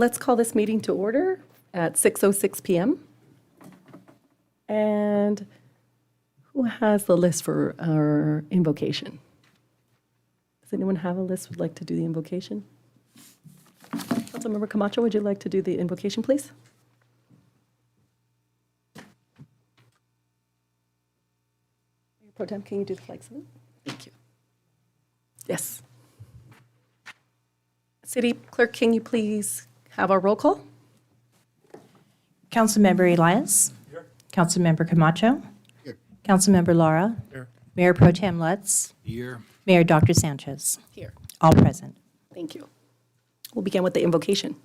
let's call this meeting to order at 6:06 p.m. And who has the list for our invocation? Does anyone have a list would like to do the invocation? Councilmember Camacho, would you like to do the invocation, please? Mayor Pro Tem, can you do the flag salute? Thank you. Yes. City Clerk, can you please have our roll call? Councilmember Elias. Here. Councilmember Camacho. Here. Councilmember Lara. Here. Mayor Pro Tem Lutz. Here. Mayor Dr. Sanchez. Here. All present. Thank you. We'll begin with the invocation.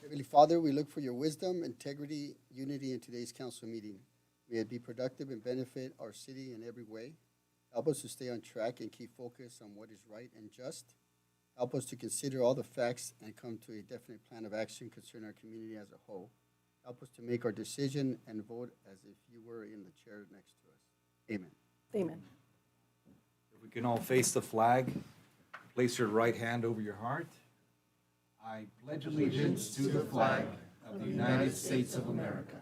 Heavenly Father, we look for your wisdom, integrity, unity in today's council meeting. May it be productive and benefit our city in every way. Help us to stay on track and keep focus on what is right and just. Help us to consider all the facts and come to a definite plan of action concerning our community as a whole. Help us to make our decision and vote as if you were in the chair next to us. Amen. Amen. If we can all face the flag, place your right hand over your heart. I pledge allegiance to the flag of the United States of America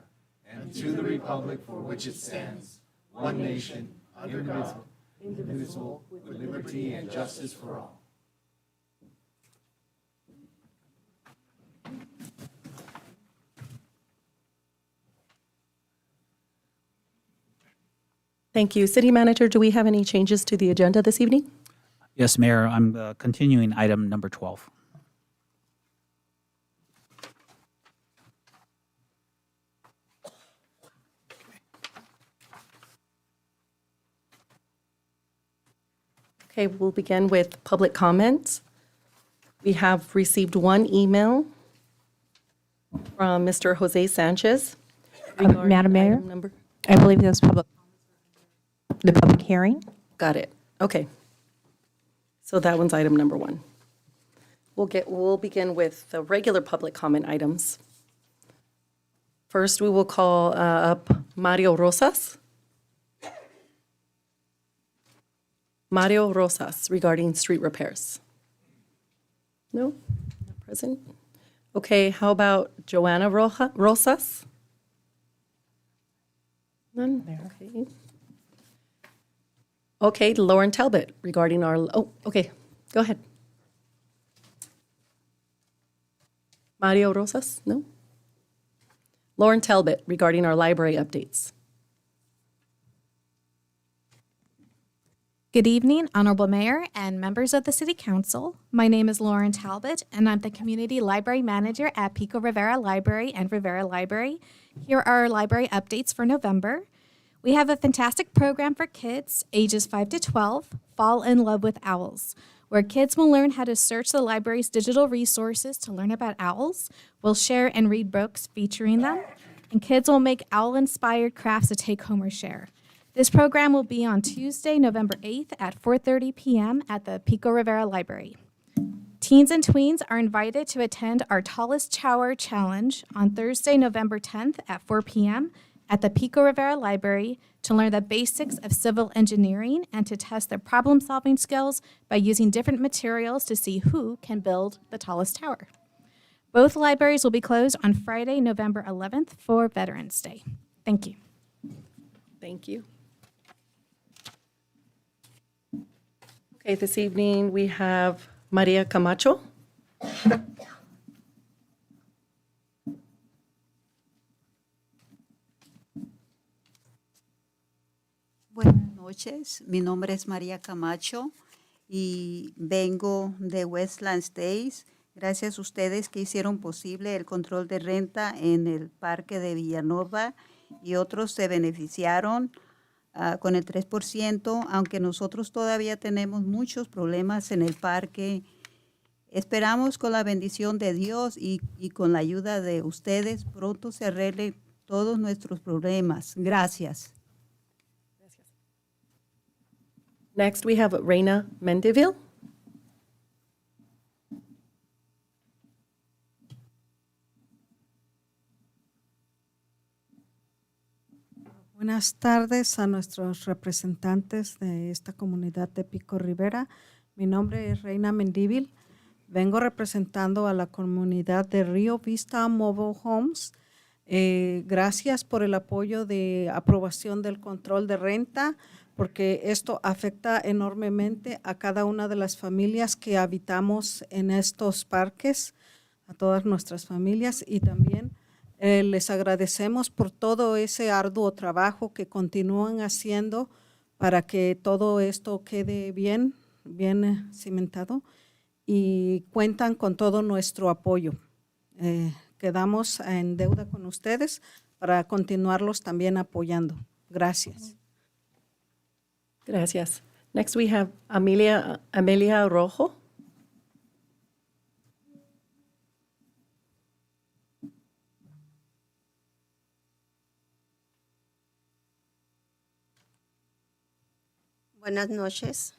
and to the republic for which it stands, one nation, under God, indivisible, with liberty and justice for all. Thank you. City Manager, do we have any changes to the agenda this evening? Yes, Mayor, I'm continuing item number 12. Okay, we'll begin with public comments. We have received one email from Mr. Jose Sanchez. regarding Madam Mayor? item number- I believe that's the public hearing. Got it. Okay. So that one's item number one. We'll begin with the regular public comment items. First, we will call up Mario Rosas. Mario Rosas regarding street repairs. No, not present. Okay, how about Joanna Rosas? None, okay. Okay, Lauren Talbot regarding our, okay, go ahead. Mario Rosas, no? Lauren Talbot regarding our library updates. Good evening, Honorable Mayor and members of the City Council. My name is Lauren Talbot, and I'm the Community Library Manager at Pico Rivera Library and Rivera Library. Here are our library updates for November. We have a fantastic program for kids ages 5 to 12, Fall in Love with Owls, where kids will learn how to search the library's digital resources to learn about owls. We'll share and read books featuring them, and kids will make owl-inspired crafts to take home or share. This program will be on Tuesday, November 8th at 4:30 p.m. at the Pico Rivera Library. Teens and tweens are invited to attend our Tallest Tower Challenge on Thursday, November 10th at 4 p.m. at the Pico Rivera Library to learn the basics of civil engineering and to test their problem-solving skills by using different materials to see who can build the tallest tower. Both libraries will be closed on Friday, November 11th for Veterans Day. Thank you. Thank you. Okay, this evening we have Maria Camacho. Buenas noches, mi nombre es María Camacho y vengo de Westland States. Gracias a ustedes que hicieron posible el control de renta en el parque de Villanova y otros se beneficiaron con el 3%, aunque nosotros todavía tenemos muchos problemas en el parque. Esperamos con la bendición de Dios y con la ayuda de ustedes pronto se arreglen todos nuestros problemas. Gracias. Next, we have Reina Mendeville. Buenas tardes a nuestros representantes de esta comunidad de Pico Rivera. Mi nombre es Reina Mendívil. Vengo representando a la comunidad de Río Vista Mobile Homes. Gracias por el apoyo de aprobación del control de renta, porque esto afecta enormemente a cada una de las familias que habitamos en estos parques, a todas nuestras familias, y también les agradecemos por todo ese arduo trabajo que continúan haciendo para que todo esto quede bien cimentado, y cuentan con todo nuestro apoyo. Quedamos en deuda con ustedes para continuarlos también apoyando. Gracias. Gracias. Next we have Amelia Rojo. Buenas noches.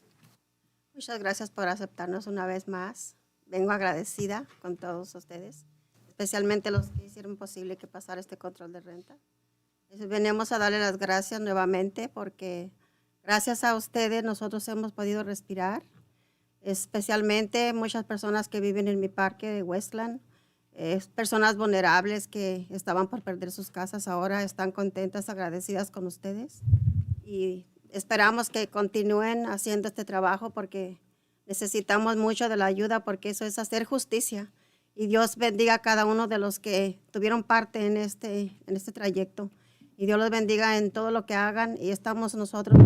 Muchas gracias por aceptarnos una vez más. Vengo agradecida con todos ustedes, especialmente los que hicieron posible que pasara este control de renta. Venimos a darle las gracias nuevamente porque gracias a ustedes nosotros hemos podido respirar, especialmente muchas personas que viven en mi parque de Westland, personas vulnerables que estaban por perder sus casas, ahora están contentas, agradecidas con ustedes, y esperamos que continúen haciendo este trabajo porque necesitamos mucho de la ayuda, porque eso es hacer justicia. Y Dios bendiga a cada uno de los que tuvieron parte en este trayecto. Y Dios los bendiga en todo lo que hagan. Y estamos nosotros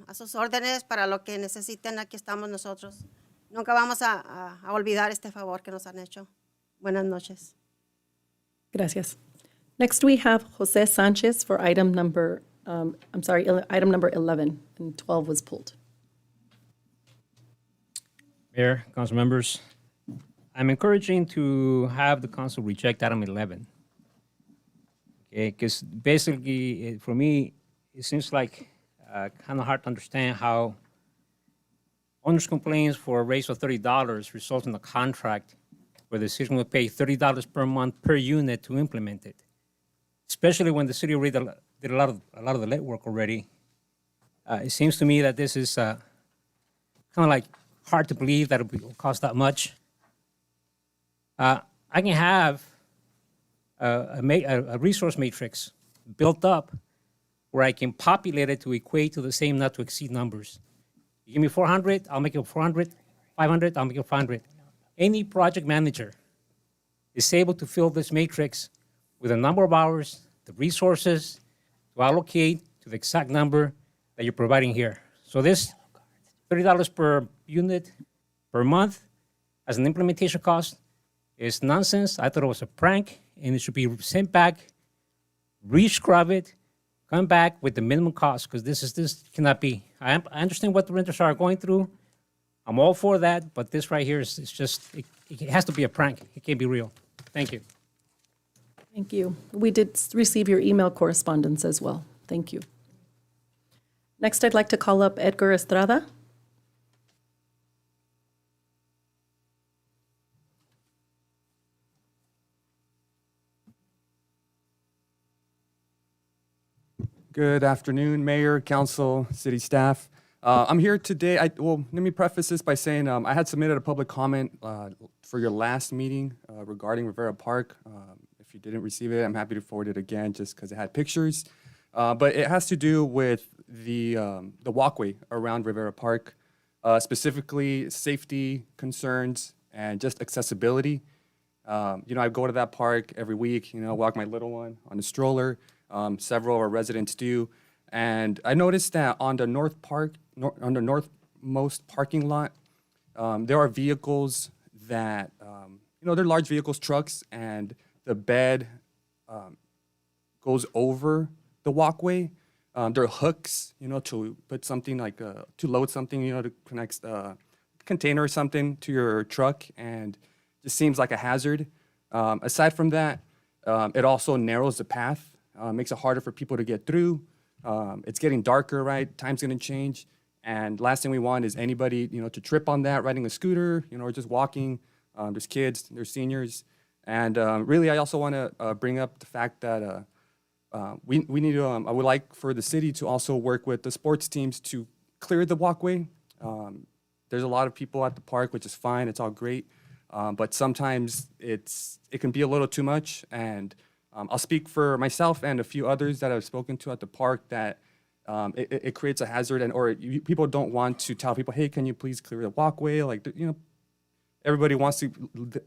a sus órdenes para lo que necesiten. Aquí estamos nosotros. Nunca vamos a olvidar este favor que nos han hecho. Buenas noches. Gracias. Next we have Jose Sanchez for item number 11, and 12 was pulled. Mayor, council members, I'm encouraging to have the council reject item 11. Okay, because basically, for me, it seems like kind of hard to understand how owner's complaints for a raise of $30 results in a contract where the city will pay $30 per month per unit to implement it. Especially when the city already did a lot of the legwork already. It seems to me that this is kind of like hard to believe that it will cost that much. I can have a resource matrix built up where I can populate it to equate to the same not to exceed numbers. You give me 400, I'll make it 400, 500, I'll make it 500. Any project manager is able to fill this matrix with a number of hours, the resources to allocate to the exact number that you're providing here. So this $30 per unit per month as an implementation cost is nonsense. I thought it was a prank, and it should be sent back, re-scrub it, come back with the minimum cost, because this cannot be. I understand what the renters are going through. I'm all for that, but this right here is just, it has to be a prank. It can't be real. Thank you. Thank you. We did receive your email correspondence as well. Thank you. Next, I'd like to call up Edgar Estrada. Good afternoon, Mayor, Council, City staff. I'm here today. Let me preface this by saying I had submitted a public comment for your last meeting regarding Rivera Park. If you didn't receive it, I'm happy to forward it again just because it had pictures. But it has to do with the walkway around Rivera Park, specifically safety concerns and just accessibility. I go to that park every week, walk my little one on a stroller. Several of our residents do. And I noticed that on the on the northmost parking lot, there are vehicles that, they're large vehicles, trucks, and the bed goes over the walkway. There are hooks, to put something like, to load something, to connect a container or something to your truck, and just seems like a hazard. Aside from that, it also narrows the path, makes it harder for people to get through. It's getting darker, right? Time's gonna change. And last thing we want is anybody, to trip on that, riding a scooter, or just walking. There's kids, there's seniors. And really, I also want to bring up the fact that we need to, I would like for the city to also work with the sports teams to clear the walkway. There's a lot of people at the park, which is fine, it's all great. But sometimes it can be a little too much. And I'll speak for myself and a few others that I've spoken to at the park that it creates a hazard, or people don't want to tell people, hey, can you please clear the walkway? Like, everybody wants to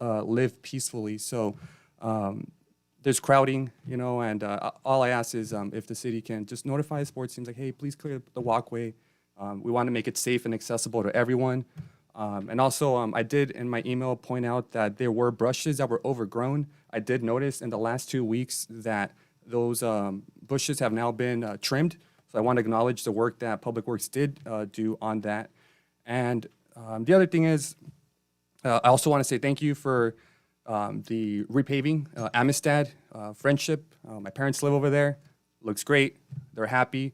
live peacefully. So there's crowding, and all I ask is if the city can just notify the sports teams, like, hey, please clear the walkway. We want to make it safe and accessible to everyone. And also, I did in my email point out that there were brushes that were overgrown. I did notice in the last 2 weeks that those bushes have now been trimmed. So I want to acknowledge the work that Public Works did do on that. And the other thing is, I also want to say thank you for the repaving, Amistad, Friendship. My parents live over there. Looks great. They're happy.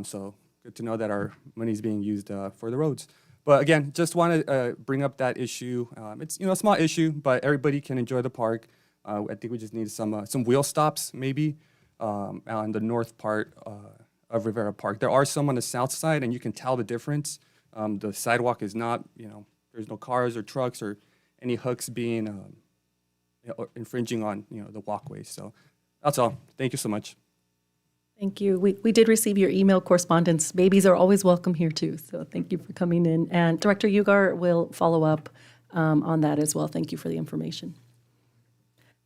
So good to know that our money is being used for the roads. But again, just want to bring up that issue. It's a small issue, but everybody can enjoy the park. I think we just need some wheel stops maybe on the north part of Rivera Park. There are some on the south side, and you can tell the difference. The sidewalk is not, there's no cars or trucks or any hooks being infringing on the walkway. So that's all. Thank you so much. Thank you. We did receive your email correspondence. Babies are always welcome here too, so thank you for coming in. And Director Ugar will follow up on that as well. Thank you for the information.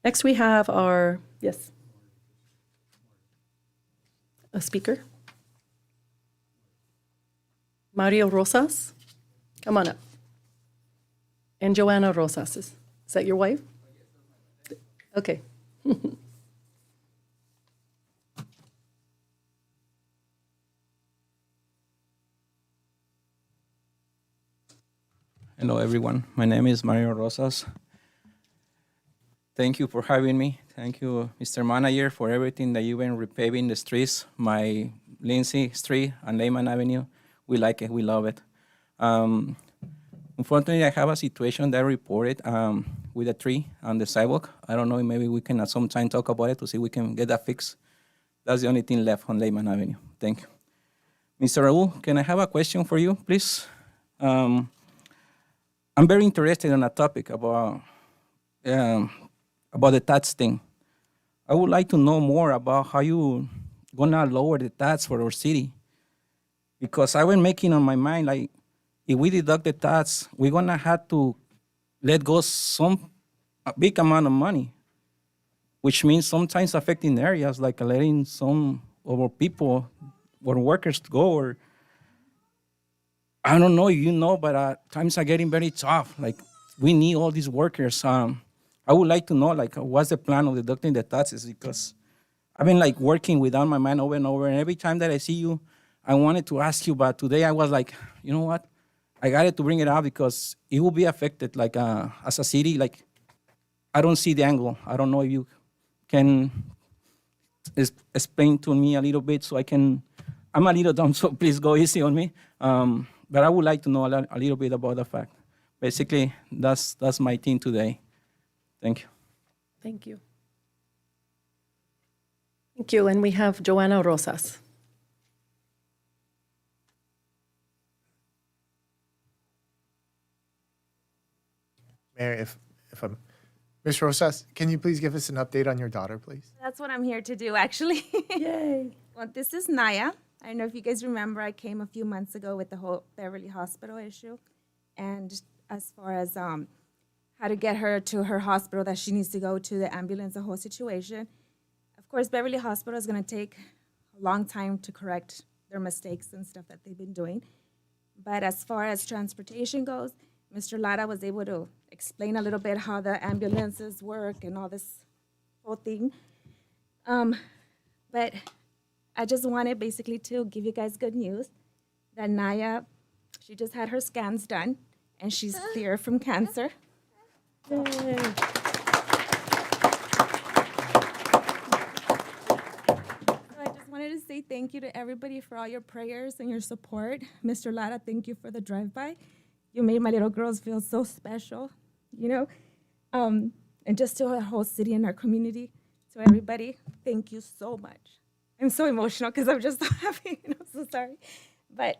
Next we have our, yes, a speaker. Mario Rosas, come on up. And Joanna Rosas, is that your wife? Okay. Hello, everyone. My name is Mario Rosas. Thank you for having me. Thank you, Mr. Manager, for everything that you've been repaving the streets, my Lindsay Street and Lehman Avenue. We like it. We love it. Unfortunately, I have a situation that I reported with a tree on the sidewalk. I don't know, maybe we can at some time talk about it to see if we can get that fixed. That's the only thing left on Lehman Avenue. Thank you. Mr. Raul, can I have a question for you, please? I'm very interested in a topic about the tax thing. I would like to know more about how you gonna lower the tax for our city. Because I was making on my mind, like, if we deduct the tax, we're gonna have to let go a big amount of money, which means sometimes affecting areas, like letting some of our people or workers go, or I don't know if but times are getting very tough. Like, we need all these workers. I would like to know, like, what's the plan of deducting the taxes? Because I've been, like, working without my mind over and over, and every time that I see you, I wanted to ask you, but today I was like, you know what? I got to bring it up because it will be affected, like, as a city. Like, I don't see the angle. I don't know if you can explain to me a little bit so I can. I'm a little dumb, so please go easy on me. But I would like to know a little bit about the fact. Basically, that's my thing today. Thank you. Thank you. Thank you. And we have Joanna Rosas. Mayor, if I'm, Ms. Rosas, can you please give us an update on your daughter, please? That's what I'm here to do, actually. Yay. Well, this is Naya. I don't know if you guys remember, I came a few months ago with the whole Beverly Hospital issue. And as far as how to get her to her hospital that she needs to go to, the ambulance, the whole situation. Of course, Beverly Hospital is going to take a long time to correct their mistakes and stuff that they've been doing. But as far as transportation goes, Mr. Lara was able to explain a little bit how the ambulances work and all this whole thing. But I just wanted basically to give you guys good news that Naya, she just had her scans done and she's clear from cancer. Yay. So I just wanted to say thank you to everybody for all your prayers and your support. Mr. Lara, thank you for the drive-by. You made my little girls feel so special, And just to our whole city and our community, to everybody, thank you so much. I'm so emotional because I'm just so happy and I'm so sorry. But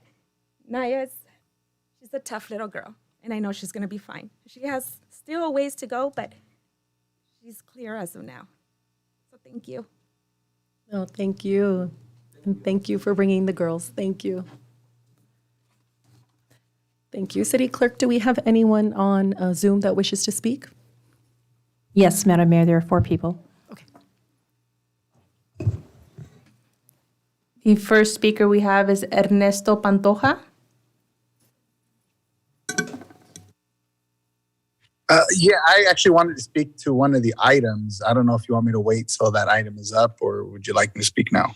she's a tough little girl, and I know she's going to be fine. She has still a ways to go, but she's clear as of now. So thank you. Oh, thank you. And thank you for bringing the girls. Thank you. Thank you. City Clerk, do we have anyone on Zoom that wishes to speak? Yes, Madam Mayor, there are 4 people. Okay. The first speaker we have is Ernesto Pantoja. Yeah, I actually wanted to speak to one of the items. I don't know if you want me to wait till that item is up, or would you like me to speak now?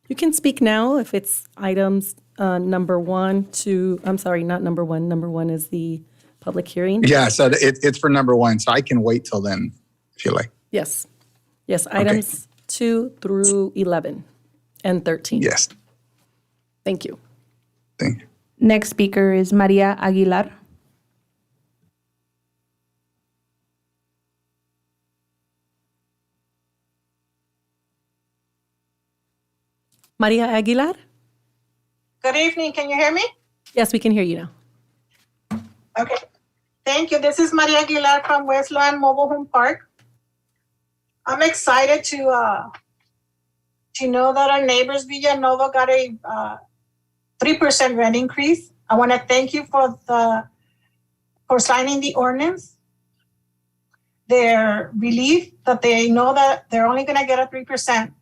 You can speak now if it's items number 1 to, I'm sorry, not number 1. Number 1 is the public hearing. Yeah, so it's for number 1, so I can wait till then if you like. Yes. Yes, items 2 through 11 and 13. Yes. Thank you. Thank you. Next speaker is Maria Aguilar. Maria Aguilar? Good evening. Can you hear me? Yes, we can hear you now. Okay. Thank you. This is Maria Aguilar from Westland Mobile Home Park. I'm excited to know that our neighbors Villanova got a 3% rent increase. I want to thank you for signing the ordinance. Their relief that they know that they're only going to get a 3%.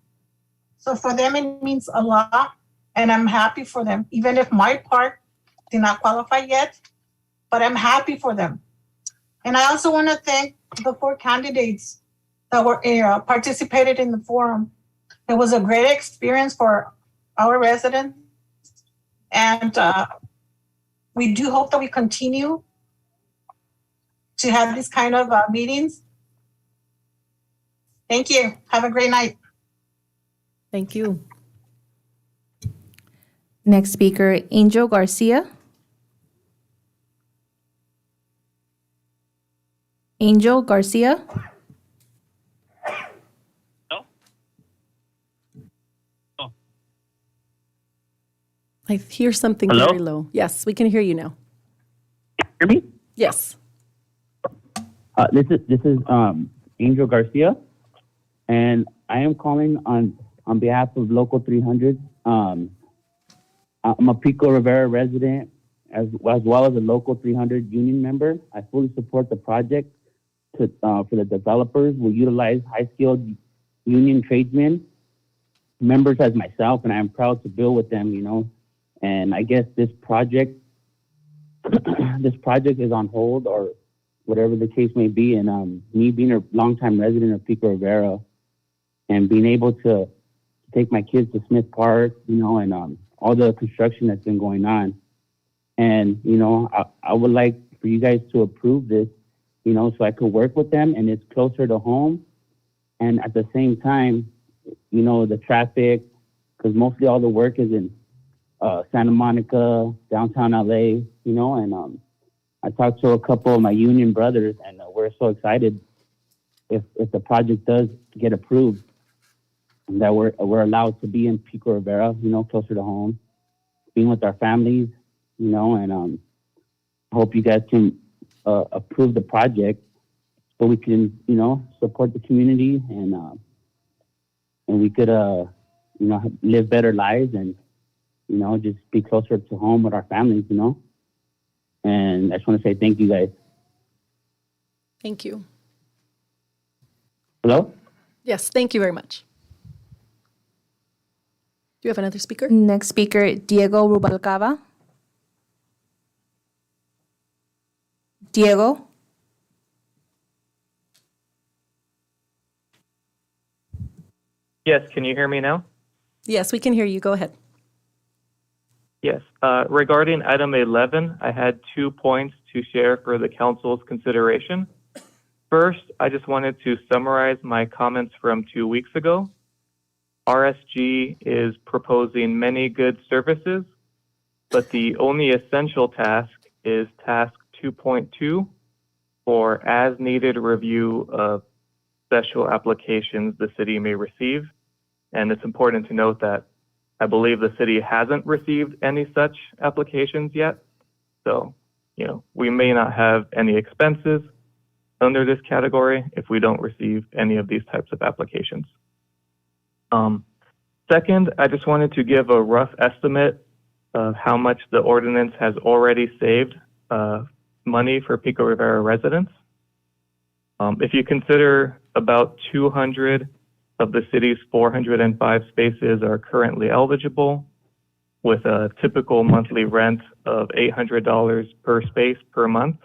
So for them, it means a lot, and I'm happy for them, even if my park did not qualify yet, but I'm happy for them. And I also want to thank the 4 candidates that were participated in the forum. It was a great experience for our residents, and we do hope that we continue to have these kind of meetings. Thank you. Have a great night. Thank you. Next speaker, Angel Garcia. Angel Garcia. I hear something Hello? very low. Yes, we can hear you now. Hear me? Yes. This is Angel Garcia, and I am calling on behalf of Local 300. I'm a Pico Rivera resident as well as a Local 300 union member. I fully support the project for the developers. Will utilize high-skilled union tradesmen, members as myself, and I'm proud to build with them, And I guess this project is on hold or whatever the case may be. And me being a longtime resident of Pico Rivera and being able to take my kids to Smith Park, and all the construction that's been going on. And, I would like for you guys to approve this, so I could work with them and it's closer to home. And at the same time, the traffic, because mostly all the work is in Santa Monica, downtown LA, and I talked to a couple of my union brothers and we're so excited if the project does get approved and that we're allowed to be in Pico Rivera, closer to home, being with our families, and I hope you guys can approve the project so we can, support the community and we could, live better lives and, just be closer to home with our families, And I just want to say thank you guys. Thank you. Hello? Yes, thank you very much. Do you have another speaker? Next speaker, Diego Rubalcaba. Diego. Yes, can you hear me now? Yes, we can hear you. Go ahead. Yes. Regarding item 11, I had 2 points to share for the council's consideration. First, I just wanted to summarize my comments from 2 weeks ago. RSG is proposing many good services, but the only essential task is task 2.2 for as-needed review of special applications the city may receive. And it's important to note that I believe the city hasn't received any such applications yet. So, we may not have any expenses under this category if we don't receive any of these types of applications. Second, I just wanted to give a rough estimate of how much the ordinance has already saved money for Pico Rivera residents. If you consider about 200 of the city's 405 spaces are currently eligible, with a typical monthly rent of $800 per space per month.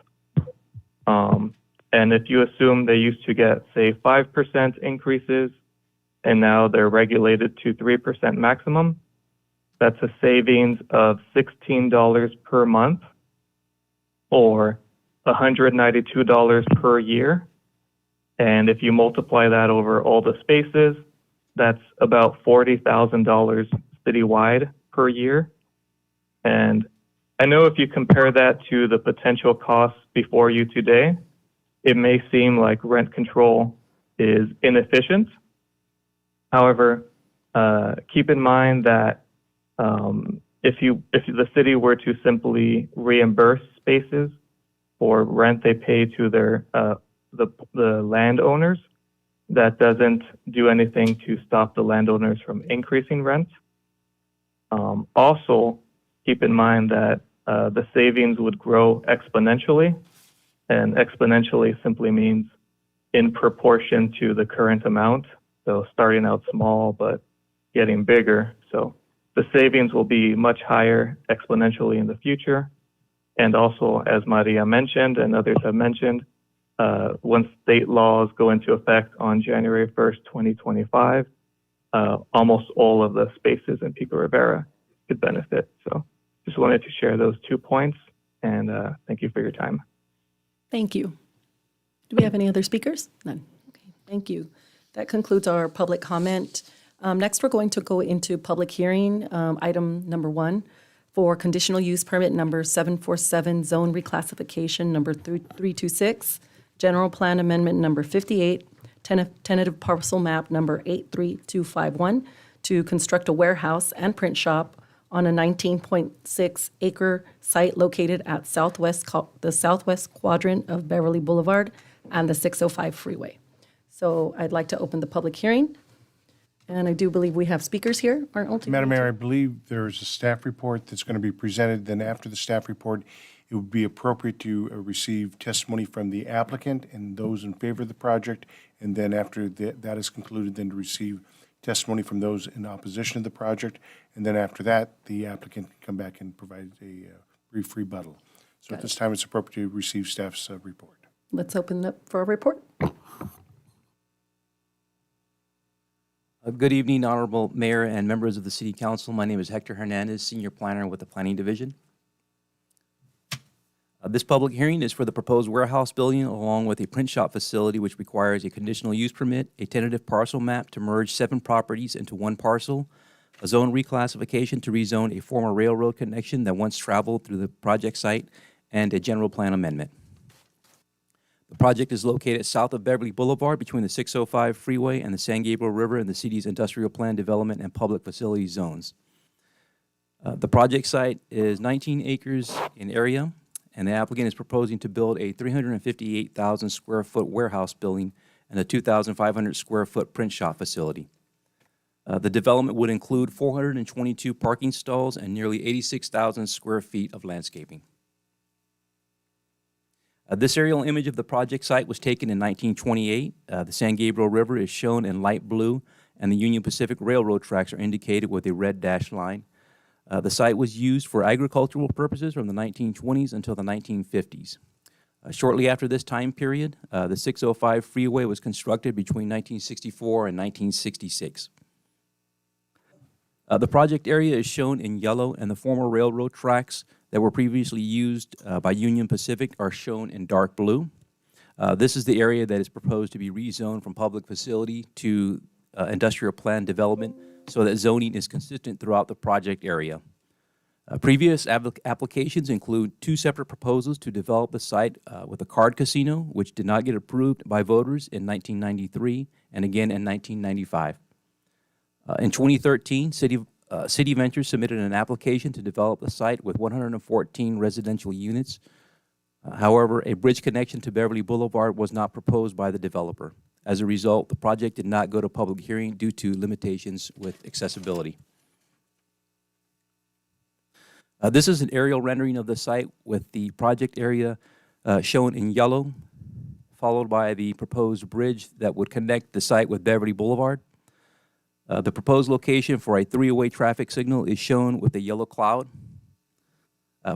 And if you assume they used to get, say, 5% increases, and now they're regulated to 3% maximum, that's a savings of $16 per month, or $192 per year. And if you multiply that over all the spaces, that's about $40,000 citywide per year. And I know if you compare that to the potential costs before you today, it may seem like rent control is inefficient. However, keep in mind that if the city were to simply reimburse spaces for rent they pay to their the landowners, that doesn't do anything to stop the landowners from increasing rent. Also, keep in mind that the savings would grow exponentially, and exponentially simply means in proportion to the current amount. So starting out small, but getting bigger. So the savings will be much higher exponentially in the future. And also, as Maria mentioned and others have mentioned, once state laws go into effect on January 1st, 2025, almost all of the spaces in Pico Rivera could benefit. So just wanted to share those 2 points, and thank you for your time. Thank you. Do we have any other speakers? None. Okay, thank you. That concludes our public comment. Next, we're going to go into public hearing, item number 1, for conditional use permit number 747, zone reclassification number 326, general plan amendment number 58, tentative parcel map number 83251, to construct a warehouse and print shop on a 19.6 acre site located at the southwest quadrant of Beverly Boulevard and the 605 freeway. So I'd like to open the public hearing. And I do believe we have speakers here, aren't we? Madam Mayor, I believe there's a staff report that's going to be presented. Then after the staff report, it would be appropriate to receive testimony from the applicant and those in favor of the project. And then after that is concluded, then to receive testimony from those in opposition to the project. And then after that, the applicant can come back and provide a brief rebuttal. So at this time, it's appropriate to receive staff's report. Let's open up for a report. Good evening, Honorable Mayor and members of the City Council. My name is Hector Hernandez, Senior Planner with the Planning Division. This public hearing is for the proposed warehouse building along with a print shop facility which requires a conditional use permit, a tentative parcel map to merge 7 properties into 1 parcel, a zone reclassification to rezone a former railroad connection that once traveled through the project site, and a general plan amendment. The project is located south of Beverly Boulevard between the 605 freeway and the San Gabriel River in the city's industrial plan development and public facilities zones. The project site is 19 acres in area, and the applicant is proposing to build a 358,000 square foot warehouse building and a 2,500 square foot print shop facility. The development would include 422 parking stalls and nearly 86,000 square feet of landscaping. This aerial image of the project site was taken in 1928. The San Gabriel River is shown in light blue, and the Union Pacific Railroad tracks are indicated with a red dashed line. The site was used for agricultural purposes from the 1920s until the 1950s. Shortly after this time period, the 605 freeway was constructed between 1964 and 1966. The project area is shown in yellow, and the former railroad tracks that were previously used by Union Pacific are shown in dark blue. This is the area that is proposed to be rezoned from public facility to industrial plan development so that zoning is consistent throughout the project area. Previous applications include 2 separate proposals to develop the site with a card casino, which did not get approved by voters in 1993 and again in 1995. In 2013, City Ventures submitted an application to develop the site with 114 residential units. However, a bridge connection to Beverly Boulevard was not proposed by the developer. As a result, the project did not go to public hearing due to limitations with accessibility. This is an aerial rendering of the site with the project area shown in yellow, followed by the proposed bridge that would connect the site with Beverly Boulevard. The proposed location for a 3-way traffic signal is shown with a yellow cloud.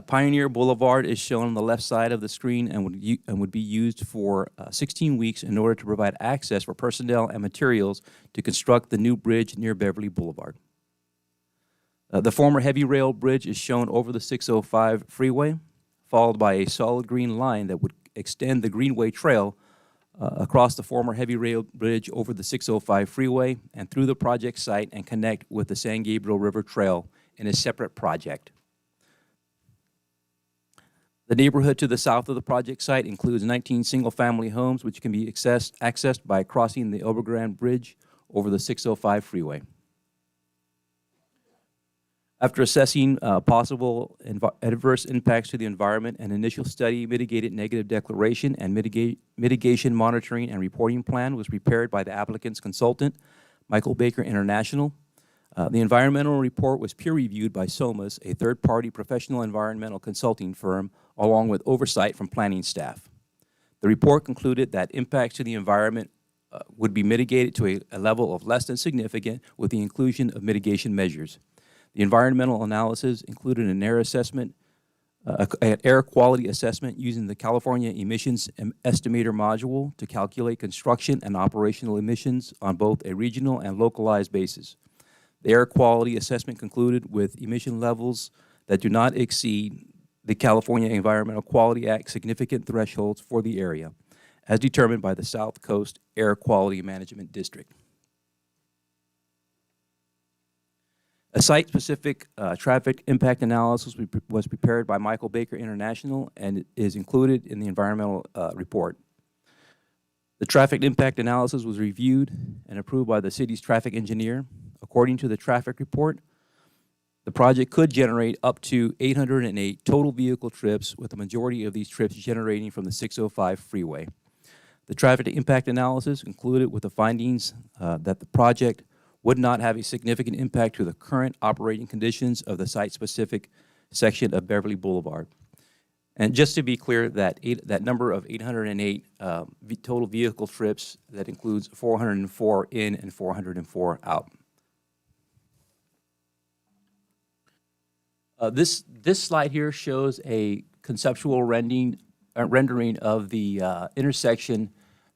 Pioneer Boulevard is shown on the left side of the screen and would be used for 16 weeks in order to provide access for personnel and materials to construct the new bridge near Beverly Boulevard. The former heavy rail bridge is shown over the 605 freeway, followed by a solid green line that would extend the Greenway Trail across the former heavy rail bridge over the 605 freeway and through the project site and connect with the San Gabriel River Trail in a separate project. The neighborhood to the south of the project site includes 19 single-family homes, which can be accessed by crossing the Overgrande Bridge over the 605 freeway. After assessing possible adverse impacts to the environment, an initial study, mitigated negative declaration, and mitigation monitoring and reporting plan was prepared by the applicant's consultant, Michael Baker International. The environmental report was peer-reviewed by SOMAS, a third-party professional environmental consulting firm, along with oversight from planning staff. The report concluded that impacts to the environment would be mitigated to a level of less than significant with the inclusion of mitigation measures. The environmental analysis included an air assessment, an air quality assessment using the California Emissions Estimator module to calculate construction and operational emissions on both a regional and localized basis. The air quality assessment concluded with emission levels that do not exceed the California Environmental Quality Act significant thresholds for the area, as determined by the South Coast Air Quality Management District. A site-specific traffic impact analysis was prepared by Michael Baker International and is included in the environmental report. The traffic impact analysis was reviewed and approved by the city's traffic engineer. According to the traffic report, the project could generate up to 808 total vehicle trips, with the majority of these trips generating from the 605 freeway. The traffic impact analysis concluded with the findings that the project would not have a significant impact to the current operating conditions of the site-specific section of Beverly Boulevard. And just to be clear, that number of 808 total vehicle trips, that includes 404 in and 404 out. This slide here shows a conceptual rendering of the intersection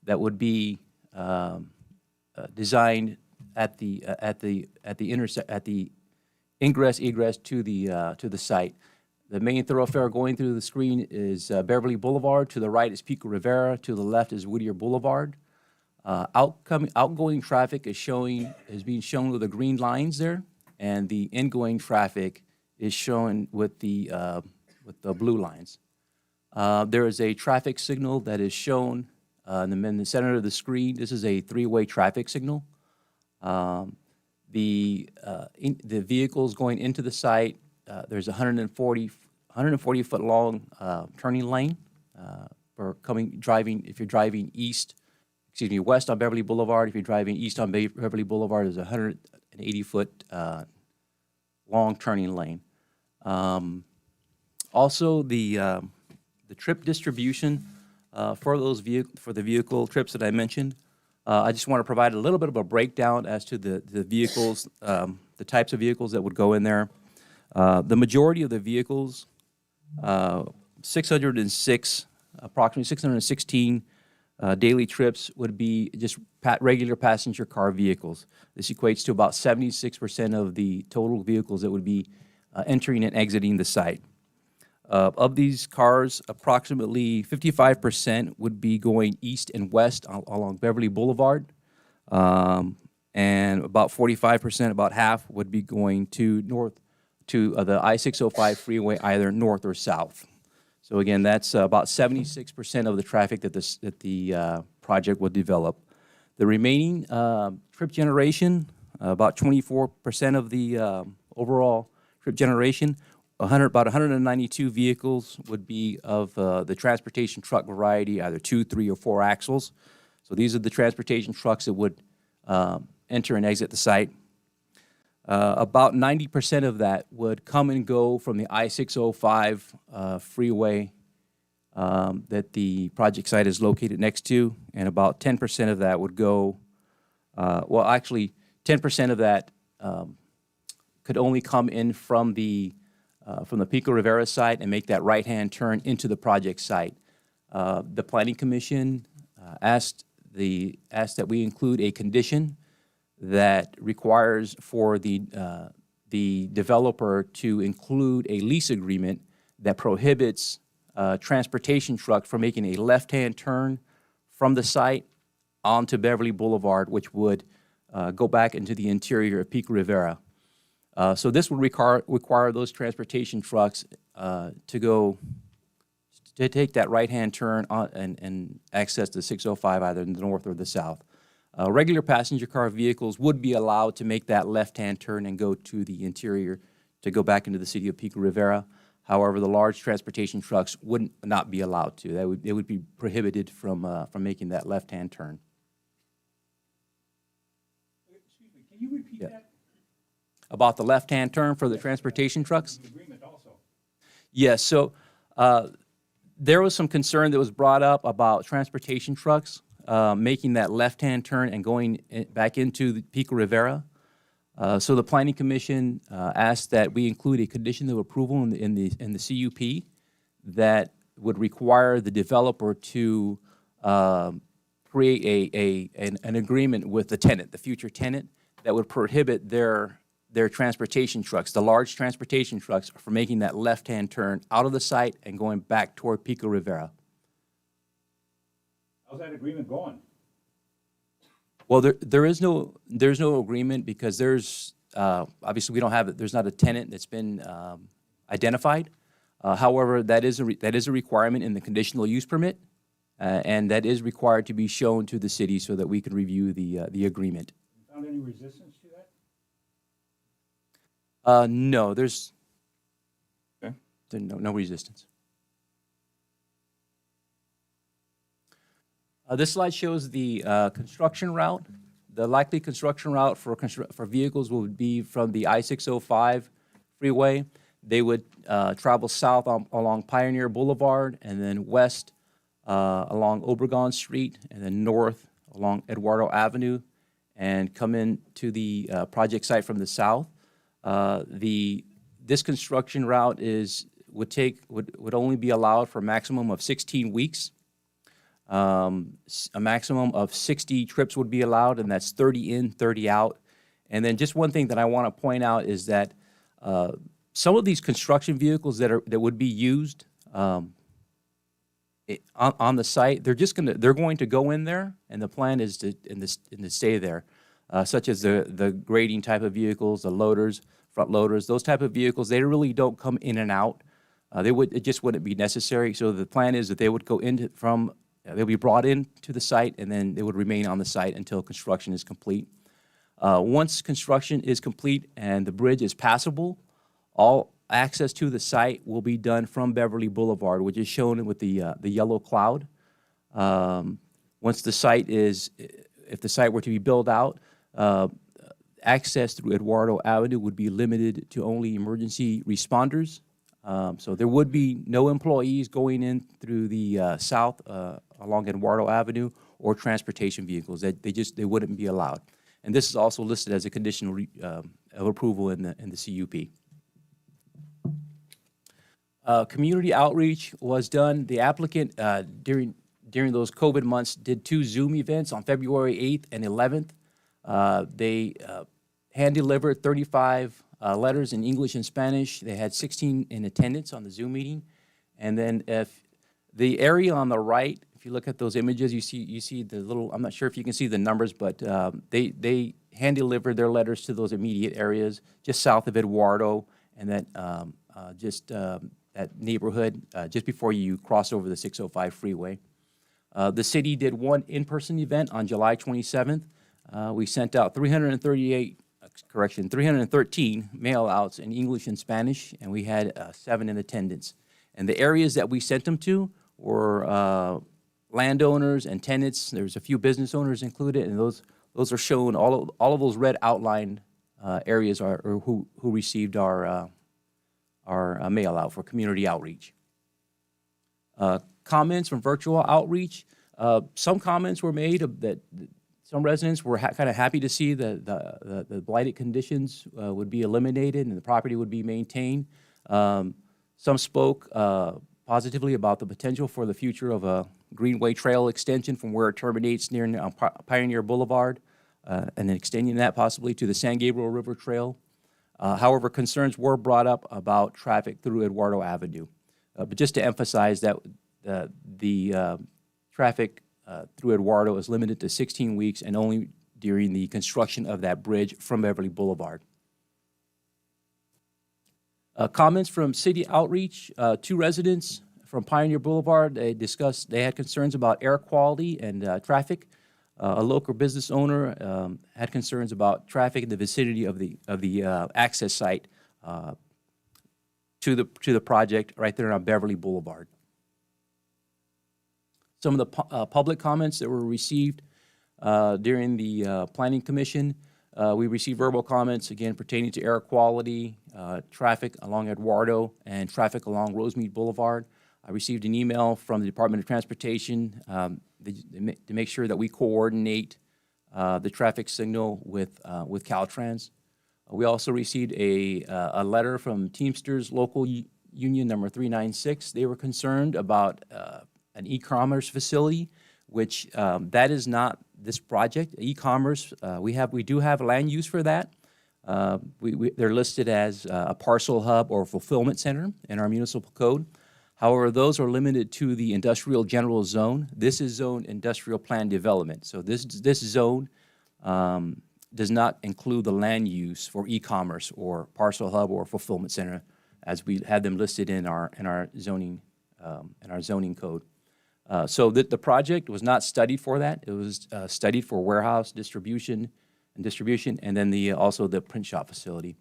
that would be designed at the ingress egress to the site. The main thoroughfare going through the screen is Beverly Boulevard. To the right is Pico Rivera. To the left is Whittier Boulevard. Outgoing traffic is being shown with the green lines there, and the ingoing traffic is shown with the blue lines. There is a traffic signal that is shown in the center of the screen. This is a 3-way traffic signal. The vehicles going into the site, there's a 140 foot long turning lane for driving. If you're driving west on Beverly Boulevard. If you're driving east on Beverly Boulevard, there's a 180 foot long turning lane. Also, the trip distribution for the vehicle trips that I mentioned. I just want to provide a little bit of a breakdown as to the vehicles, the types of vehicles that would go in there. The majority of the vehicles, 606, approximately 616 daily trips would be just regular passenger car vehicles. This equates to about 76% of the total vehicles that would be entering and exiting the site. Of these cars, approximately 55% would be going east and west along Beverly Boulevard, and about 45%, about half, would be going to to the I-605 freeway, either north or south. So again, that's about 76% of the traffic that the project will develop. The remaining trip generation, about 24% of the overall trip generation, about 192 vehicles would be of the transportation truck variety, either 2, 3, or 4 axles. So these are the transportation trucks that would enter and exit the site. About 90% of that would come and go from the I-605 freeway that the project site is located next to, and about 10% of that would go, well, actually, 10% of that could only come in from the Pico Rivera site and make that right-hand turn into the project site. The Planning Commission asked that we include a condition that requires for the developer to include a lease agreement that prohibits transportation trucks from making a left-hand turn from the site onto Beverly Boulevard, which would go back into the interior of Pico Rivera. So this would require those transportation trucks to take that right-hand turn on and access the 605 either in the north or the south. Regular passenger car vehicles would be allowed to make that left-hand turn and go to the interior to go back into the city of Pico Rivera. However, the large transportation trucks would not be allowed to. They would be prohibited from making that left-hand turn. Excuse me, can you repeat that? About the left-hand turn for the transportation trucks? Agreement also. Yes, so there was some concern that was brought up about transportation trucks making that left-hand turn and going back into the Pico Rivera. So the Planning Commission asked that we include a condition of approval in the CUP that would require the developer to create an agreement with the tenant, the future tenant, that would prohibit their transportation trucks, the large transportation trucks, from making that left-hand turn out of the site and going back toward Pico Rivera. How's that agreement going? Well, there's no agreement because there's obviously we don't have it. There's not a tenant that's been identified. However, that is a requirement in the conditional use permit, and that is required to be shown to the city so that we can review the agreement. Found any resistance to that? No, there's no resistance. This slide shows the construction route. The likely construction route for vehicles would be from the I-605 freeway. They would travel south along Pioneer Boulevard, and then west along Obregon Street, and then north along Eduardo Avenue, and come into the project site from the south. This construction route would only be allowed for a maximum of 16 weeks. A maximum of 60 trips would be allowed, and that's 30 in, 30 out. And then just one thing that I want to point out is that some of these construction vehicles that would be used on the site, they're going to go in there, and the plan is to stay there, such as the grading type of vehicles, the loaders, front loaders, those type of vehicles. They really don't come in and out. It just wouldn't be necessary. So the plan is that they would go they'll be brought into the site, and then they would remain on the site until construction is complete. Once construction is complete and the bridge is passable, all access to the site will be done from Beverly Boulevard, which is shown with the yellow cloud. If the site were to be built out, access through Eduardo Avenue would be limited to only emergency responders. So there would be no employees going in through the south along Eduardo Avenue, or transportation vehicles. They wouldn't be allowed. And this is also listed as a condition of approval in the CUP. Community outreach was done. The applicant during those COVID months did 2 Zoom events on February 8th and 11th. They hand-delivered 35 letters in English and Spanish. They had 16 in attendance on the Zoom meeting. And then if the area on the right, if you look at those images, you see the little, I'm not sure if you can see the numbers, but they hand-delivered their letters to those immediate areas just south of Eduardo and that neighborhood just before you cross over the 605 freeway. The city did one in-person event on July 27th. We sent out 313 mail-outs in English and Spanish, and we had 7 in attendance. And the areas that we sent them to were landowners and tenants. There's a few business owners included, and those are shown. All of those red outlined areas are who received our mail-out for community outreach. Comments from virtual outreach. Some comments were made that some residents were kind of happy to see the blighted conditions would be eliminated and the property would be maintained. Some spoke positively about the potential for the future of a Greenway Trail extension from where it terminates near Pioneer Boulevard and then extending that possibly to the San Gabriel River Trail. However, concerns were brought up about traffic through Eduardo Avenue. But just to emphasize that the traffic through Eduardo is limited to 16 weeks and only during the construction of that bridge from Beverly Boulevard. Comments from city outreach. 2 residents from Pioneer Boulevard, they had concerns about air quality and traffic. A local business owner had concerns about traffic in the vicinity of the access site to the project right there on Beverly Boulevard. Some of the public comments that were received during the Planning Commission, we received verbal comments, again, pertaining to air quality, traffic along Eduardo, and traffic along Rosemead Boulevard. I received an email from the Department of Transportation to make sure that we coordinate the traffic signal with Caltrans. We also received a letter from Teamsters Local Union number 396. They were concerned about an e-commerce facility, which that is not this project. E-commerce, we do have land use for that. They're listed as a parcel hub or fulfillment center in our municipal code. However, those are limited to the industrial general zone. This is zone industrial plan development. So this zone does not include the land use for e-commerce or parcel hub or fulfillment center, as we have them listed in our zoning code. So the project was not studied for that. It was studied for warehouse distribution, and then also the print shop facility.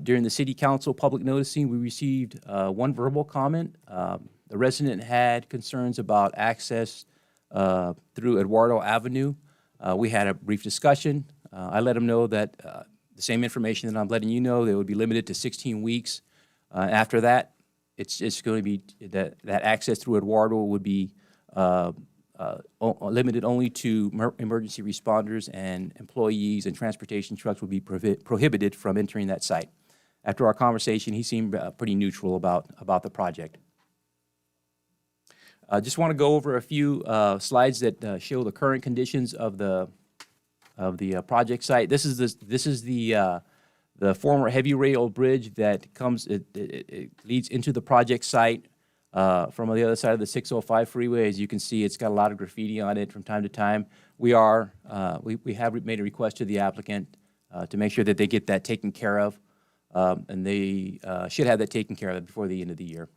During the city council public noticing, we received 1 verbal comment. The resident had concerns about access through Eduardo Avenue. We had a brief discussion. I let them know that the same information that I'm letting you know, they would be limited to 16 weeks. After that, it's going to be that access through Eduardo would be limited only to emergency responders, and employees and transportation trucks would be prohibited from entering that site. After our conversation, he seemed pretty neutral about the project. I just want to go over a few slides that show the current conditions of the project site. This is the former heavy rail bridge that comes. It leads into the project site from the other side of the 605 freeway. As you can see, it's got a lot of graffiti on it from time to time. We have made a request to the applicant to make sure that they get that taken care of, and they should have that taken care of before the end of the year.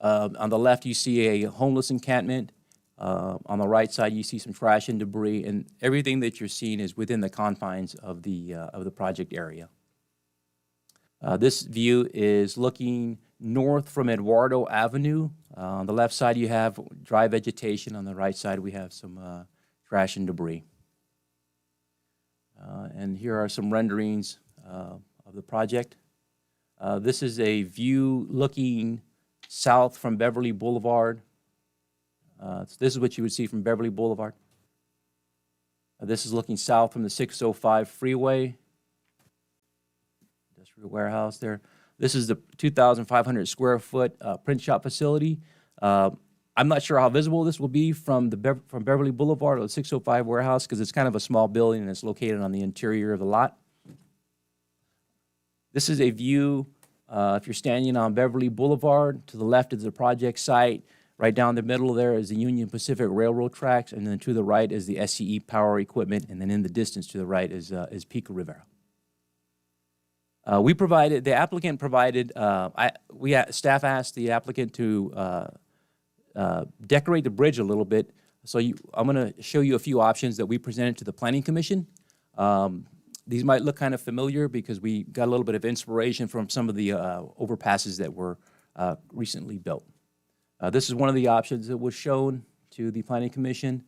On the left, you see a homeless encampment. On the right side, you see some trash and debris, and everything that you're seeing is within the confines of the project area. This view is looking north from Eduardo Avenue. On the left side, you have dry vegetation. On the right side, we have some trash and debris. And here are some renderings of the project. This is a view looking south from Beverly Boulevard. So this is what you would see from Beverly Boulevard. This is looking south from the 605 freeway. Industrial warehouse there. This is the 2,500 square foot print shop facility. I'm not sure how visible this will be from Beverly Boulevard or the 605 warehouse, because it's kind of a small building and it's located on the interior of the lot. This is a view if you're standing on Beverly Boulevard. To the left is the project site. Right down the middle there is the Union Pacific Railroad tracks, and then to the right is the SCE Power Equipment, and then in the distance to the right is Pico Rivera. The applicant provided, staff asked the applicant to decorate the bridge a little bit. So I'm going to show you a few options that we presented to the Planning Commission. These might look kind of familiar because we got a little bit of inspiration from some of the overpasses that were recently built. This is one of the options that was shown to the Planning Commission.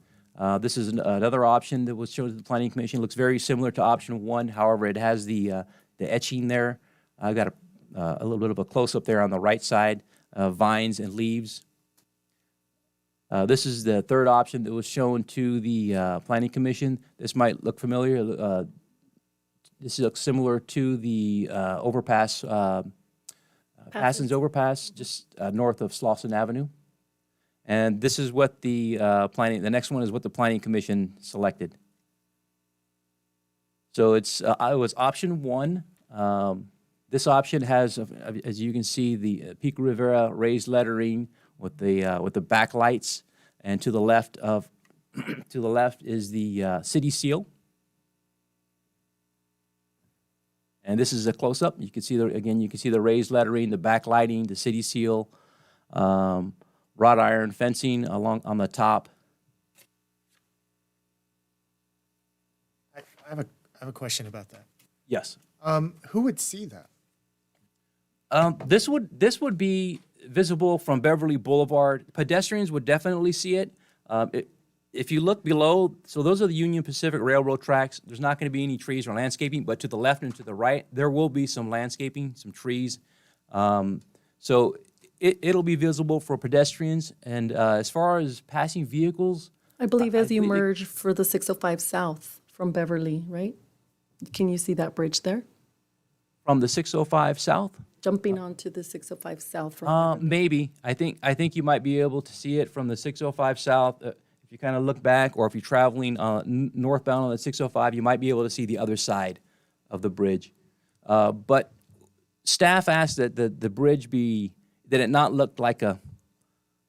This is another option that was shown to the Planning Commission. It looks very similar to option 1. However, it has the etching there. I've got a little bit of a close-up there on the right side, vines and leaves. This is the third option that was shown to the Planning Commission. This might look familiar. This looks similar to the overpass, Passon's Overpass, just north of Slauson Avenue. And this is what the next one is what the Planning Commission selected. So it was option 1. This option has, as you can see, the Pico Rivera raised lettering with the backlights, and to the left is the city seal. And this is a close-up. You can see you can see the raised lettering, the backlighting, the city seal, wrought iron fencing on the top. I have a question about that. Yes. Who would see that? This would be visible from Beverly Boulevard. Pedestrians would definitely see it. If you look below, so those are the Union Pacific Railroad tracks. There's not going to be any trees or landscaping, but to the left and to the right, there will be some landscaping, some trees. So it'll be visible for pedestrians. And as far as passing vehicles, I believe as you merge for the 605 South from Beverly, right? Can you see that bridge there? From the 605 South? Jumping onto the 605 South from Beverly. Maybe. I think you might be able to see it from the 605 South. If you kind of look back, or if you're traveling northbound on the 605, you might be able to see the other side of the bridge. But staff asked that the bridge that it not look like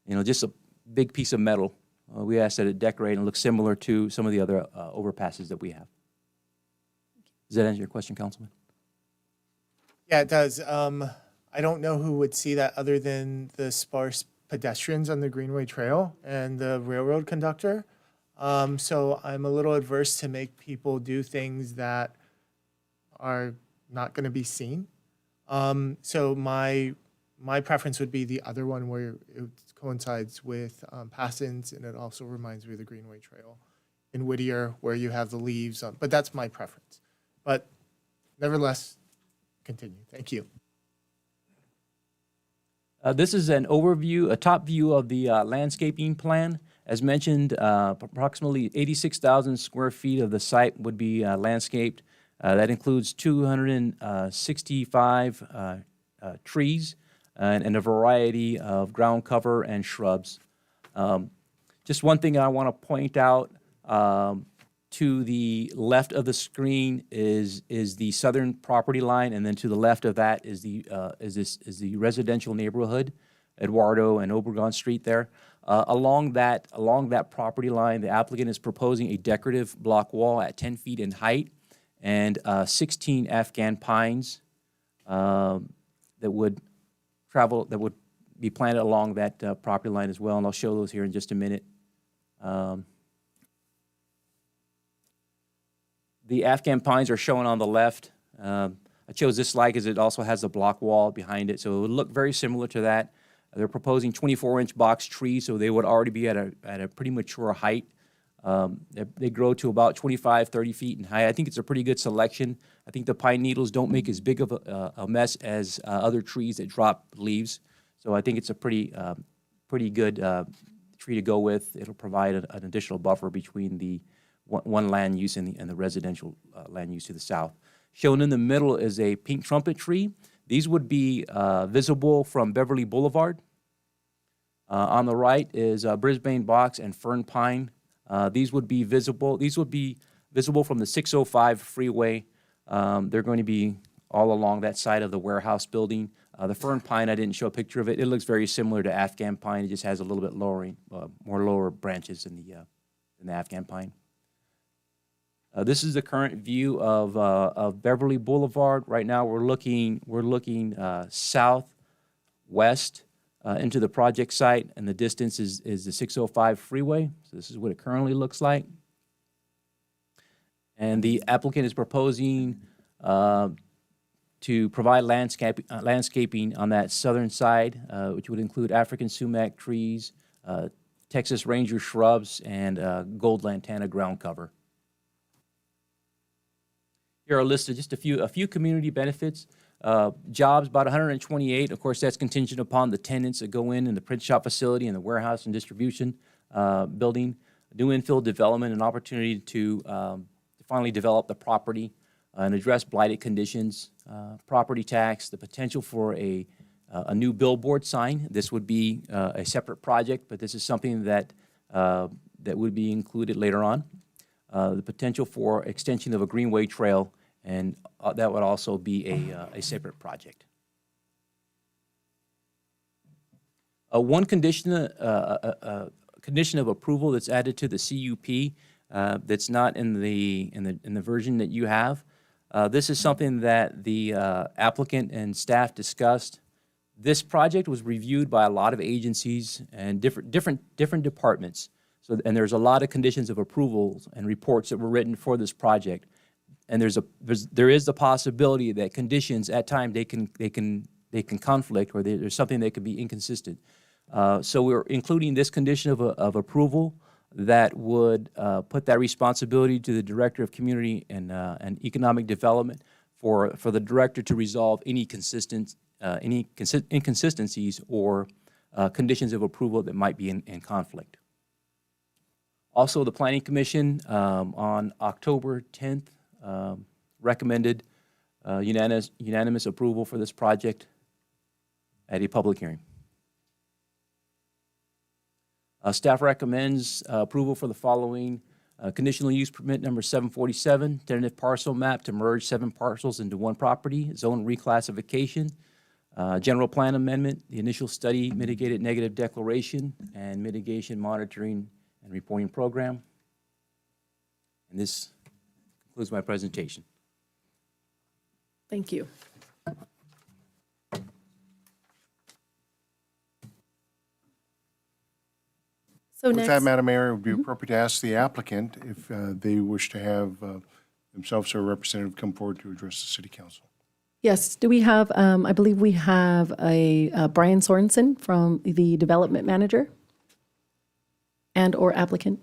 just a big piece of metal. We asked that it decorate and look similar to some of the other overpasses that we have. Does that answer your question, Councilman? Yeah, it does. I don't know who would see that other than the sparse pedestrians on the Greenway Trail and the railroad conductor. So I'm a little adverse to make people do things that are not going to be seen. So my preference would be the other one where it coincides with Passon's, and it also reminds me of the Greenway Trail in Whittier where you have the leaves. But that's my preference. But nevertheless, continue. Thank you. This is an overview, a top view of the landscaping plan. As mentioned, approximately 86,000 square feet of the site would be landscaped. That includes 265 trees and a variety of ground cover and shrubs. Just one thing I want to point out, to the left of the screen is the southern property line, and then to the left of that is the residential neighborhood, Eduardo and Obregon Street there. Along that property line, the applicant is proposing a decorative block wall at 10 feet in height and 16 Afghan pines that would be planted along that property line as well, and I'll show those here in just a minute. The Afghan pines are shown on the left. I chose this slide because it also has a block wall behind it, so it would look very similar to that. They're proposing 24-inch box trees, so they would already be at a pretty mature height. They grow to about 25, 30 feet in height. I think it's a pretty good selection. I think the pine needles don't make as big of a mess as other trees that drop leaves, so I think it's a pretty good tree to go with. It'll provide an additional buffer between the one land use and the residential land use to the south. Shown in the middle is a pink trumpet tree. These would be visible from Beverly Boulevard. On the right is Brisbane box and fern pine. These would be visible from the 605 freeway. They're going to be all along that side of the warehouse building. The fern pine, I didn't show a picture of it. It looks very similar to Afghan pine. It just has a little bit more lower branches than the Afghan pine. This is the current view of Beverly Boulevard. Right now, we're looking southwest into the project site, and the distance is the 605 freeway. So this is what it currently looks like. And the applicant is proposing to provide landscaping on that southern side, which would include African sumac trees, Texas Ranger shrubs, and gold lantana ground cover. Here are listed just a few community benefits. Jobs, about 128. Of course, that's contingent upon the tenants that go in the print shop facility and the warehouse and distribution building. New infill development, an opportunity to finally develop the property and address blighted conditions, property tax, the potential for a new billboard sign. This would be a separate project, but this is something that would be included later on. The potential for extension of a greenway trail, and that would also be a separate project. One condition of approval that's added to the CUP that's not in the version that you have. This is something that the applicant and staff discussed. This project was reviewed by a lot of agencies and different departments. So, and there's a lot of conditions of approvals and reports that were written for this project. And there is the possibility that conditions at times they can conflict, or there's something that could be inconsistent. So we're including this condition of approval that would put that responsibility to the Director of Community and Economic Development for the director to resolve any inconsistencies or conditions of approval that might be in conflict. Also, the Planning Commission on October 10th recommended unanimous approval for this project at a public hearing. Staff recommends approval for the following: conditional use permit number 747, tentative parcel map to merge 7 parcels into 1 property, zone reclassification, general plan amendment, the initial study mitigated negative declaration, and mitigation monitoring and reporting program. And this concludes my presentation. Thank you. So With next, that, Madam Mayor, it would be appropriate to ask the applicant if they wish to have themselves or a representative come forward to address the City Council. yes, do we have, I believe we have a Brian Sorensen from the Development Manager and/or applicant.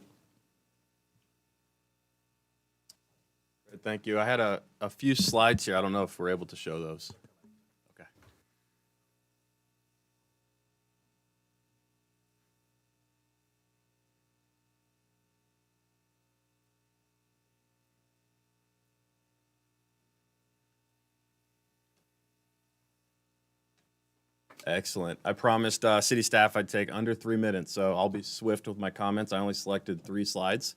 Thank you. I had a few slides here. I don't know if we're able to show those. Okay. Excellent. I promised city staff I'd take under 3 minutes, so I'll be swift with my comments. I only selected 3 slides.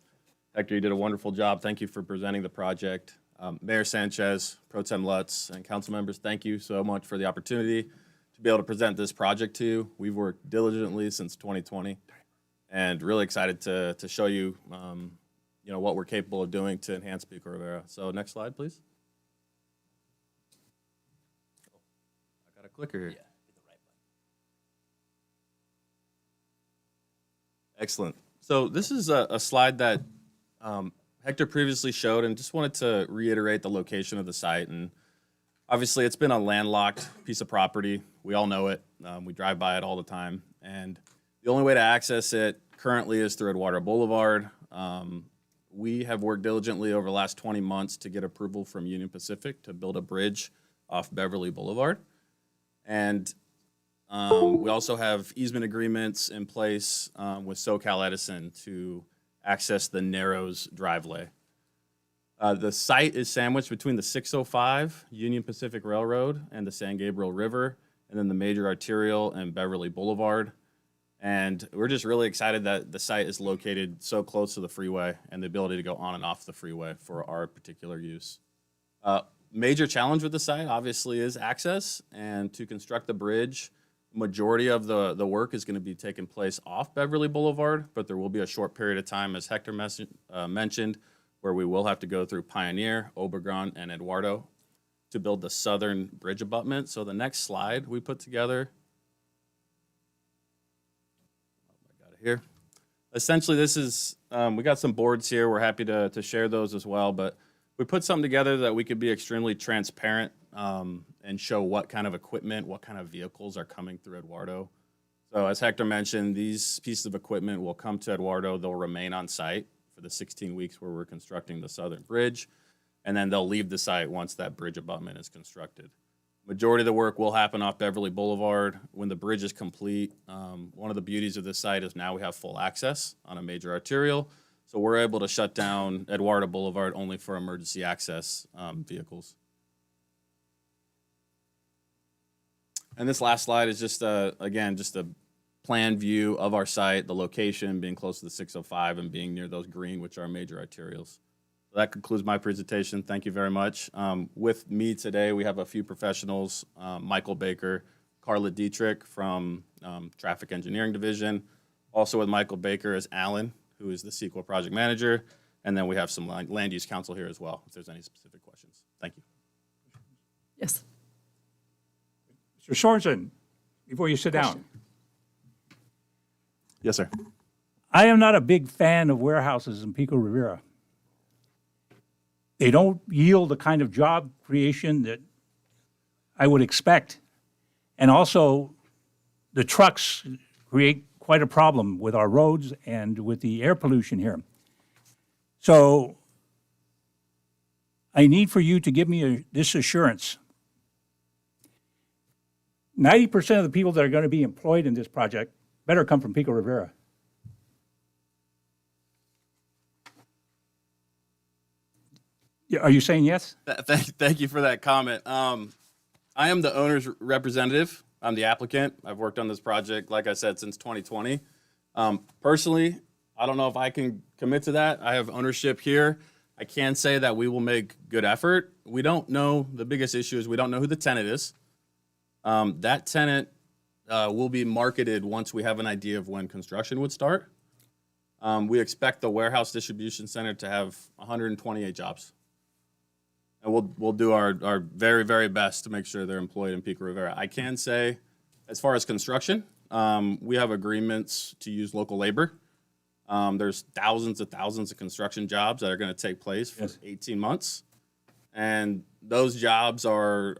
Hector, you did a wonderful job. Thank you for presenting the project. Mayor Sanchez, Pro Tem Lutz, and council members, thank you so much for the opportunity to be able to present this project to you. We've worked diligently since 2020, and really excited to show you, what we're capable of doing to enhance Pico Rivera. So next slide, please. I got a clicker here. Yeah, hit the right button. Excellent. So this is a slide that Hector previously showed, and just wanted to reiterate the location of the site. And obviously, it's been a landlocked piece of property. We all know it. We drive by it all the time. And the only way to access it currently is through Edgewater Boulevard. We have worked diligently over the last 20 months to get approval from Union Pacific to build a bridge off Beverly Boulevard. And we also have easement agreements in place with SoCal Edison to access the Narrows driveway. The site is sandwiched between the 605 Union Pacific Railroad and the San Gabriel River, and then the major arterial and Beverly Boulevard. And we're just really excited that the site is located so close to the freeway and the ability to go on and off the freeway for our particular use. Major challenge with the site, obviously, is access. And to construct the bridge, majority of the work is going to be taking place off Beverly Boulevard, but there will be a short period of time, as Hector mentioned, where we will have to go through Pioneer, Obregon, and Eduardo to build the southern bridge abutment. So the next slide we put together, I got it here. Essentially, this is, we got some boards here. We're happy to share those as well, but we put something together that we could be extremely transparent and show what kind of equipment, what kind of vehicles are coming through Eduardo. So as Hector mentioned, these pieces of equipment will come to Eduardo. They'll remain on site for the 16 weeks where we're constructing the southern bridge, and then they'll leave the site once that bridge abutment is constructed. Majority of the work will happen off Beverly Boulevard. When the bridge is complete, one of the beauties of this site is now we have full access on a major arterial, so we're able to shut down Eduardo Boulevard only for emergency access vehicles. And this last slide is just, again, just a plan view of our site, the location being close to the 605 and being near those green, which are major arterials. So that concludes my presentation. Thank you very much. With me today, we have a few professionals, Michael Baker, Carla Dietrich from Traffic Engineering Division. Also with Michael Baker is Alan, who is the CEQA project manager. And then we have some land use counsel here as well, if there's any specific questions. Thank you. Yes. Mr. Sorensen, before you sit down. Yes, sir. I am not a big fan of warehouses in Pico Rivera. They don't yield the kind of job creation that I would expect. And also, the trucks create quite a problem with our roads and with the air pollution here. So I need for you to give me this assurance. 90% of the people that are going to be employed in this project better come from Pico Rivera. Are you saying yes? Thank you for that comment. I am the owner's representative. I'm the applicant. I've worked on this project, like I said, since 2020. Personally, I don't know if I can commit to that. I have ownership here. I can say that we will make good effort. We don't know, the biggest issue is we don't know who the tenant is. That tenant will be marketed once we have an idea of when construction would start. We expect the warehouse distribution center to have 128 jobs. And we'll do our very, very best to make sure they're employed in Pico Rivera. I can say, as far as construction, we have agreements to use local labor. There's thousands of construction jobs that are going to take place for 18 months. And those jobs are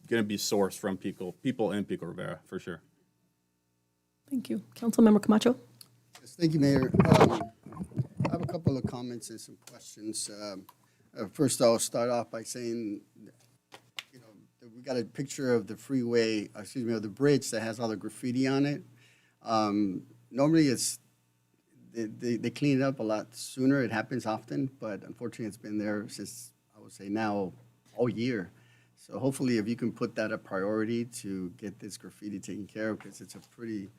going to be sourced from people in Pico Rivera, for sure. Thank you. Councilmember Camacho? Yes, thank you, Mayor. I have a couple of comments and some questions. First, I'll start off by saying, you know, that we got a picture of the freeway, of the bridge that has all the graffiti on it. Normally, they clean it up a lot sooner. It happens often, but unfortunately, it's been there since, I would say now, all year. So hopefully, if you can put that a priority to get this graffiti taken care of, because it's a pretty,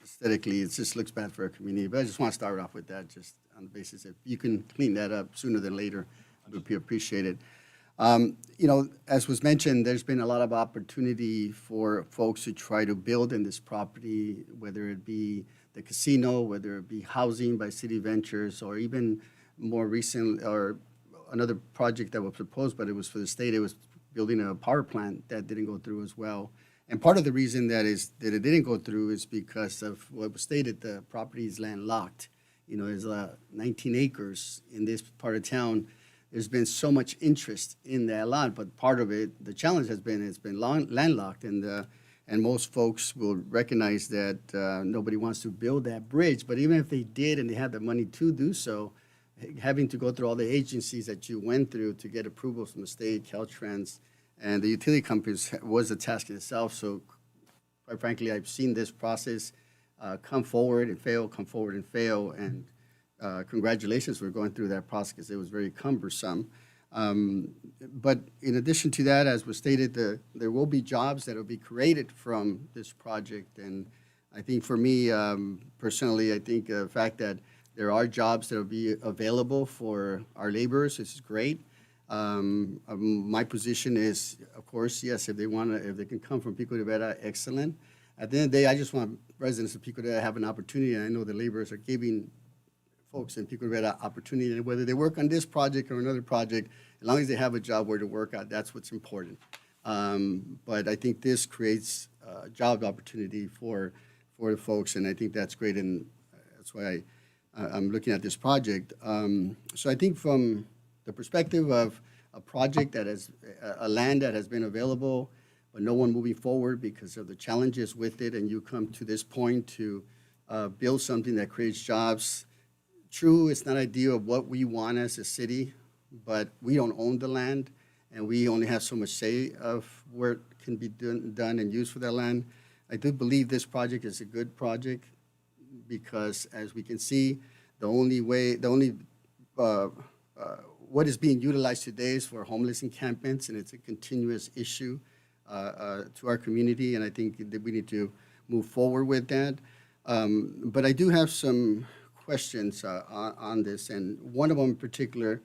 aesthetically, it just looks bad for our community. But I just want to start off with that, just on the basis if you can clean that up sooner than later, it would be appreciated. You know, as was mentioned, there's been a lot of opportunity for folks to try to build in this property, whether it be the casino, whether it be housing by City Ventures, or even more recent, or another project that was proposed, but it was for the state. It was building a power plant that didn't go through as well. And part of the reason that it didn't go through is because of what was stated, the property is landlocked. You know, there's 19 acres in this part of town. There's been so much interest in that lot, but part of it, the challenge has been it's been landlocked, and most folks will recognize that nobody wants to build that bridge. But even if they did and they had the money to do so, having to go through all the agencies that you went through to get approval from the state, Caltrans, and the utility companies was a task in itself. So quite frankly, I've seen this process come forward and fail, come forward and fail, and congratulations for going through that process because it was very cumbersome. But in addition to that, as was stated, there will be jobs that will be created from this project. And I think for me, personally, I think the fact that there are jobs that will be available for our laborers is great. My position is, of course, yes, if they can come from Pico Rivera, excellent. At the end of the day, I just want residents of Pico Rivera to have an opportunity. And I know the laborers are giving folks in Pico Rivera opportunity, and whether they work on this project or another project, as long as they have a job where to work at, that's what's important. But I think this creates job opportunity for the folks, and I think that's great, and that's why I'm looking at this project. So I think from the perspective of a project that has, a land that has been available, but no one moving forward because of the challenges with it, and you come to this point to build something that creates jobs. True, it's not ideal of what we want as a city, but we don't own the land, and we only have so much say of where it can be done and used for that land. I do believe this project is a good project because, as we can see, what is being utilized today is for homeless encampments, and it's a continuous issue to our community, and I think that we need to move forward with that. But I do have some questions on this, and one of them in particular,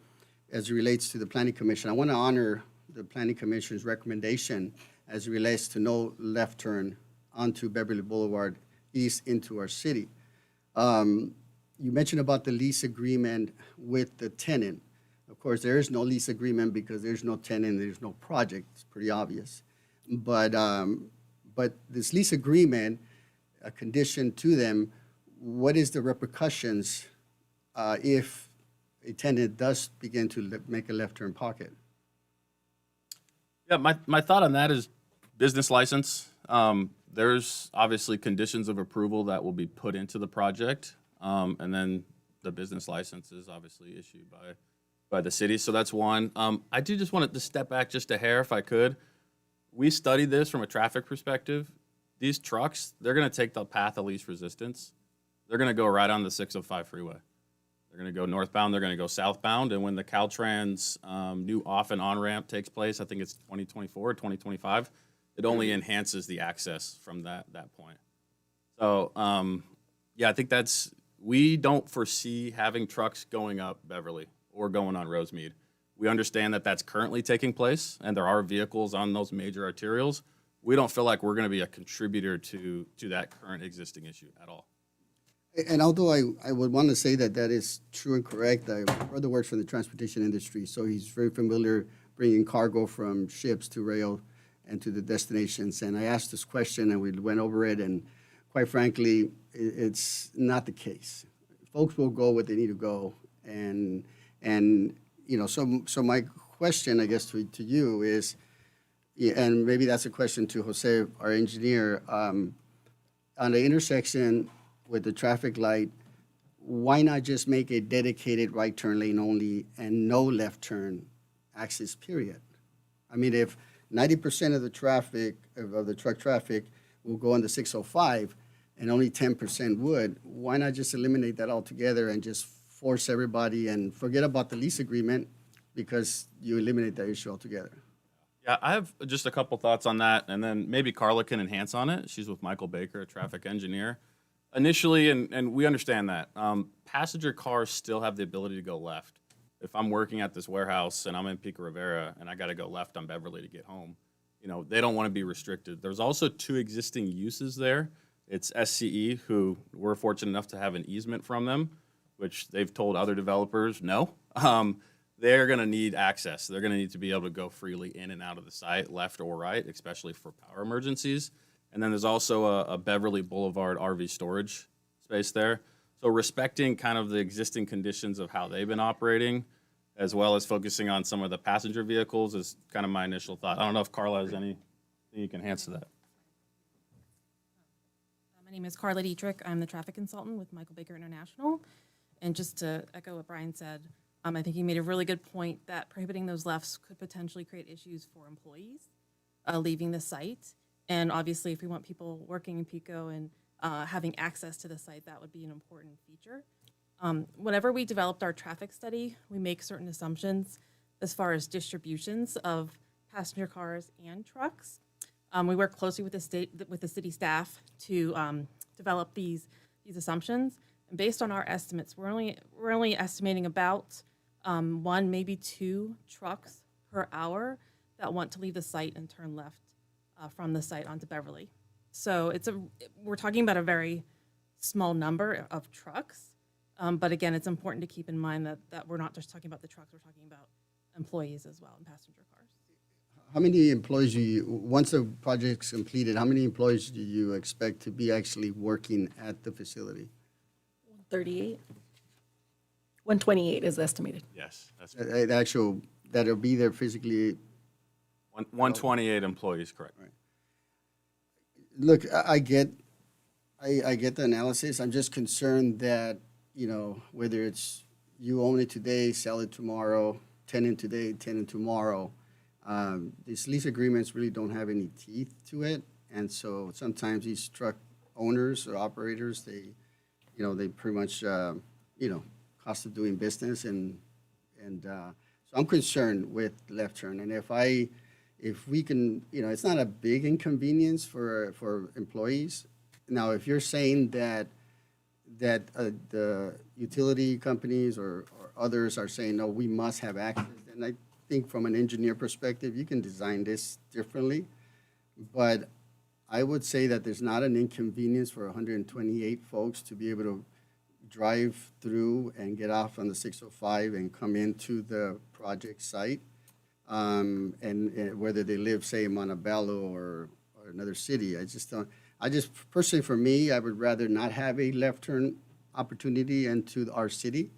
as it relates to the Planning Commission. I want to honor the Planning Commission's recommendation as it relates to no left turn onto Beverly Boulevard East into our city. You mentioned about the lease agreement with the tenant. Of course, there is no lease agreement because there's no tenant, there's no project. It's pretty obvious. But this lease agreement, a condition to them, what is the repercussions if a tenant does begin to make a left turn pocket? Yeah, my thought on that is business license. There's obviously conditions of approval that will be put into the project, and then the business license is obviously issued by the city. So that's one. I do just want to step back just a hair, if I could. We studied this from a traffic perspective. These trucks, they're going to take the path of least resistance. They're going to go right on the 605 freeway. They're going to go northbound. They're going to go southbound. And when the Caltrans new off and on ramp takes place, I think it's 2024 or 2025, it only enhances the access from that point. So, yeah, I think we don't foresee having trucks going up Beverly or going on Rosemead. We understand that that's currently taking place, and there are vehicles on those major arterials. We don't feel like we're going to be a contributor to that current existing issue at all. And although I would want to say that that is true and correct, my brother works for the transportation industry, so he's very familiar bringing cargo from ships to rail and to the destinations. And I asked this question, and we went over it, and quite frankly, it's not the case. Folks will go where they need to go, and you know, so my question, I guess, to you is, and maybe that's a question to Jose, our engineer, on the intersection with the traffic light, why not just make a dedicated right turn lane only and no left turn access, period? I mean, if 90% of the traffic, of the truck traffic will go on the 605 and only 10% would, why not just eliminate that altogether and just force everybody and forget about the lease agreement because you eliminate that issue altogether? Yeah, I have just a couple thoughts on that, and then maybe Carla can enhance on it. She's with Michael Baker, a traffic engineer. Initially, and we understand that, passenger cars still have the ability to go left. If I'm working at this warehouse and I'm in Pico Rivera and I got to go left on Beverly to get home, you know, they don't want to be restricted. There's also 2 existing uses there. It's SCE, who we're fortunate enough to have an easement from them, which they've told other developers, no. They're going to need access. They're going to need to be able to go freely in and out of the site, left or right, especially for power emergencies. And then there's also a Beverly Boulevard RV storage space there. So respecting kind of the existing conditions of how they've been operating, as well as focusing on some of the passenger vehicles, is kind of my initial thought. I don't know if Carla has anything you can enhance to that. My name is Carla Dietrich. I'm the traffic consultant with Michael Baker International. And just to echo what Brian said, I think he made a really good point that prohibiting those lefts could potentially create issues for employees leaving the site. And obviously, if we want people working in Pico and having access to the site, that would be an important feature. Whenever we developed our traffic study, we make certain assumptions as far as distributions of passenger cars and trucks. We work closely with the city staff to develop these assumptions. And based on our estimates, we're only estimating about 1, maybe 2 trucks per hour that want to leave the site and turn left from the site onto Beverly. So we're talking about a very small number of trucks. But again, it's important to keep in mind that we're not just talking about the trucks, we're talking about employees as well and passenger cars. How many employees do you, once the project's completed, how many employees do you expect to be actually working at the facility? 38? 128 is estimated. Yes, that's The actual, that'll be there physically? 128 employees, correct. Look, I get the analysis. I'm just concerned that, you know, whether it's you own it today, sell it tomorrow, tenant today, tenant tomorrow, these lease agreements really don't have any teeth to it. And so sometimes these truck owners or operators, they pretty much, cost of doing business. And so I'm concerned with left turn. And if we can, it's not a big inconvenience for employees. Now, if you're saying that the utility companies or others are saying, no, we must have access, then I think from an engineer perspective, you can design this differently. But I would say that there's not an inconvenience for 128 folks to be able to drive through and get off on the 605 and come into the project site. And whether they live, say, in Montebello or another city, I just personally, for me, I would rather not have a left turn opportunity into our city,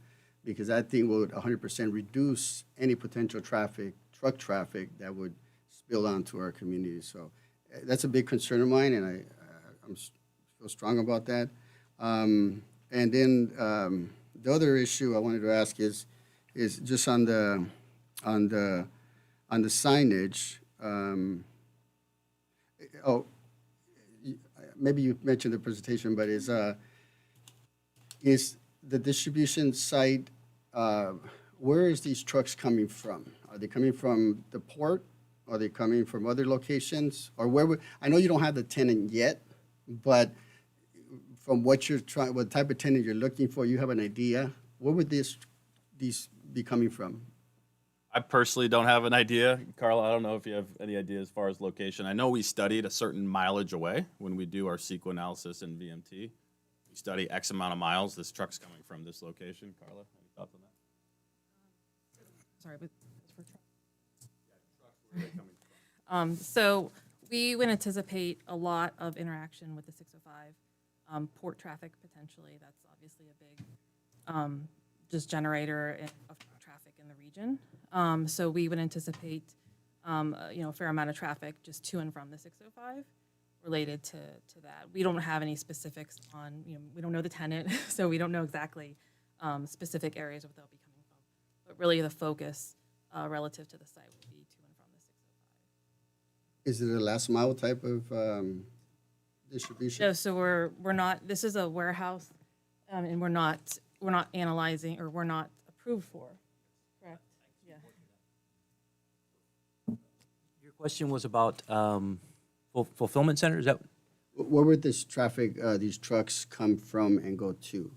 because I think would 100% reduce any potential truck traffic that would spill onto our community. So that's a big concern of mine, and I feel strong about that. And then the other issue I wanted to ask is just on the signage. Maybe you mentioned the presentation, but is the distribution site, where is these trucks coming from? Are they coming from the port? Are they coming from other locations? Or I know you don't have the tenant yet, but from what type of tenant you're looking for, you have an idea. Where would these be coming from? I personally don't have an idea. Carla, I don't know if you have any idea as far as location. I know we studied a certain mileage away when we do our CEQA analysis in VMT. We study X amount of miles. This truck's coming from this location. Carla, any thoughts on that? Sorry, but it's for trucks. Yeah, trucks, where are they coming from? So we would anticipate a lot of interaction with the 605, port traffic potentially. That's obviously a big just generator of traffic in the region. So we would anticipate, a fair amount of traffic just to and from the 605 related to that. We don't have any specifics on, we don't know the tenant, so we don't know exactly specific areas of what they'll be coming from. But really the focus relative to the site would be to and from the 605. Is it a last mile type of distribution? No, so we're not, this is a warehouse, and we're not analyzing, or we're not approved for. Correct? Yeah. Your question was about fulfillment centers. Is that? Where would this traffic, these trucks come from and go to?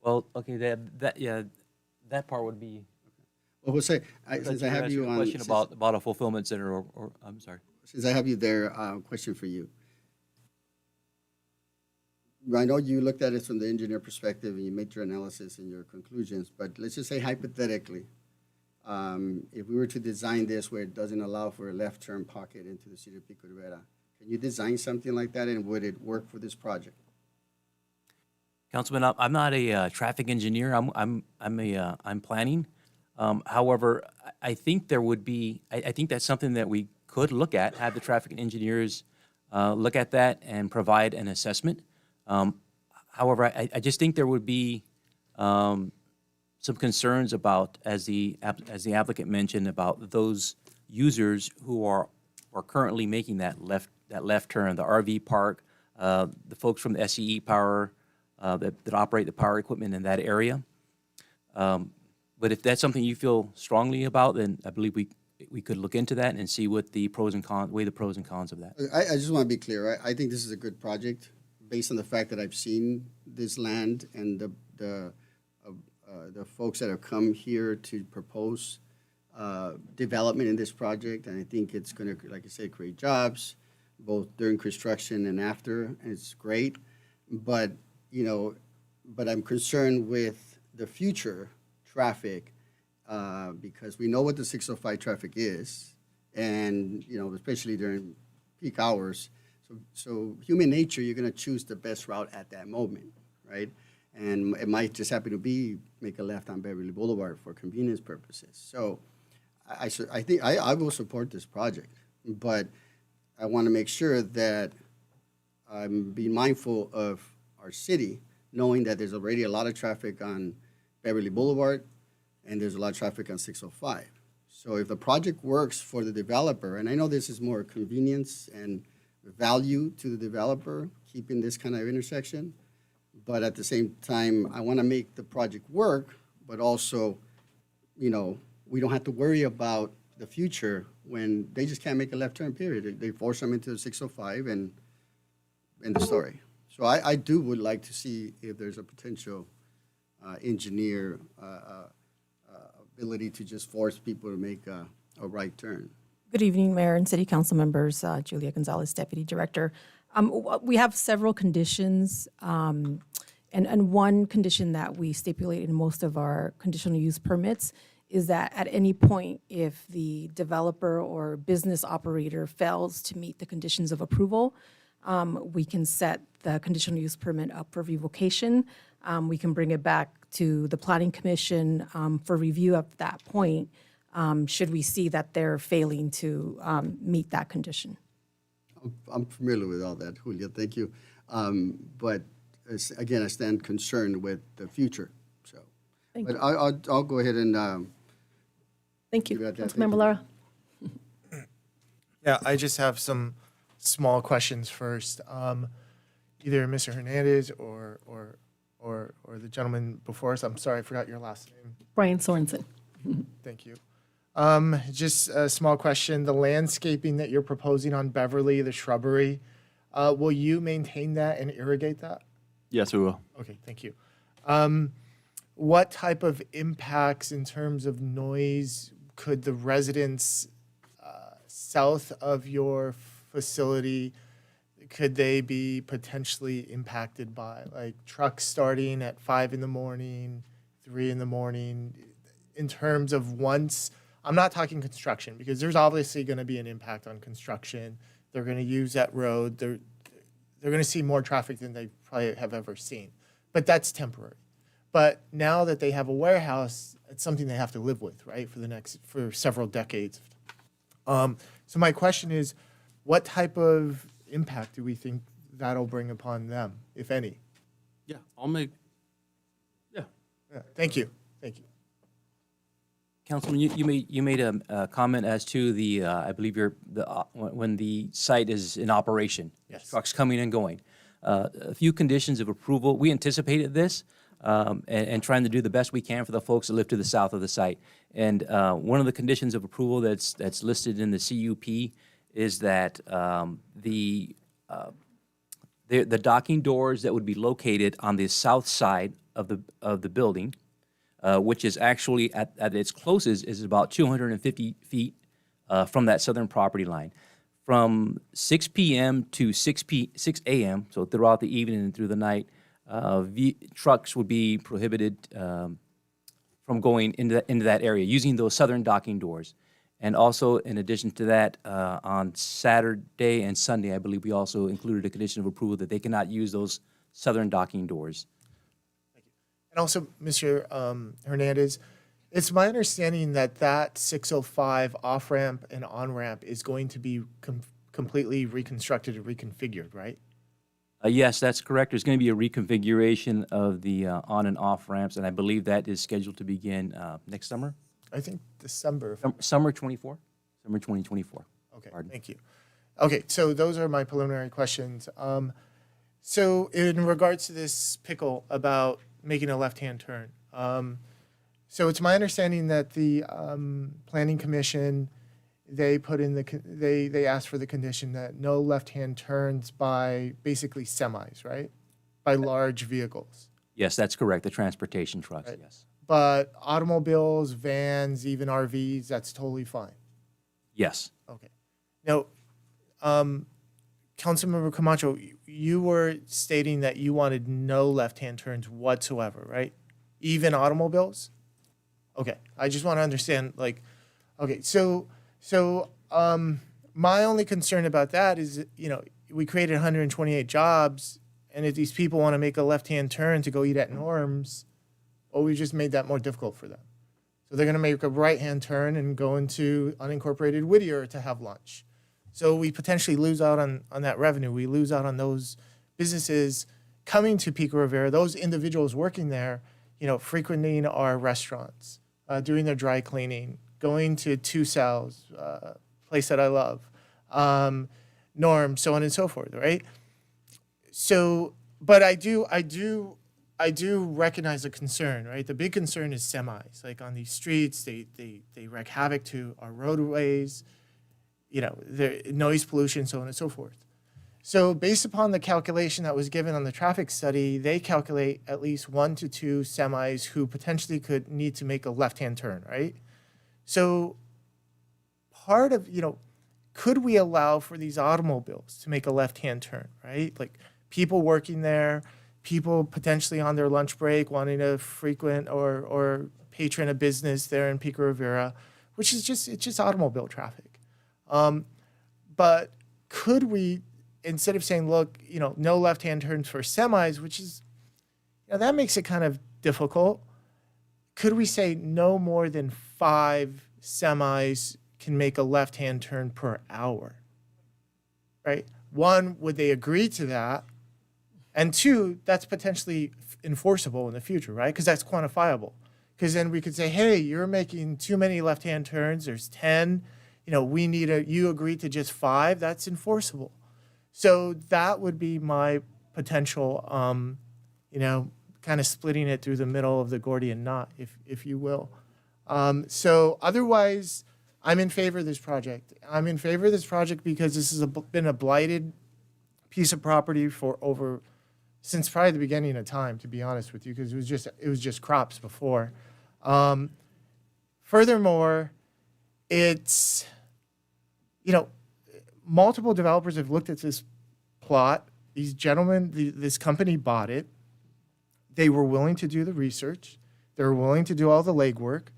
Well, okay, that part would be. Well, we'll say, since I have you on. Question about a fulfillment center, or I'm sorry. Since I have you there, question for you. I know you looked at it from the engineer perspective and you made your analysis and your conclusions, but let's just say hypothetically, if we were to design this where it doesn't allow for a left turn pocket into the city of Pico Rivera, can you design something like that, and would it work for this project? Councilman, I'm not a traffic engineer. I'm planning. However, I think there would be. I think that's something that we could look at. Have the traffic engineers look at that and provide an assessment. However, I just think there would be some concerns about, as the applicant mentioned, about those users who are currently making that left turn, the RV park, the folks from the SCE Power that operate the power equipment in that area. But if that's something you feel strongly about, then I believe we could look into that and see what the pros and cons, weigh the pros and cons of that. I just want to be clear. I think this is a good project based on the fact that I've seen this land and the folks that have come here to propose development in this project. And I think it's going to, like I said, create jobs, both during construction and after, and it's great. But, but I'm concerned with the future traffic because we know what the 605 traffic is, and especially during peak hours. So human nature, you're going to choose the best route at that moment, right? And it might just happen to be make a left on Beverly Boulevard for convenience purposes. So I think I will support this project, but I want to make sure that I'm being mindful of our city, knowing that there's already a lot of traffic on Beverly Boulevard and there's a lot of traffic on 605. So if the project works for the developer, and I know this is more convenience and value to the developer, keeping this kind of intersection, but at the same time, I want to make the project work, but also, we don't have to worry about the future when they just can't make a left turn, period. They force them into the 605 and end the story. So I would like to see if there's a potential engineer ability to just force people to make a right turn. Good evening, Mayor and City Council members. Julia Gonzalez, Deputy Director. We have several conditions, and one condition that we stipulate in most of our conditional use permits is that at any point, if the developer or business operator fails to meet the conditions of approval, we can set the conditional use permit up for revocation. We can bring it back to the Planning Commission for review at that point, should we see that they're failing to meet that condition. I'm familiar with all that, Julia, thank you. But again, I stand concerned with the future. So, Thank but you. I'll go ahead and. Thank you. leave it at that. Councilmember Lara. Yeah, I just have some small questions first. Either Mr. Hernandez or the gentleman before us. I'm sorry, I forgot your last name. Brian Sorensen. Thank you. Just a small question. The landscaping that you're proposing on Beverly, the shrubbery, will you maintain that and irrigate that? Yes, we will. Okay, thank you. What type of impacts in terms of noise could the residents south of your facility, could they be potentially impacted by? Like trucks starting at 5 a.m, 3 a.m, in terms of once, I'm not talking construction, because there's obviously going to be an impact on construction. They're going to use that road. They're going to see more traffic than they probably have ever seen. But that's temporary. But now that they have a warehouse, it's something they have to live with, right, for several decades. So my question is, what type of impact do we think that'll bring upon them, if any? Yeah, I'll make. Yeah, thank you. Thank you. Councilman, you made a comment as to the I believe when the site is in operation. Yes. Trucks coming and going. A few conditions of approval. We anticipated this and trying to do the best we can for the folks that live to the south of the site. And one of the conditions of approval that's listed in the CUP is that the docking doors that would be located on the south side of the building, which is actually at its closest is about 250 feet from that southern property line. From 6 p.m. to 6 a.m., so throughout the evening and through the night, trucks would be prohibited from going into that area using those southern docking doors. And also, in addition to that, on Saturday and Sunday, I believe we also included a condition of approval that they cannot use those southern docking doors. And also, Mr. Hernandez, it's my understanding that 605 off-ramp and on-ramp is going to be completely reconstructed and reconfigured, right? Yes, that's correct. There's going to be a reconfiguration of the on and off ramps, and I believe that is scheduled to begin next summer. I think December. Summer 24, summer 2024. Okay, Pardon. thank you. Okay, so those are my preliminary questions. So in regards to this pickle about making a left-hand turn, so it's my understanding that the Planning Commission, they put in they asked for the condition that no left-hand turns by basically semis, right? By large vehicles. Yes, that's correct. The transportation trucks, Right. yes. But automobiles, vans, even RVs, that's totally fine. Yes. Okay. Now, Councilmember Camacho, you were stating that you wanted no left-hand turns whatsoever, right? Even automobiles? Okay, I just want to understand, like, okay, so my only concern about that is, you know, we created 128 jobs, and if these people want to make a left-hand turn to go eat at Norm's, well, we just made that more difficult for them. So they're going to make a right-hand turn and go into unincorporated Whittier to have lunch. So we potentially lose out on that revenue. We lose out on those businesses coming to Pico Rivera, those individuals working there, you know, frequenting our restaurants, doing their dry cleaning, going to Two Sal's, place that I love, Norm, so on and so forth, right? So, but I do recognize the concern, right? The big concern is semis, like on these streets, they wreak havoc to our roadways, you know, the noise pollution, so on and so forth. So based upon the calculation that was given on the traffic study, they calculate at least 1 to 2 semis who potentially could need to make a left-hand turn, right? So part of, you know, could we allow for these automobiles to make a left-hand turn, right? Like people working there, people potentially on their lunch break wanting to frequent or patron a business there in Pico Rivera, which is just automobile traffic. But could we, instead of saying, look, you know, no left-hand turns for semis, which is, you know, that makes it kind of difficult. Could we say no more than 5 semis can make a left-hand turn per hour, right? 1, would they agree to that? And 2, that's potentially enforceable in the future, right? Because that's quantifiable. Because then we could say, hey, you're making too many left-hand turns. There's 10. You know, you agree to just 5. That's enforceable. So that would be my potential, you know, kind of splitting it through the middle of the Gordian knot, if you will. So otherwise, I'm in favor of this project. I'm in favor of this project because this has been a blighted piece of property since probably the beginning of time, to be honest with you, because it was just crops before. Furthermore, it's, you know, multiple developers have looked at this plot. These gentlemen, this company bought it. They were willing to do the research. They were willing to do all the legwork.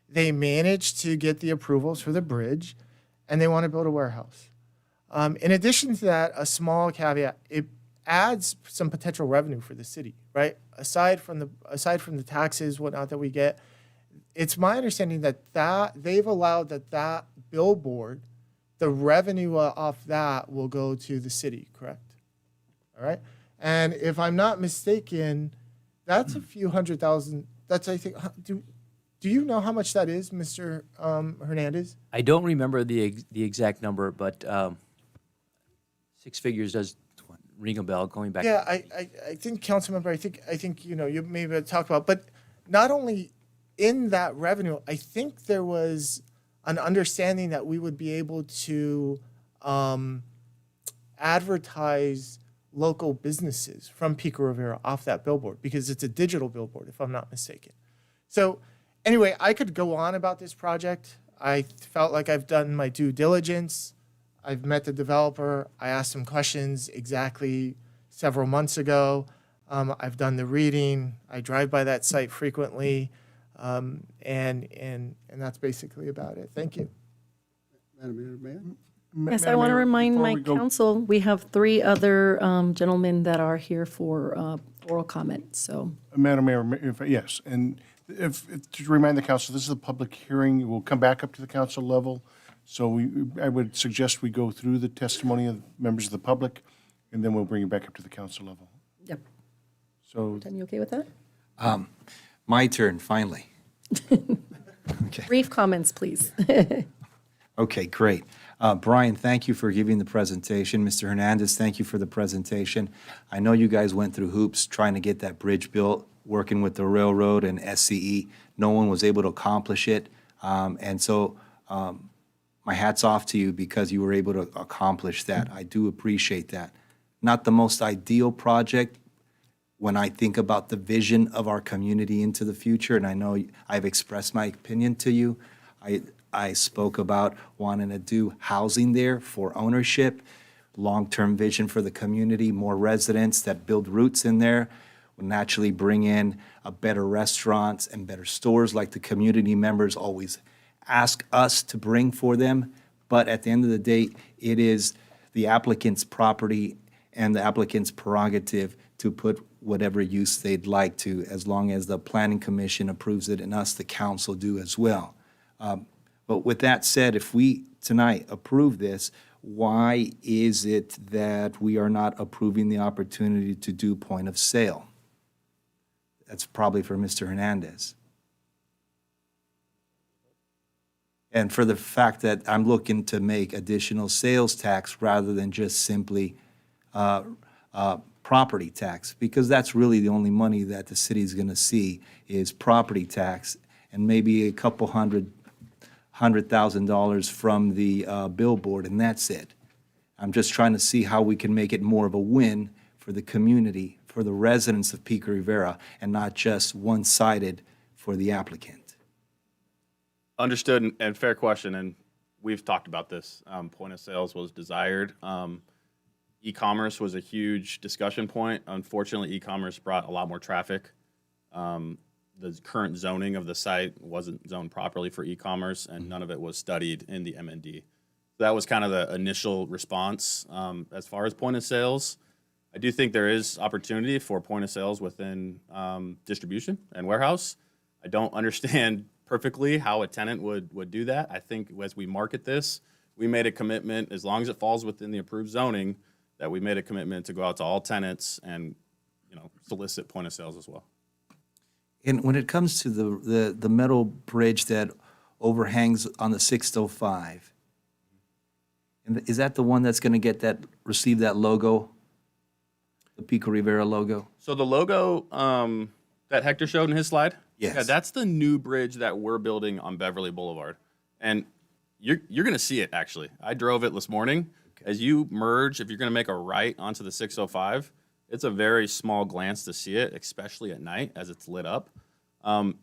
They managed to get the approvals for the bridge, and they want to build a warehouse. In addition to that, a small caveat, it adds some potential revenue for the city, right? Aside from the taxes, whatnot that we get, it's my understanding that they've allowed that billboard, the revenue off that will go to the city, correct? All right. And if I'm not mistaken, that's a few $100,000. That's, I think, do you know how much that is, Mr. Hernandez? I don't remember the exact number, but 6 figures does ring a bell going back. Yeah, I think, Councilmember, I think you know, you maybe talk about, but not only in that revenue, I think there was an understanding that we would be able to advertise local businesses from Pico Rivera off that billboard because it's a digital billboard, if I'm not mistaken. So anyway, I could go on about this project. I felt like I've done my due diligence. I've met the developer. I asked him questions exactly several months ago. I've done the reading. I drive by that site frequently. And that's basically about it. Thank you. Madam Mayor? Yes, I want to remind my council, we have 3 other gentlemen that are here for oral comment, so. Madam Mayor, yes, and to remind the council, this is a public hearing. We'll come back up to the council level. So I would suggest we go through the testimony of members of the public, and then we'll bring it back up to the council level. Yep. So. Are you okay with that? My turn, finally. Okay. Brief comments, please. Okay, great. Brian, thank you for giving the presentation. Mr. Hernandez, thank you for the presentation. I know you guys went through hoops trying to get that bridge built, working with the railroad and SCE. No one was able to accomplish it. And so my hat's off to you because you were able to accomplish that. I do appreciate that. Not the most ideal project when I think about the vision of our community into the future, and I know I've expressed my opinion to you. I spoke about wanting to do housing there for ownership. long-term vision for the community, more residents that build roots in there, will naturally bring in better restaurants and better stores like the community members always ask us to bring for them. But at the end of the day, it is the applicant's property and the applicant's prerogative to put whatever use they'd like to, as long as the planning commission approves it and us, the council, do as well. But with that said, if we tonight approve this, why is it that we are not approving the opportunity to do point of sale? That's probably for Mr. Hernandez. And for the fact that I'm looking to make additional sales tax rather than just simply property tax, because that's really the only money that the city's going to see is property tax, and maybe a couple $100,000 from the billboard, and that's it. I'm just trying to see how we can make it more of a win for the community, for the residents of Pico Rivera, and not just one-sided for the applicant. Understood and fair question, and we've talked about this. Point of sales was desired. E-commerce was a huge discussion point. Unfortunately, e-commerce brought a lot more traffic. The current zoning of the site wasn't zoned properly for e-commerce, and none of it was studied in the MND. That was kind of the initial response. As far as point of sales, I do think there is opportunity for point of sales within distribution and warehouse. I don't understand perfectly how a tenant would do that. I think as we market this, we made a commitment, as long as it falls within the approved zoning, that we made a commitment to go out to all tenants and, solicit point of sales as well. And when it comes to the metal bridge that overhangs on the 605, and is that the one that's going to receive that logo, the Pico Rivera logo? So the logo that Hector showed in his slide? Yes. Yeah, that's the new bridge that we're building on Beverly Boulevard. And you're going to see it, actually. I drove it this morning. Okay. As you merge, if you're going to make a right onto the 605, it's a very small glance to see it, especially at night as it's lit up.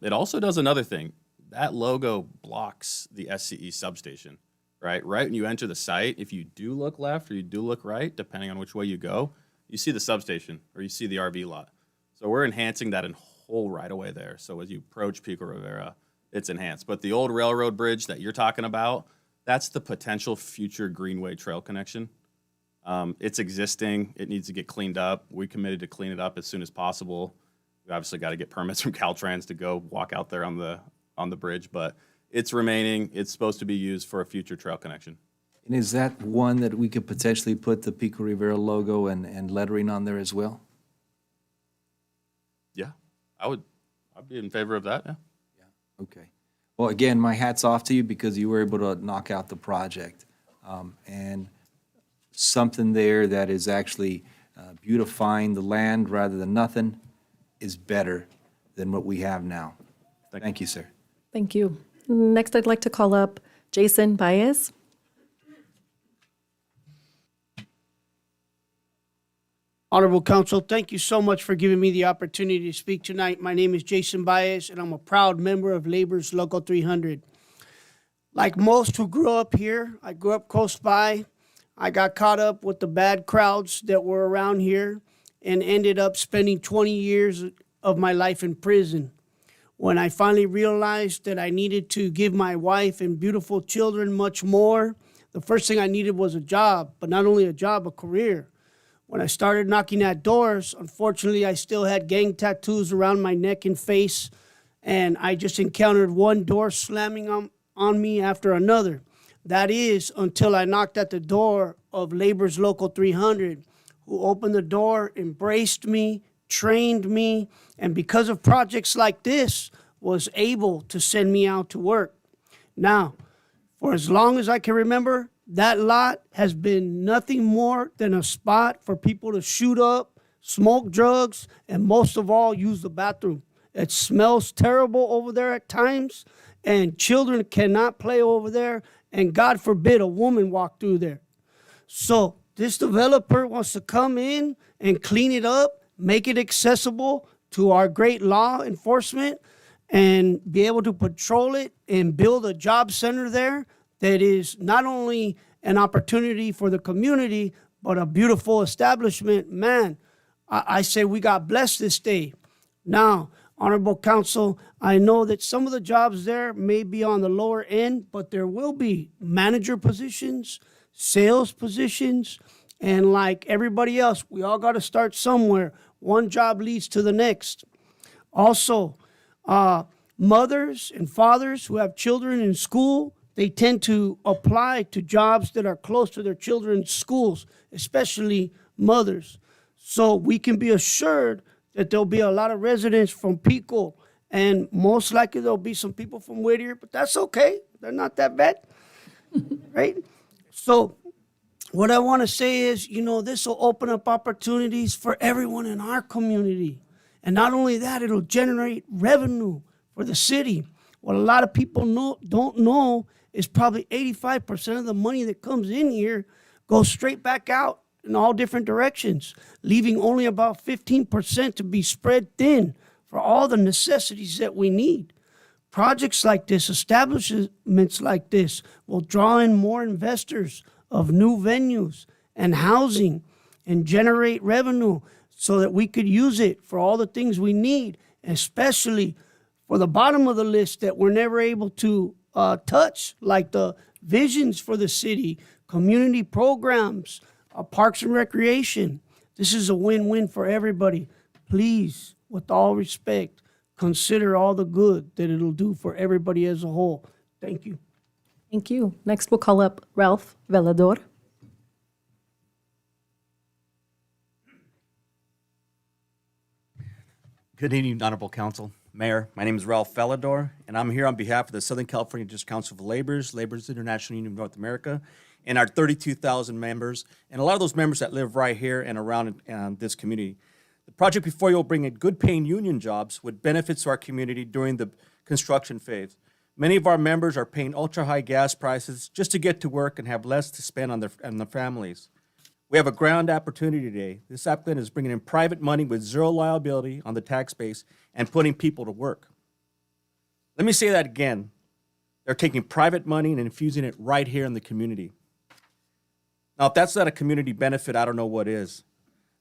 It also does another thing. That logo blocks the SCE substation, right? Right when you enter the site, if you do look left or you do look right, depending on which way you go, you see the substation or you see the RV lot. So we're enhancing that whole right away there. So as you approach Pico Rivera, it's enhanced. But the old railroad bridge that you're talking about, that's the potential future Greenway Trail connection. It's existing. It needs to get cleaned up. We committed to clean it up as soon as possible. We obviously got to get permits from Caltrans to go walk out there on the bridge, but it's remaining. It's supposed to be used for a future trail connection. And is that one that we could potentially put the Pico Rivera logo and lettering on there as well? Yeah, I'd be in favor of that, yeah. Okay. Well, again, my hat's off to you because you were able to knock out the project. And something there that is actually beautifying the land rather than nothing is better than what we have now. Thank you, sir. Thank you. Next, I'd like to call up Jason Baez. Honorable Council, thank you so much for giving me the opportunity to speak tonight. My name is Jason Baez, and I'm a proud member of Labor's Local 300. Like most who grew up here, I grew up close by. I got caught up with the bad crowds that were around here and ended up spending 20 years of my life in prison. When I finally realized that I needed to give my wife and beautiful children much more, the first thing I needed was a job, but not only a job, a career. When I started knocking at doors, unfortunately, I still had gang tattoos around my neck and face, and I just encountered one door slamming on me after another. That is until I knocked at the door of Labor's Local 300, who opened the door, embraced me, trained me, and because of projects like this, was able to send me out to work. Now, for as long as I can remember, that lot has been nothing more than a spot for people to shoot up, smoke drugs, and most of all, use the bathroom. It smells terrible over there at times, and children cannot play over there, and God forbid a woman walk through there. So this developer wants to come in and clean it up, make it accessible to our great law enforcement, and be able to patrol it and build a job center there that is not only an opportunity for the community, but a beautiful establishment. Man, I say we got blessed this day. Now, Honorable Council, I know that some of the jobs there may be on the lower end, but there will be manager positions, sales positions, and like everybody else, we all got to start somewhere. One job leads to the next. Also, mothers and fathers who have children in school, they tend to apply to jobs that are close to their children's schools, especially mothers. So we can be assured that there'll be a lot of residents from Pico, and most likely there'll be some people from Whittier, but that's okay. They're not that bad, right? So what I want to say is, this will open up opportunities for everyone in our community. And not only that, it'll generate revenue for the city. What a lot of people don't know is probably 85% of the money that comes in here goes straight back out in all different directions, leaving only about 15% to be spread thin for all the necessities that we need. Projects like this, establishments like this, will draw in more investors of new venues and housing and generate revenue so that we could use it for all the things we need, especially for the bottom of the list that we're never able to touch, like the visions for the city, community programs, parks and recreation. This is a win-win for everybody. Please, with all respect, consider all the good that it'll do for everybody as a whole. Thank you. Thank you. Next, we'll call up Ralph Velador. Good evening, Honorable Council. Mayor, my name is Ralph Velador, and I'm here on behalf of the Southern California District Council of Laborers International Union of North America, and our 32,000 members, and a lot of those members that live right here and around this community. The project before you will bring in good-paying union jobs with benefits to our community during the construction phase. Many of our members are paying ultra-high gas prices just to get to work and have less to spend on their families. We have a grand opportunity today. This applicant is bringing in private money with zero liability on the tax base and putting people to work. Let me say that again. They're taking private money and infusing it right here in the community. Now, if that's not a community benefit, I don't know what is.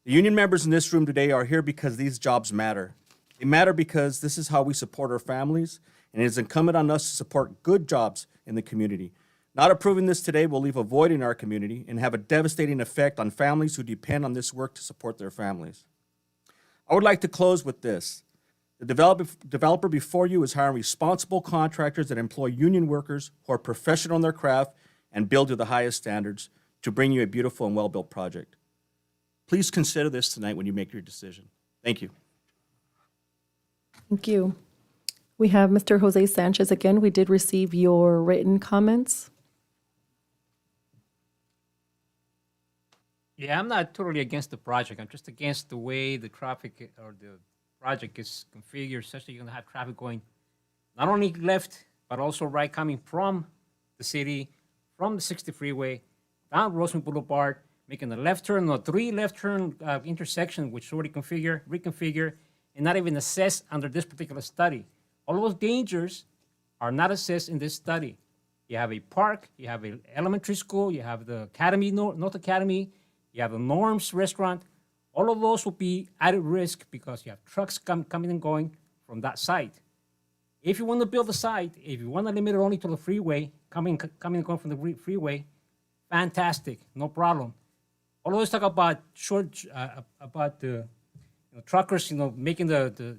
The union members in this room today are here because these jobs matter. They matter because this is how we support our families, and it is incumbent on us to support good jobs in the community. Not approving this today will leave a void in our community and have a devastating effect on families who depend on this work to support their families. I would like to close with this. The developer before you is hiring responsible contractors that employ union workers who are professional in their craft and build to the highest standards to bring you a beautiful and well-built project. Please consider this tonight when you make your decision. Thank you. Thank you. We have Mr. Jose Sanchez again. We did receive your written comments. Yeah, I'm not totally against the project. I'm just against the way the traffic or the project is configured, such that you're gonna have traffic going not only left, but also right coming from the city, from the 60 freeway, down Roseman Boulevard, making a left turn or 3 left turn intersection, which is already reconfigure, and not even assessed under this particular study. All of those dangers are not assessed in this study. You have a park, you have an elementary school, you have the academy, North Academy, you have the Norms restaurant. All of those will be at risk because you have trucks coming and going from that site. If you want to build a site, if you want to limit it only to the freeway, coming and going from the freeway, fantastic, no problem. All of us talk about about the truckers, making the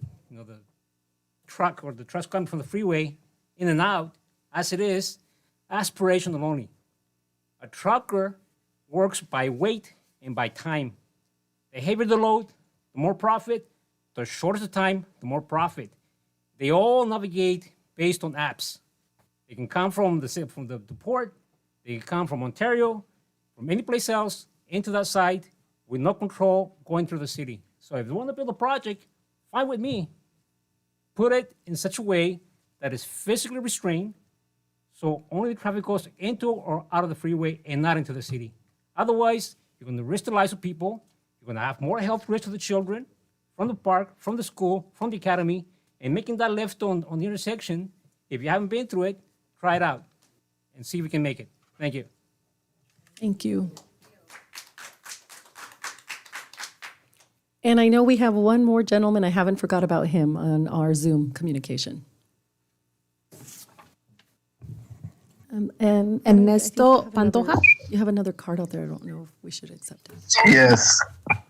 truck or the trucks coming from the freeway in and out, as it is, aspirational only. A trucker works by weight and by time. The heavier the load, the more profit. The shorter the time, the more profit. They all navigate based on apps. They can come from the port. They can come from Ontario, from any place else, into that site with no control going through the city. So if you want to build a project, fine with me. Put it in such a way that is physically restrained, so only the traffic goes into or out of the freeway and not into the city. Otherwise, you're going to risk the lives of people. You're going to have more health risks to the children from the park, from the school, from the academy, and making that left on the intersection. If you haven't been through it, try it out and see if we can make it. Thank you. Thank you. And I know we have one more gentleman, I haven't forgot about him on our Zoom communication. And Ernesto Pantoja? You have another card out there, I don't know if we should accept it. Yes,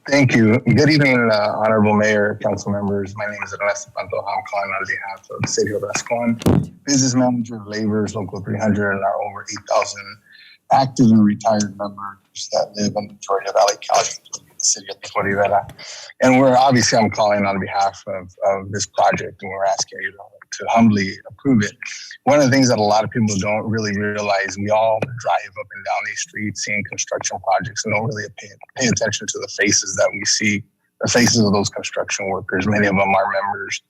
thank you. Good evening, Honorable Mayor, council members. My name is Ernesto Pantoja. I'm calling on behalf of the City of Rascon, Business Manager of Laborers Local 300, and our over 8,000 active and retired members that live in the Georgia Valley County, including the City of Pico Rivera. And I'm calling on behalf of this project, and we're asking you to humbly approve it. One of the things that a lot of people don't really realize, we all drive up and down these streets seeing construction projects and don't really pay attention to the faces that we see, the faces of those construction workers. Many of them are members.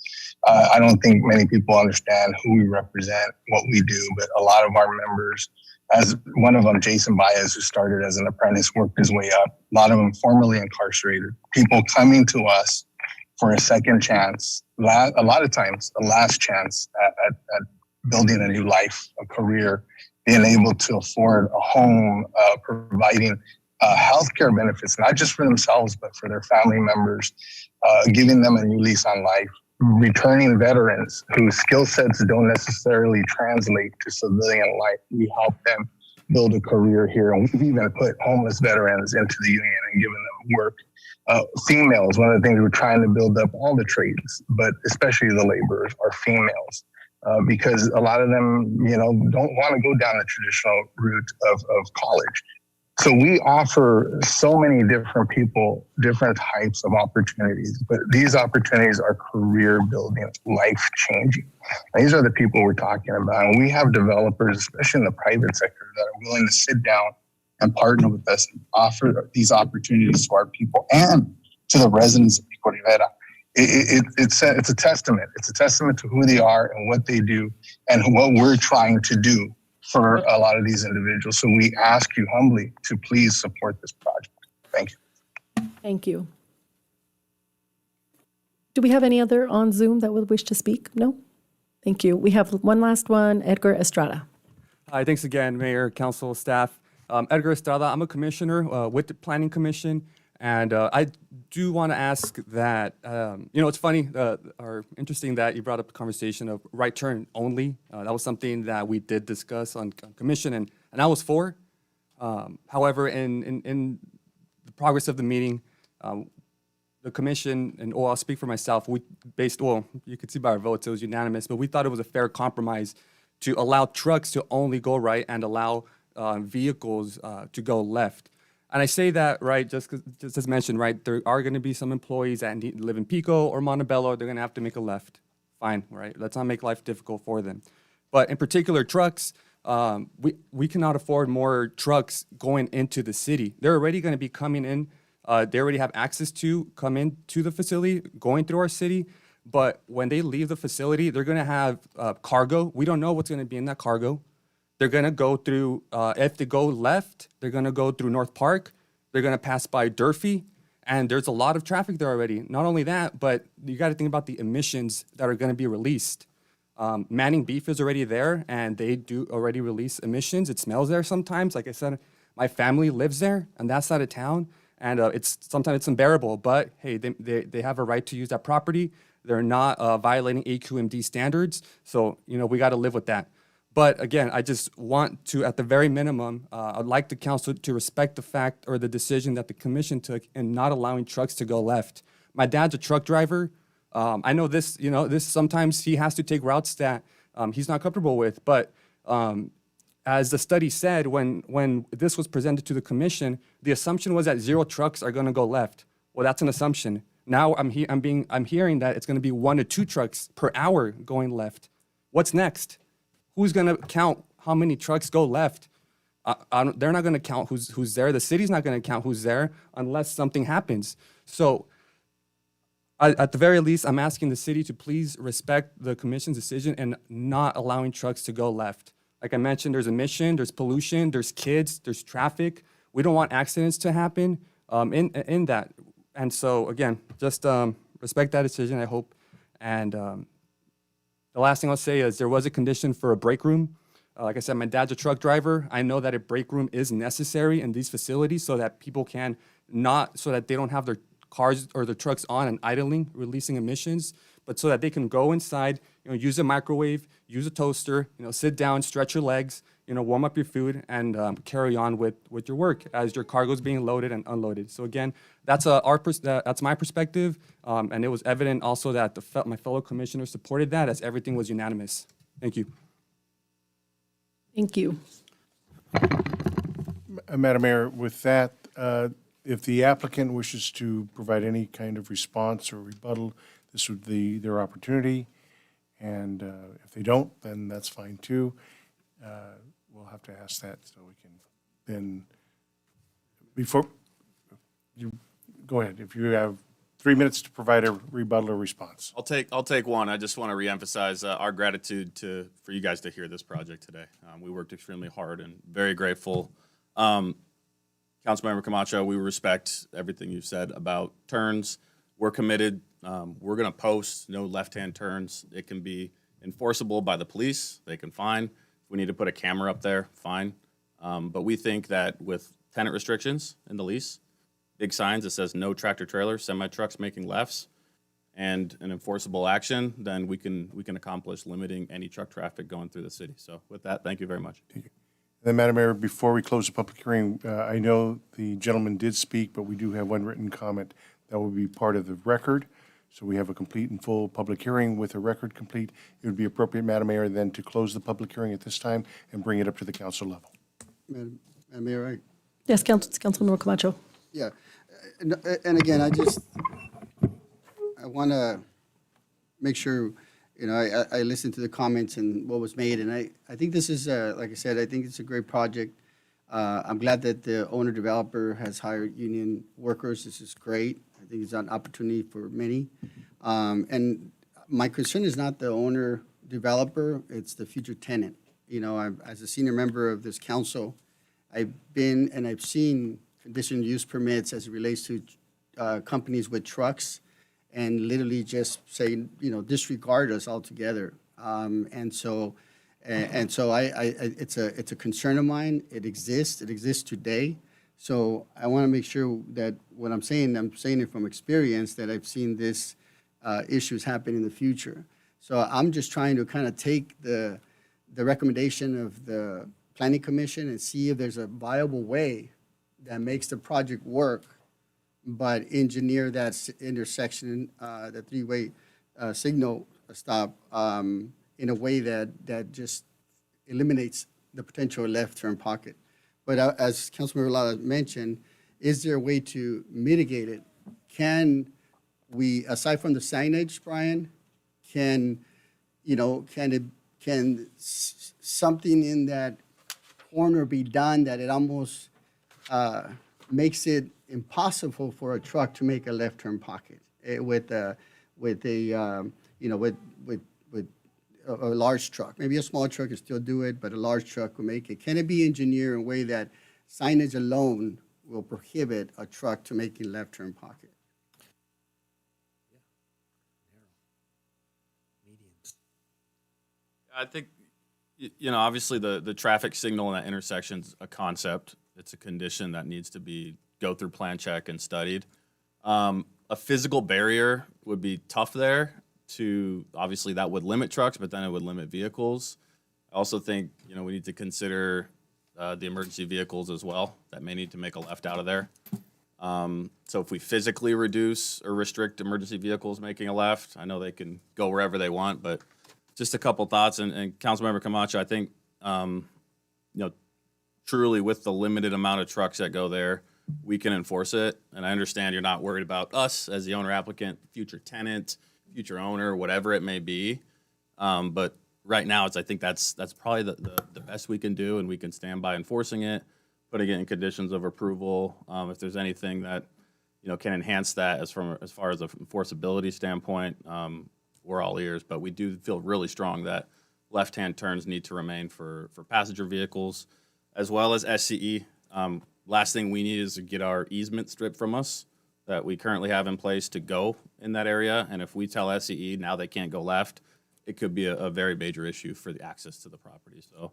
I don't think many people understand who we represent, what we do, but a lot of our members, as one of them, Jason Baez, who started as an apprentice, worked his way up. A lot of them formerly incarcerated. People coming to us for a second chance, a lot of times a last chance at building a new life, a career, being able to afford a home, providing healthcare benefits, not just for themselves, but for their family members, giving them a new lease on life, returning veterans whose skill sets don't necessarily translate to civilian life. We help them build a career here, and we've even put homeless veterans into the union and given them work. Females, one of the things we're trying to build up all the trades, but especially the laborers are females. Because a lot of them, don't want to go down the traditional route of college. So we offer so many different people, different types of opportunities, but these opportunities are career building, life changing. These are the people we're talking about. And we have developers, especially in the private sector, that are willing to sit down and partner with us and offer these opportunities to our people and to the residents of Pico Rivera. It's a testament. It's a testament to who they are and what they do and what we're trying to do for a lot of these individuals. So we ask you humbly to please support this project. Thank you. Thank you. Do we have any other on Zoom that would wish to speak? No? Thank you. We have one last one, Edgar Estrada. Hi, thanks again, Mayor, Council, staff. Edgar Estrada, I'm a commissioner with the Planning Commission. And I do want to ask that, it's funny or interesting that you brought up the conversation of right turn only. That was something that we did discuss on commission, and I was for. However, in the progress of the meeting, the commission, and I'll speak for myself, you could see by our votes, it was unanimous, but we thought it was a fair compromise to allow trucks to only go right and allow vehicles to go left. And I say that, right, just as mentioned, right, there are going to be some employees that live in Pico or Montebello. They're going to have to make a left. Fine, right? Let's not make life difficult for them. But in particular, trucks, we cannot afford more trucks going into the city. They're already going to be coming in. They already have access to come into the facility, going through our city. But when they leave the facility, they're going to have cargo. We don't know what's going to be in that cargo. They're going to go through, if they go left, they're going to go through North Park. They're going to pass by Durfee. And there's a lot of traffic there already. Not only that, but you got to think about the emissions that are going to be released. Manning Beef is already there, and they do already release emissions. It smells there sometimes. Like I said, my family lives there on that side of town. And sometimes it's unbearable. But, hey, they have a right to use that property. They're not violating AQMD standards. So, we got to live with that. But again, I just want to, at the very minimum, I'd like the council to respect the fact or the decision that the commission took in not allowing trucks to go left. My dad's a truck driver. I know this, this sometimes he has to take routes that he's not comfortable with. But as the study said, when this was presented to the commission, the assumption was that 0 trucks are going to go left. Well, that's an assumption. Now I'm hearing that it's going to be 1 to 2 trucks per hour going left. What's next? Who's going to count how many trucks go left? They're not going to count who's there. The city's not going to count who's there unless something happens. So at the very least, I'm asking the city to please respect the commission's decision and not allowing trucks to go left. Like I mentioned, there's emission, there's pollution, there's kids, there's traffic. We don't want accidents to happen in that. And so, again, just respect that decision, I hope. And the last thing I'll say is there was a condition for a break room. Like I said, my dad's a truck driver. I know that a break room is necessary in these facilities so that people so that they don't have their cars or the trucks on and idling, releasing emissions, but so that they can go inside, use a microwave, use a toaster, sit down, stretch your legs, warm up your food, and carry on with your work as your cargo is being loaded and unloaded. So again, that's that's my perspective, and it was evident also that my fellow commissioners supported that, as everything was unanimous. Thank you. Thank you. Madam Mayor, with that, if the applicant wishes to provide any kind of response or rebuttal, this would be their opportunity. And if they don't, then that's fine too. We'll have to ask that so we can then, before you, go ahead. If you have 3 minutes to provide a rebuttal or response. I'll take one. I just want to reemphasize our gratitude for you guys to hear this project today. We worked extremely hard and very grateful. Councilmember Camacho, we respect everything you've said about turns. We're committed. We're going to post no left-hand turns. It can be enforceable by the police. They can fine. If we need to put a camera up there, fine. But we think that with tenant restrictions in the lease, big signs that says no tractor trailer, semi-trucks making lefts, and an enforceable action, then we can accomplish limiting any truck traffic going through the city. So with that, thank you very much. Thank you. And then, Madam Mayor, before we close the public hearing, I know the gentleman did speak, but we do have one written comment that will be part of the record. So we have a complete and full public hearing with a record complete. It would be appropriate, Madam Mayor, then to close the public hearing at this time and bring it up to the council level. Madam Mayor, right? Yes, Councilmember Camacho. Yeah, and again, I want to make sure, I listened to the comments and what was made, and I think this is, like I said, I think it's a great project. I'm glad that the owner-developer has hired union workers. This is great. I think it's an opportunity for many. And my concern is not the owner-developer, it's the future tenant. As a senior member of this council, I've been and I've seen conditional use permits as it relates to companies with trucks and literally just say, disregard us altogether. And so it's a concern of mine. It exists today. So I want to make sure that what I'm saying it from experience, that I've seen this issues happen in the future. So I'm just trying to kind of take the recommendation of the Planning Commission and see if there's a viable way that makes the project work, but engineer that intersection, the three-way signal stop in a way that just eliminates the potential left turn pocket. But as Councilmember Lala mentioned, is there a way to mitigate it? Can we, aside from the signage, Brian, can something in that corner be done that it almost makes it impossible for a truck to make a left turn pocket with a large truck? Maybe a small truck can still do it, but a large truck will make it. Can it be engineered in a way that signage alone will prohibit a truck to make a left turn pocket? I think, obviously the traffic signal in that intersection's a concept. It's a condition that needs to go through plan check and studied. A physical barrier would be tough there. Obviously that would limit trucks, but then it would limit vehicles. I also think, we need to consider the emergency vehicles as well that may need to make a left out of there. So if we physically reduce or restrict emergency vehicles making a left, I know they can go wherever they want, but just a couple thoughts. And Councilmember Camacho, I think, truly with the limited amount of trucks that go there, we can enforce it. And I understand you're not worried about us as the owner applicant, future tenant, future owner, whatever it may be. But right now, I think that's probably the best we can do, and we can stand by enforcing it, putting it in conditions of approval. If there's anything that can enhance that as far as a enforceability standpoint, we're all ears. But we do feel really strong that left-hand turns need to remain for passenger vehicles as well as SCE. Last thing we need is to get our easement stripped from us that we currently have in place to go in that area. And if we tell SCE now they can't go left, it could be a very major issue for the access to the property. So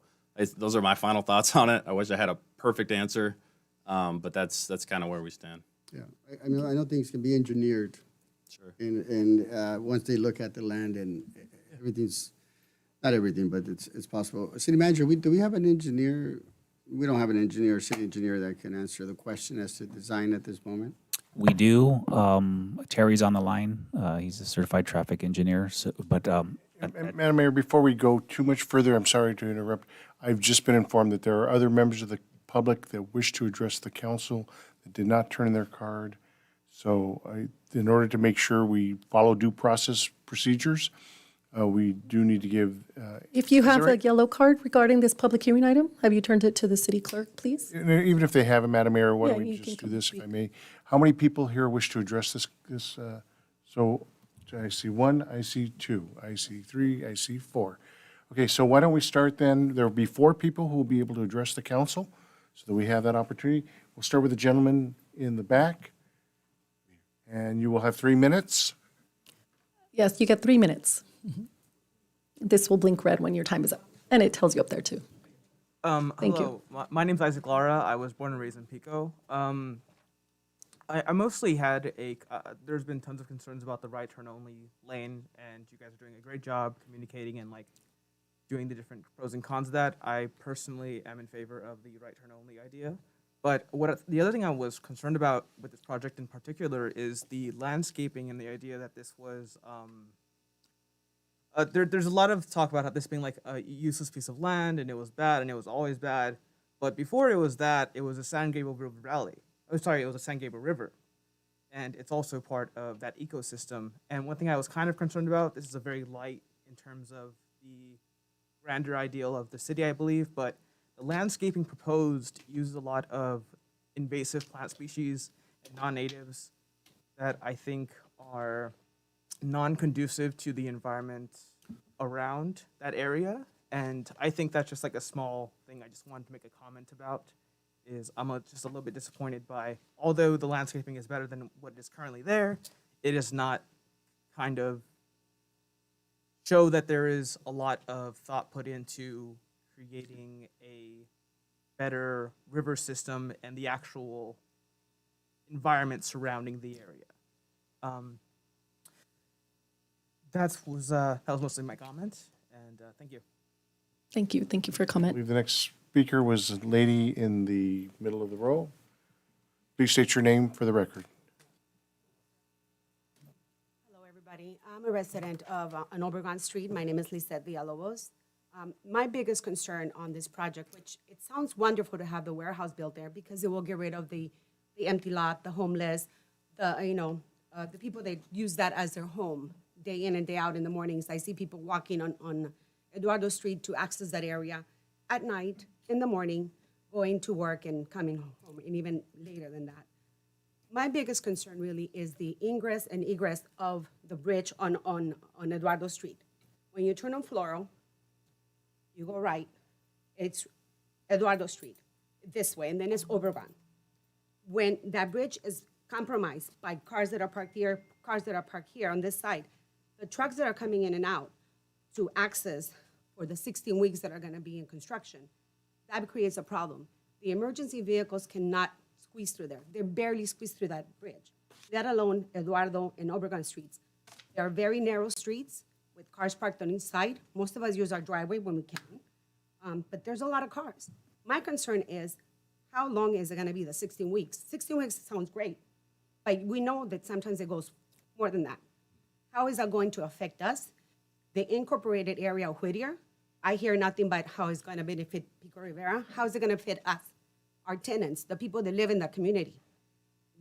those are my final thoughts on it. I wish I had a perfect answer, but that's kind of where we stand. Yeah, I mean, I know things can be engineered. Sure. And once they look at the land and everything's, not everything, but it's possible. City manager, do we have an engineer? We don't have an engineer, city engineer that can answer the question as to design at this moment? We do. Terry's on the line. He's a certified traffic engineer. So, but Madam Mayor, before we go too much further, I'm sorry to interrupt. I've just been informed that there are other members of the public that wish to address the council that did not turn in their card. So in order to make sure we follow due process procedures, we do need to give. If you is it have a right? yellow card regarding this public hearing item, have you turned it to the city clerk, please? Even if they have it, Madam Mayor, why don't Yeah, we you can just do come this, speak. if I may? How many people here wish to address this? So I see one, I see two, I see three, I see four. Okay, so why don't we start then? There will be 4 people who will be able to address the council, so that we have that opportunity. We'll start with the gentleman in the back, and you will have 3 minutes. Yes, you get 3 minutes. This will blink red when your time is up, and it tells you up there too. Thank you. Hello, my name's Isaac Lara. I was born and raised in Pico. I mostly had there's been tons of concerns about the right turn only lane, and you guys are doing a great job communicating and like doing the different pros and cons of that. I personally am in favor of the right turn only idea. But the other thing I was concerned about with this project in particular is the landscaping and the idea that this was, there's a lot of talk about how this being like a useless piece of land and it was bad and it was always bad. But before it was that, it was a San Gabriel River Valley. Oh, sorry, it was a San Gabriel River. And it's also part of that ecosystem. And one thing I was kind of concerned about, this is a very light in terms of the grander ideal of the city, I believe, but the landscaping proposed uses a lot of invasive plant species and non-natives that I think are non-conducive to the environment around that area. And I think that's just like a small thing I just wanted to make a comment about, is I'm just a little bit disappointed by, although the landscaping is better than what is currently there, it is not kind of show that there is a lot of thought put into creating a better river system and the actual environment surrounding the area. That was mostly my comment, and thank you. Thank you. Thank you for your I comment. believe the next speaker was the lady in the middle of the row. Please state your name for the record. Hello, everybody. I'm a resident of on Obregon Street. My name is Lisette Villalobos. My biggest concern on this project, which it sounds wonderful to have the warehouse built there because it will get rid of the empty lot, the homeless, the people that use that as their home day in and day out in the mornings. I see people walking on Eduardo Street to access that area at night, in the morning, going to work and coming home, and even later than that. My biggest concern really is the ingress and egress of the bridge on Eduardo Street. When you turn on Floral, you go right, it's Eduardo Street, this way, and then it's Obregon. When that bridge is compromised by cars that are parked here, cars that are parked here on this side, the trucks that are coming in and out to access for the 16 weeks that are gonna be in construction, that creates a problem. The emergency vehicles cannot squeeze through there. They barely squeeze through that bridge, let alone Eduardo and Obregon streets. They are very narrow streets with cars parked on each side. Most of us use our driveway when we can, but there's a lot of cars. My concern is, how long is it gonna be, the 16 weeks? 16 weeks sounds great, but we know that sometimes it goes more than that. How is that going to affect us? The incorporated area of Whittier, I hear nothing but how it's gonna benefit Pico Rivera. How is it gonna fit us, our tenants, the people that live in that community?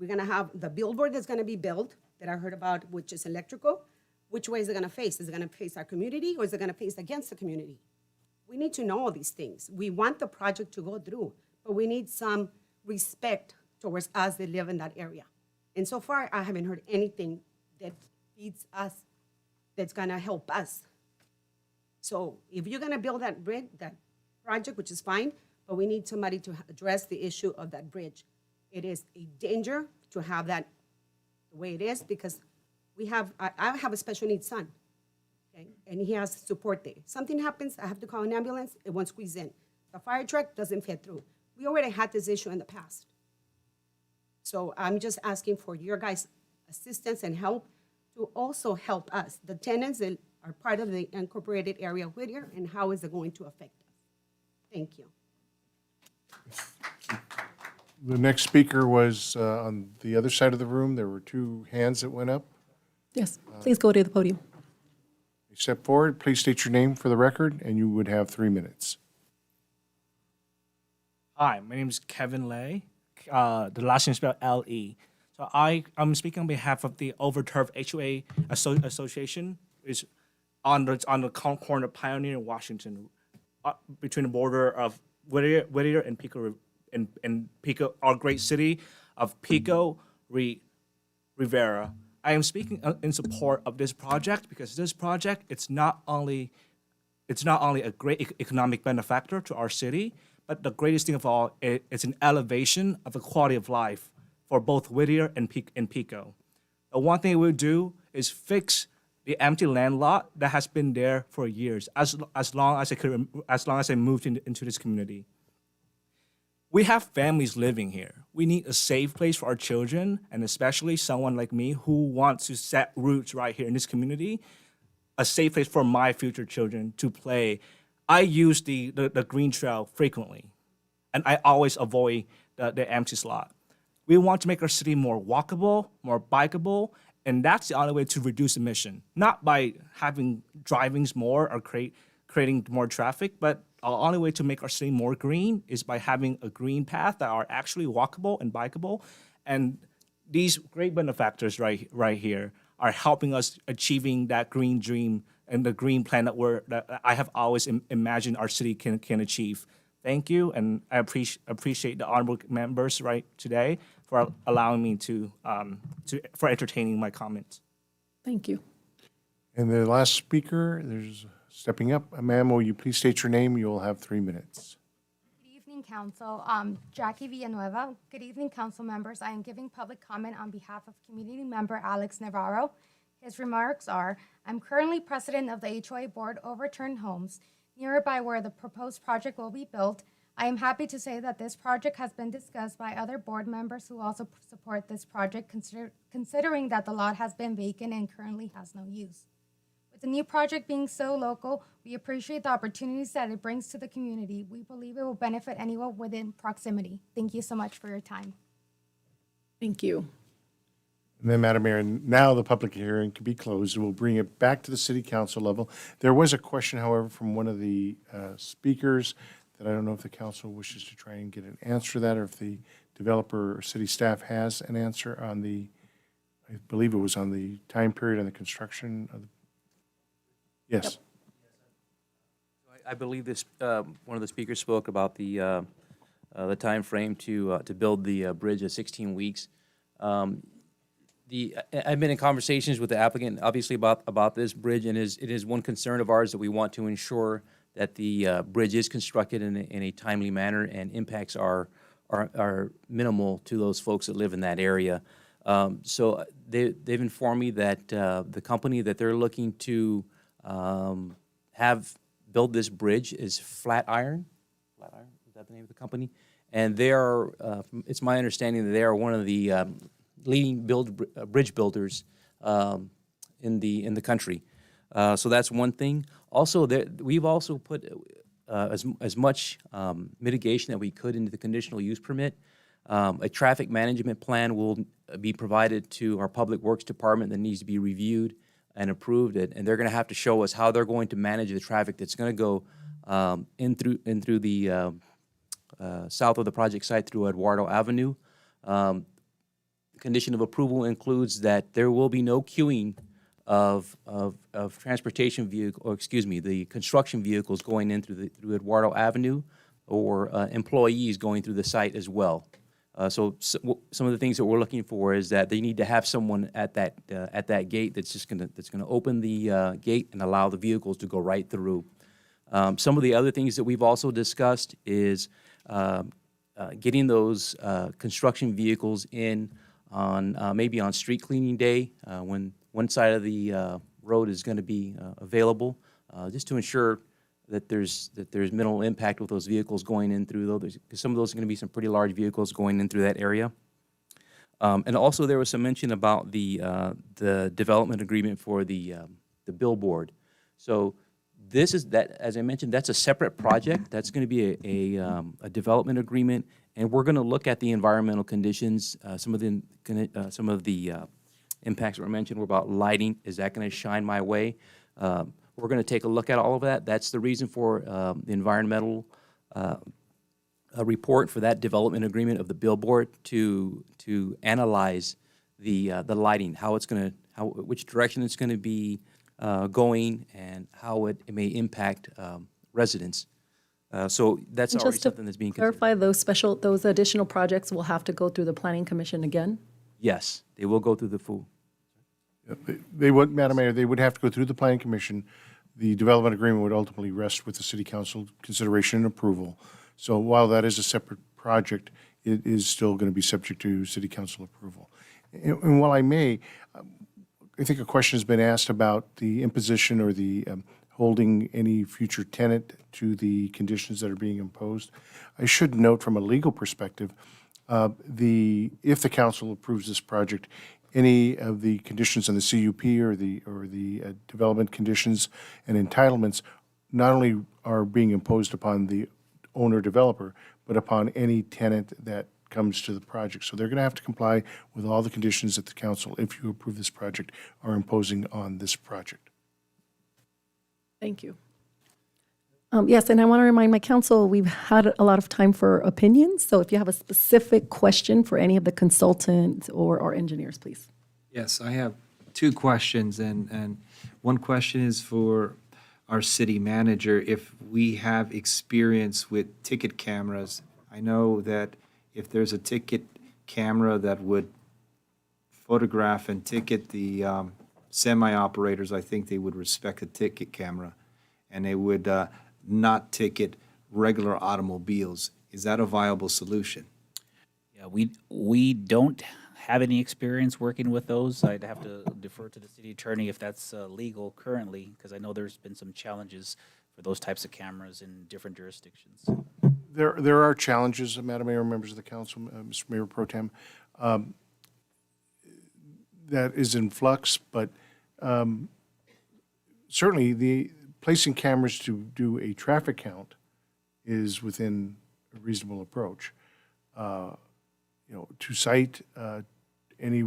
We're gonna have the billboard that's gonna be built, that I heard about, which is electrical. Which way is it gonna face? Is it gonna face our community, or is it gonna face against the community? We need to know all these things. We want the project to go through, but we need some respect towards us that live in that area. And so far, I haven't heard anything that feeds us, that's gonna help us. So if you're gonna build that bridge, that project, which is fine, but we need somebody to address the issue of that bridge. It is a danger to have that the way it is, because I have a special needs son, okay? And he has support there. Something happens, I have to call an ambulance, it won't squeeze in. The fire truck doesn't fit through. We already had this issue in the past. So I'm just asking for your guys' assistance and help to also help us, the tenants that are part of the incorporated area of Whittier, and how is it going to affect us? Thank you. The next speaker was on the other side of the room. There were two hands that went up. Yes, please go to the podium. Step forward, please state your name for the record, and you would have 3 minutes. Hi, my name is Kevin Lay. The last name is spelled L-E. So I'm speaking on behalf of the Overturf HOA Association. It's on the corner of Pioneer and Washington, between the border of Whittier and Pico, and Pico, our great city of Pico Rivera. I am speaking in support of this project because this project it's not only a great economic benefactor to our city, but the greatest thing of all, it's an elevation of the quality of life for both Whittier and Pico. The one thing we'll do is fix the empty land lot that has been there for years, as long as I moved into this community. We have families living here. We need a safe place for our children, and especially someone like me who wants to set roots right here in this community, a safe place for my future children to play. I use the green trail frequently, and I always avoid the empty slot. We want to make our city more walkable, more bikeable, and that's the only way to reduce emission. Not by having drivings more or creating more traffic, but the only way to make our city more green is by having a green path that are actually walkable and bikeable. And these great benefactors right here are helping us achieving that green dream and the green planet that I have always imagined our city can achieve. Thank you, and I appreciate the honorable members right today for allowing me for entertaining my comments. Thank you. And the last speaker, there's stepping up. Ma'am, will you please state your name? You'll have 3 minutes. Good evening, Council. Jackie Villanueva. Good evening, Council members. I am giving public comment on behalf of community member Alex Navarro. His remarks are, I'm currently president of the HOA Board Overturned Homes, nearby where the proposed project will be built. I am happy to say that this project has been discussed by other board members who also support this project, considering that the lot has been vacant and currently has no use. With the new project being so local, we appreciate the opportunities that it brings to the community. We believe it will benefit anyone within proximity. Thank you so much for your time. Thank you. And then, Madam Mayor, now the public hearing can be closed. We'll bring it back to the city council level. There was a question, however, from one of the speakers that I don't know if the council wishes to try and get an answer to that, or if the developer or city staff has an answer on the, I believe it was on the time period on the construction of the, yes. I believe this, one of the speakers spoke about the time frame to build the bridge at 16 weeks. I've been in conversations with the applicant, obviously, about this bridge, and it is one concern of ours that we want to ensure that the bridge is constructed in a timely manner and impacts are minimal to those folks that live in that area. So they've informed me that the company that they're looking to have build this bridge is Flatiron. Flatiron, is that the name of the company? And they are, it's my understanding that they are one of the leading bridge builders in the country. So that's one thing. Also, we've also put as much mitigation that we could into the conditional use permit. A traffic management plan will be provided to our Public Works Department that needs to be reviewed and approved, and they're going to have to show us how they're going to manage the traffic that's going to go in through the south of the project site through Eduardo Avenue. The condition of approval includes that there will be no queuing of transportation vehicle, or excuse me, the construction vehicles going in through Eduardo Avenue, or employees going through the site as well. So some of the things that we're looking for is that they need to have someone at that gate that's gonna open the gate and allow the vehicles to go right through. Some of the other things that we've also discussed is getting those construction vehicles in on maybe on street cleaning day when one side of the road is going to be available, just to ensure that there's minimal impact with those vehicles going in through those, because some of those are going to be some pretty large vehicles going in through that area. And also, there was some mention about the development agreement for the billboard. So this is that, as I mentioned, that's a separate project. That's going to be a development agreement, and we're going to look at the environmental conditions. Some of the impacts that were mentioned were about lighting. Is that going to shine my way? We're going to take a look at all of that. That's the reason for the environmental report for that development agreement of the billboard to analyze the lighting, how it's going to, which direction it's going to be going, and how it may impact residents. So that's And already just to something that's being considered. clarify, those additional projects will have to go through the Planning Commission again? Yes, they will go through the full. They would, Madam Mayor, they would have to go through the Planning Commission. The development agreement would ultimately rest with the City Council consideration and approval. So while that is a separate project, it is still going to be subject to City Council approval. And while I may, I think a question has been asked about the imposition or the holding any future tenant to the conditions that are being imposed. I should note from a legal perspective, if the council approves this project, any of the conditions on the CUP or the development conditions and entitlements not only are being imposed upon the owner-developer, but upon any tenant that comes to the project. So they're going to have to comply with all the conditions that the council, if you approve this project, are imposing on this project. Thank you. Yes, and I want to remind my council, we've had a lot of time for opinions. So if you have a specific question for any of the consultants or our engineers, please. Yes, I have two questions, and one question is for our city manager. If we have experience with ticket cameras, I know that if there's a ticket camera that would photograph and ticket the semi-operators, I think they would respect the ticket camera, and they would not ticket regular automobiles. Is that a viable solution? Yeah, we don't have any experience working with those. I'd have to defer to the city attorney if that's legal currently, because I know there's been some challenges for those types of cameras in different jurisdictions. There are challenges, Madam Mayor, members of the council, Mr. Mayor Pro Tem, that is in flux, but certainly the placing cameras to do a traffic count is within a reasonable approach. To cite any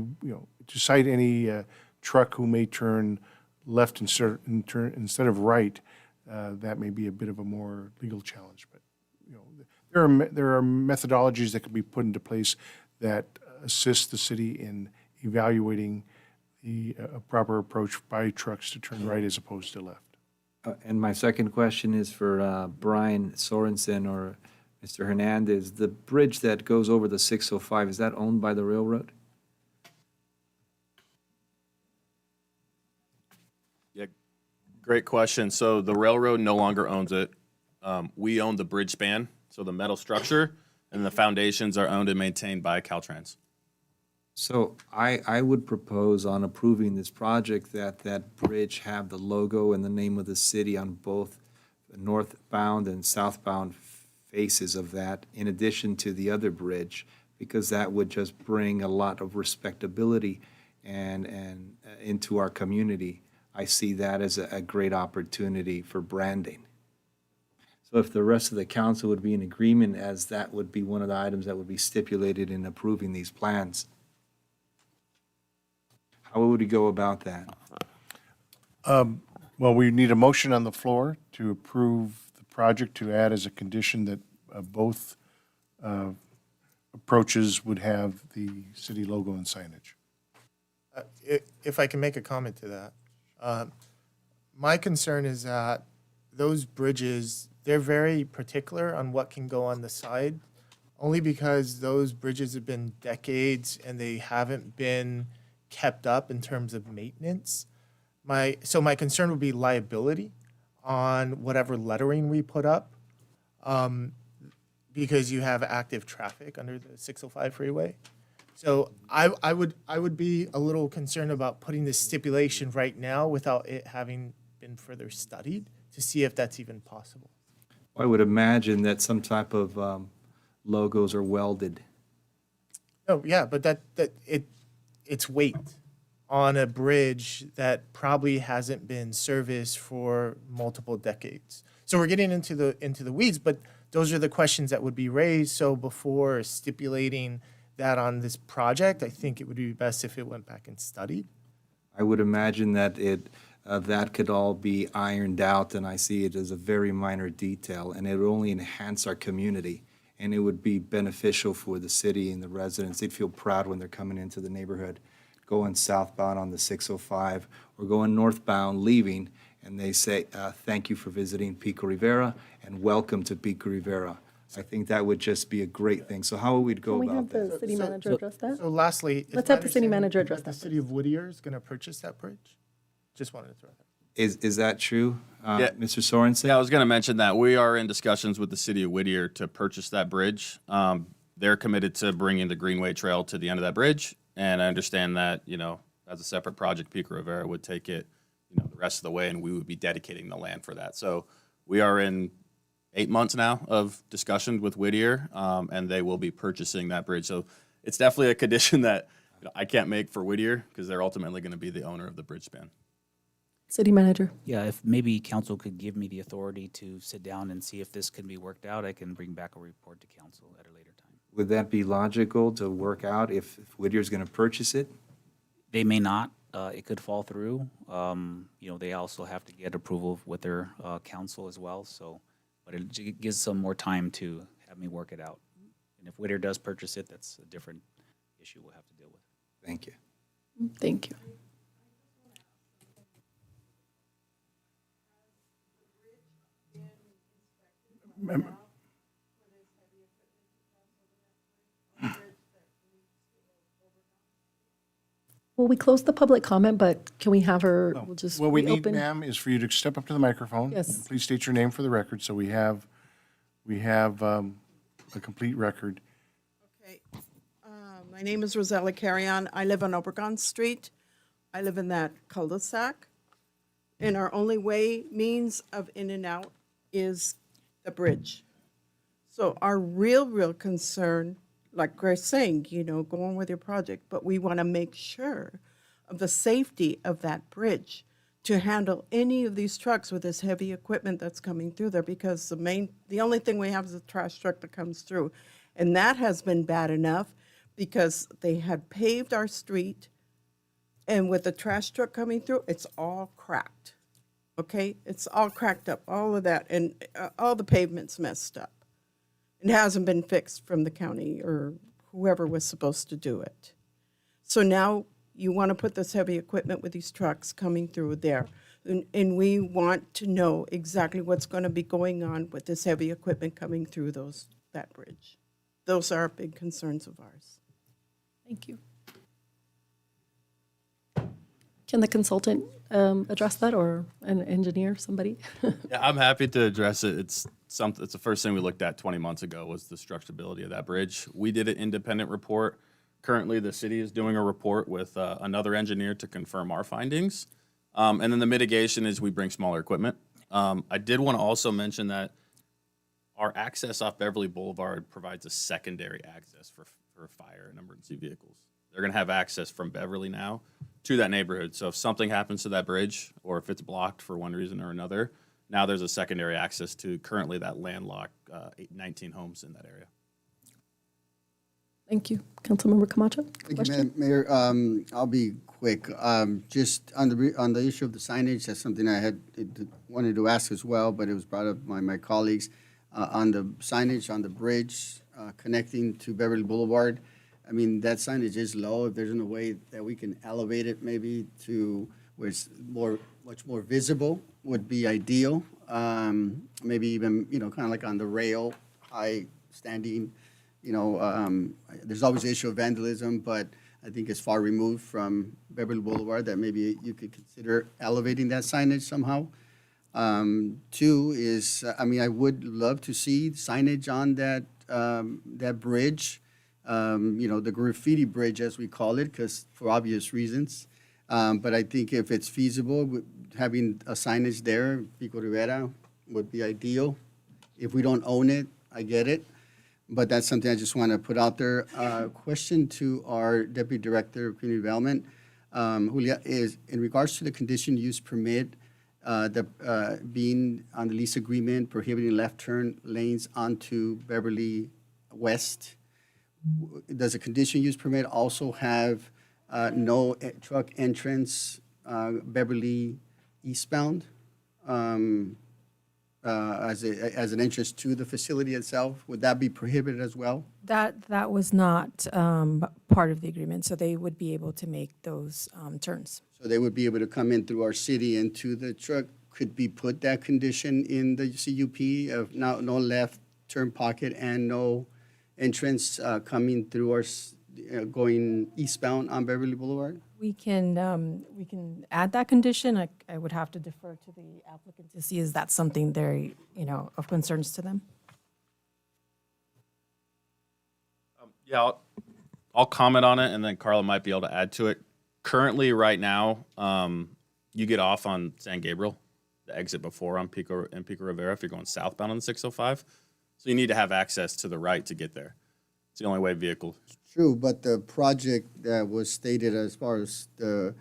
truck who may turn left instead of right, that may be a bit of a more legal challenge. But there are methodologies that can be put into place that assist the city in evaluating the proper approach by trucks to turn right as opposed to left. And my second question is for Brian Sorensen or Mr. Hernandez. The bridge that goes over the 605, is that owned by the railroad? Yeah, great question. So the railroad no longer owns it. We own the bridge span, so the metal structure, and the foundations are owned and maintained by Caltrans. So I would propose on approving this project that that bridge have the logo and the name of the city on both the northbound and southbound faces of that, in addition to the other bridge, because that would just bring a lot of respectability and into our community. I see that as a great opportunity for branding. So if the rest of the council would be in agreement, as that would be one of the items that would be stipulated in approving these plans. How would we go about that? Well, we need a motion on the floor to approve the project to add as a condition that both approaches would have the city logo and signage. If I can make a comment to that. My concern is that those bridges, they're very particular on what can go on the side, only because those bridges have been decades and they haven't been kept up in terms of maintenance. My concern would be liability on whatever lettering we put up, because you have active traffic under the 605 freeway. So I would be a little concerned about putting this stipulation right now without it having been further studied to see if that's even possible. I would imagine that some type of logos are welded. No, yeah, but it's weight on a bridge that probably hasn't been serviced for multiple decades. So we're getting into the weeds, but those are the questions that would be raised. So before stipulating that on this project, I think it would be best if it went back and studied. I would imagine that that could all be ironed out, and I see it as a very minor detail, and it would only enhance our community, and it would be beneficial for the city and the residents. They'd feel proud when they're coming into the neighborhood, going southbound on the 605, or going northbound, leaving, and they say, thank you for visiting Pico Rivera, and welcome to Pico Rivera. I think that would just be a great thing. So how would we go Can we about have that? the city manager address that? So lastly, it's Let's my have the city understanding manager address that the that city of Whittier is going to purchase that bridge. Just wanted to throw that. Is that true, Yeah. Mr. Sorensen? Yeah, I was going to mention that we are in discussions with the city of Whittier to purchase that bridge. They're committed to bringing the Greenway Trail to the end of that bridge, and I understand that, as a separate project, Pico Rivera would take it, the rest of the way, and we would be dedicating the land for that. So we are in 8 months now of discussion with Whittier, and they will be purchasing that bridge. So it's definitely a condition that I can't make for Whittier because they're ultimately going to be the owner of the bridge span. City manager. Yeah, if maybe council could give me the authority to sit down and see if this can be worked out, I can bring back a report to council at a later time. Would that be logical to work out if Whittier's going to purchase it? They may not. It could fall through. They also have to get approval with their council as well. So, but it gives some more time to have me work it out. And if Whittier does purchase it, that's a different issue we'll have to deal with. Thank you. Thank you. Well, we closed the public comment, but can we have her, we'll just What we need, reopen? ma'am, is for you to step up to the microphone. Yes. And please state your name for the record, so we have a complete record. Okay. My name is Rosella Carrion. I live on Obregon Street. I live in that cul-de-sac. And our only means of in and out is the bridge. So our real concern, like Greg's saying, go on with your project, but we want to make sure of the safety of that bridge to handle any of these trucks with this heavy equipment that's coming through there, because the only thing we have is a trash truck that comes through. And that has been bad enough because they had paved our street, and with the trash truck coming through, it's all cracked. Okay? It's all cracked up, all of that, and all the pavement's messed up. It hasn't been fixed from the county or whoever was supposed to do it. So now you want to put this heavy equipment with these trucks coming through there. And we want to know exactly what's going to be going on with this heavy equipment coming through that bridge. Those are big concerns of ours. Thank you. Can the consultant address that, or an engineer, somebody? Yeah, I'm happy to address it. It's the first thing we looked at 20 months ago was the structurability of that bridge. We did an independent report. Currently, the city is doing a report with another engineer to confirm our findings. And then the mitigation is we bring smaller equipment. I did want to also mention that our access off Beverly Boulevard provides a secondary access for fire and emergency vehicles. They're going to have access from Beverly now to that neighborhood. So if something happens to that bridge, or if it's blocked for one reason or another, now there's a secondary access to currently that landlocked 19 homes in that area. Thank you. Councilmember Camacho? Thank Question? you, Mayor. I'll be quick. Just on the issue of the signage, that's something I had wanted to ask as well, but it was brought up by my colleagues. On the signage on the bridge connecting to Beverly Boulevard, I mean, that signage is low. If there's no way that we can elevate it maybe to where it's much more visible would be ideal. Maybe even, kind of like on the rail, high standing, there's always the issue of vandalism, but I think it's far removed from Beverly Boulevard that maybe you could consider elevating that signage somehow. Two is, I would love to see signage on that bridge, the graffiti bridge as we call it, because for obvious reasons. But I think if it's feasible, having a signage there, Pico Rivera, would be ideal. If we don't own it, I get it. but that's something I just want to put out there. Question to our Deputy Director of Community Development, Julia, is in regards to the condition use permit, being on the lease agreement prohibiting left turn lanes onto Beverly West. Does a condition use permit also have no truck entrance Beverly eastbound as an entrance to the facility itself? Would that be prohibited as well? That was not part of the agreement, so they would be able to make those turns. So they would be able to come in through our city into the truck. Could we put that condition in the CUP of no left turn pocket and no entrance coming through our, going eastbound on Beverly Boulevard? We can add that condition. I would have to defer to the applicant to see is that something they're, of concerns to them. Yeah, I'll comment on it, and then Carla might be able to add to it. Currently, right now, you get off on San Gabriel, the exit before on Pico Rivera if you're going southbound on the 605. So you need to have access to the right to get there. It's the only way vehicle. True, but the project that was stated as far as the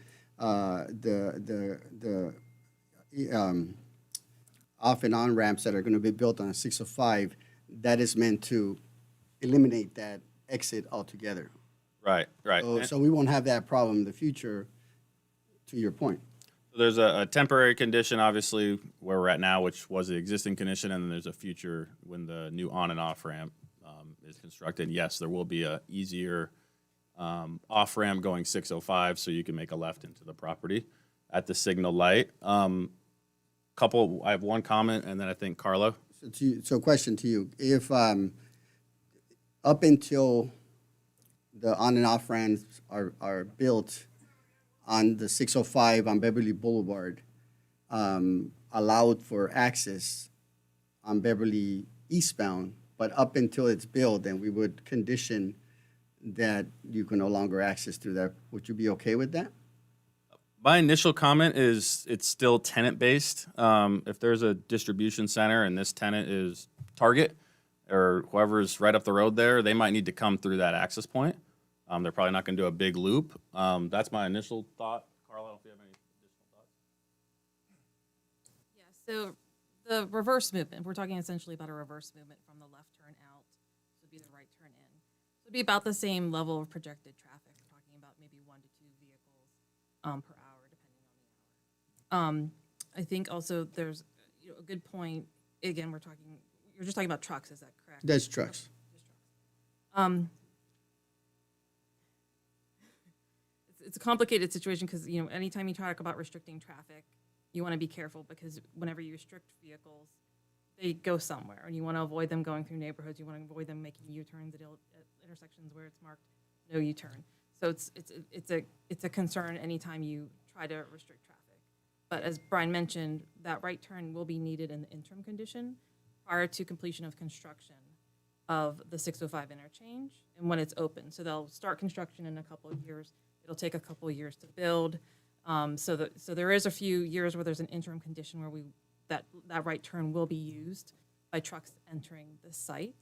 off and on ramps that are going to be built on 605, that is meant to eliminate that exit altogether. Right. So we won't have that problem in the future, to your point. There's a temporary condition, obviously, where we're at now, which was the existing condition, and then there's a future when the new on and off ramp is constructed. Yes, there will be a easier off-ramp going 605, so you can make a left into the property at the signal light. I have one comment, and then I think Carla. So question to you. If up until the on and off ramps are built on the 605 on Beverly Boulevard, allowed for access on Beverly eastbound, but up until it's built, then we would condition that you can no longer access through that. Would you be okay with that? My initial comment is it's still tenant-based. If there's a distribution center and this tenant is Target or whoever's right up the road there, they might need to come through that access point. They're probably not going to do a big loop. That's my initial thought. Carla, if you have any additional thoughts. Yeah, so the reverse movement, we're talking essentially about a reverse movement from the left turn out, so it'd be the right turn in. So it'd be about the same level of projected traffic. We're talking about maybe 1 to 2 vehicles per hour, depending on the hour. I think also there's a good point. Again, you're just talking about trucks, is that correct? That's trucks. It's a complicated situation because, anytime you talk about restricting traffic, you want to be careful because whenever you restrict vehicles, they go somewhere, and you want to avoid them going through neighborhoods. You want to avoid them making U-turns at intersections where it's marked no U-turn. So it's a concern anytime you try to restrict traffic. But as Brian mentioned, that right turn will be needed in the interim condition prior to completion of construction of the 605 interchange and when it's open. So they'll start construction in a couple of years. It'll take a couple of years to build. So there is a few years where there's an interim condition where that right turn will be used by trucks entering the site.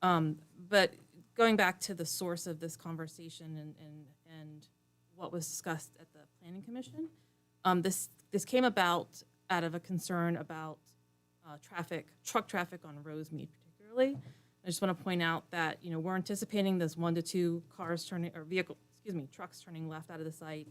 But going back to the source of this conversation and what was discussed at the Planning Commission, this came about out of a concern about truck traffic on Rosemead particularly. I just want to point out that we're anticipating this 1 to 2 trucks turning left out of the site,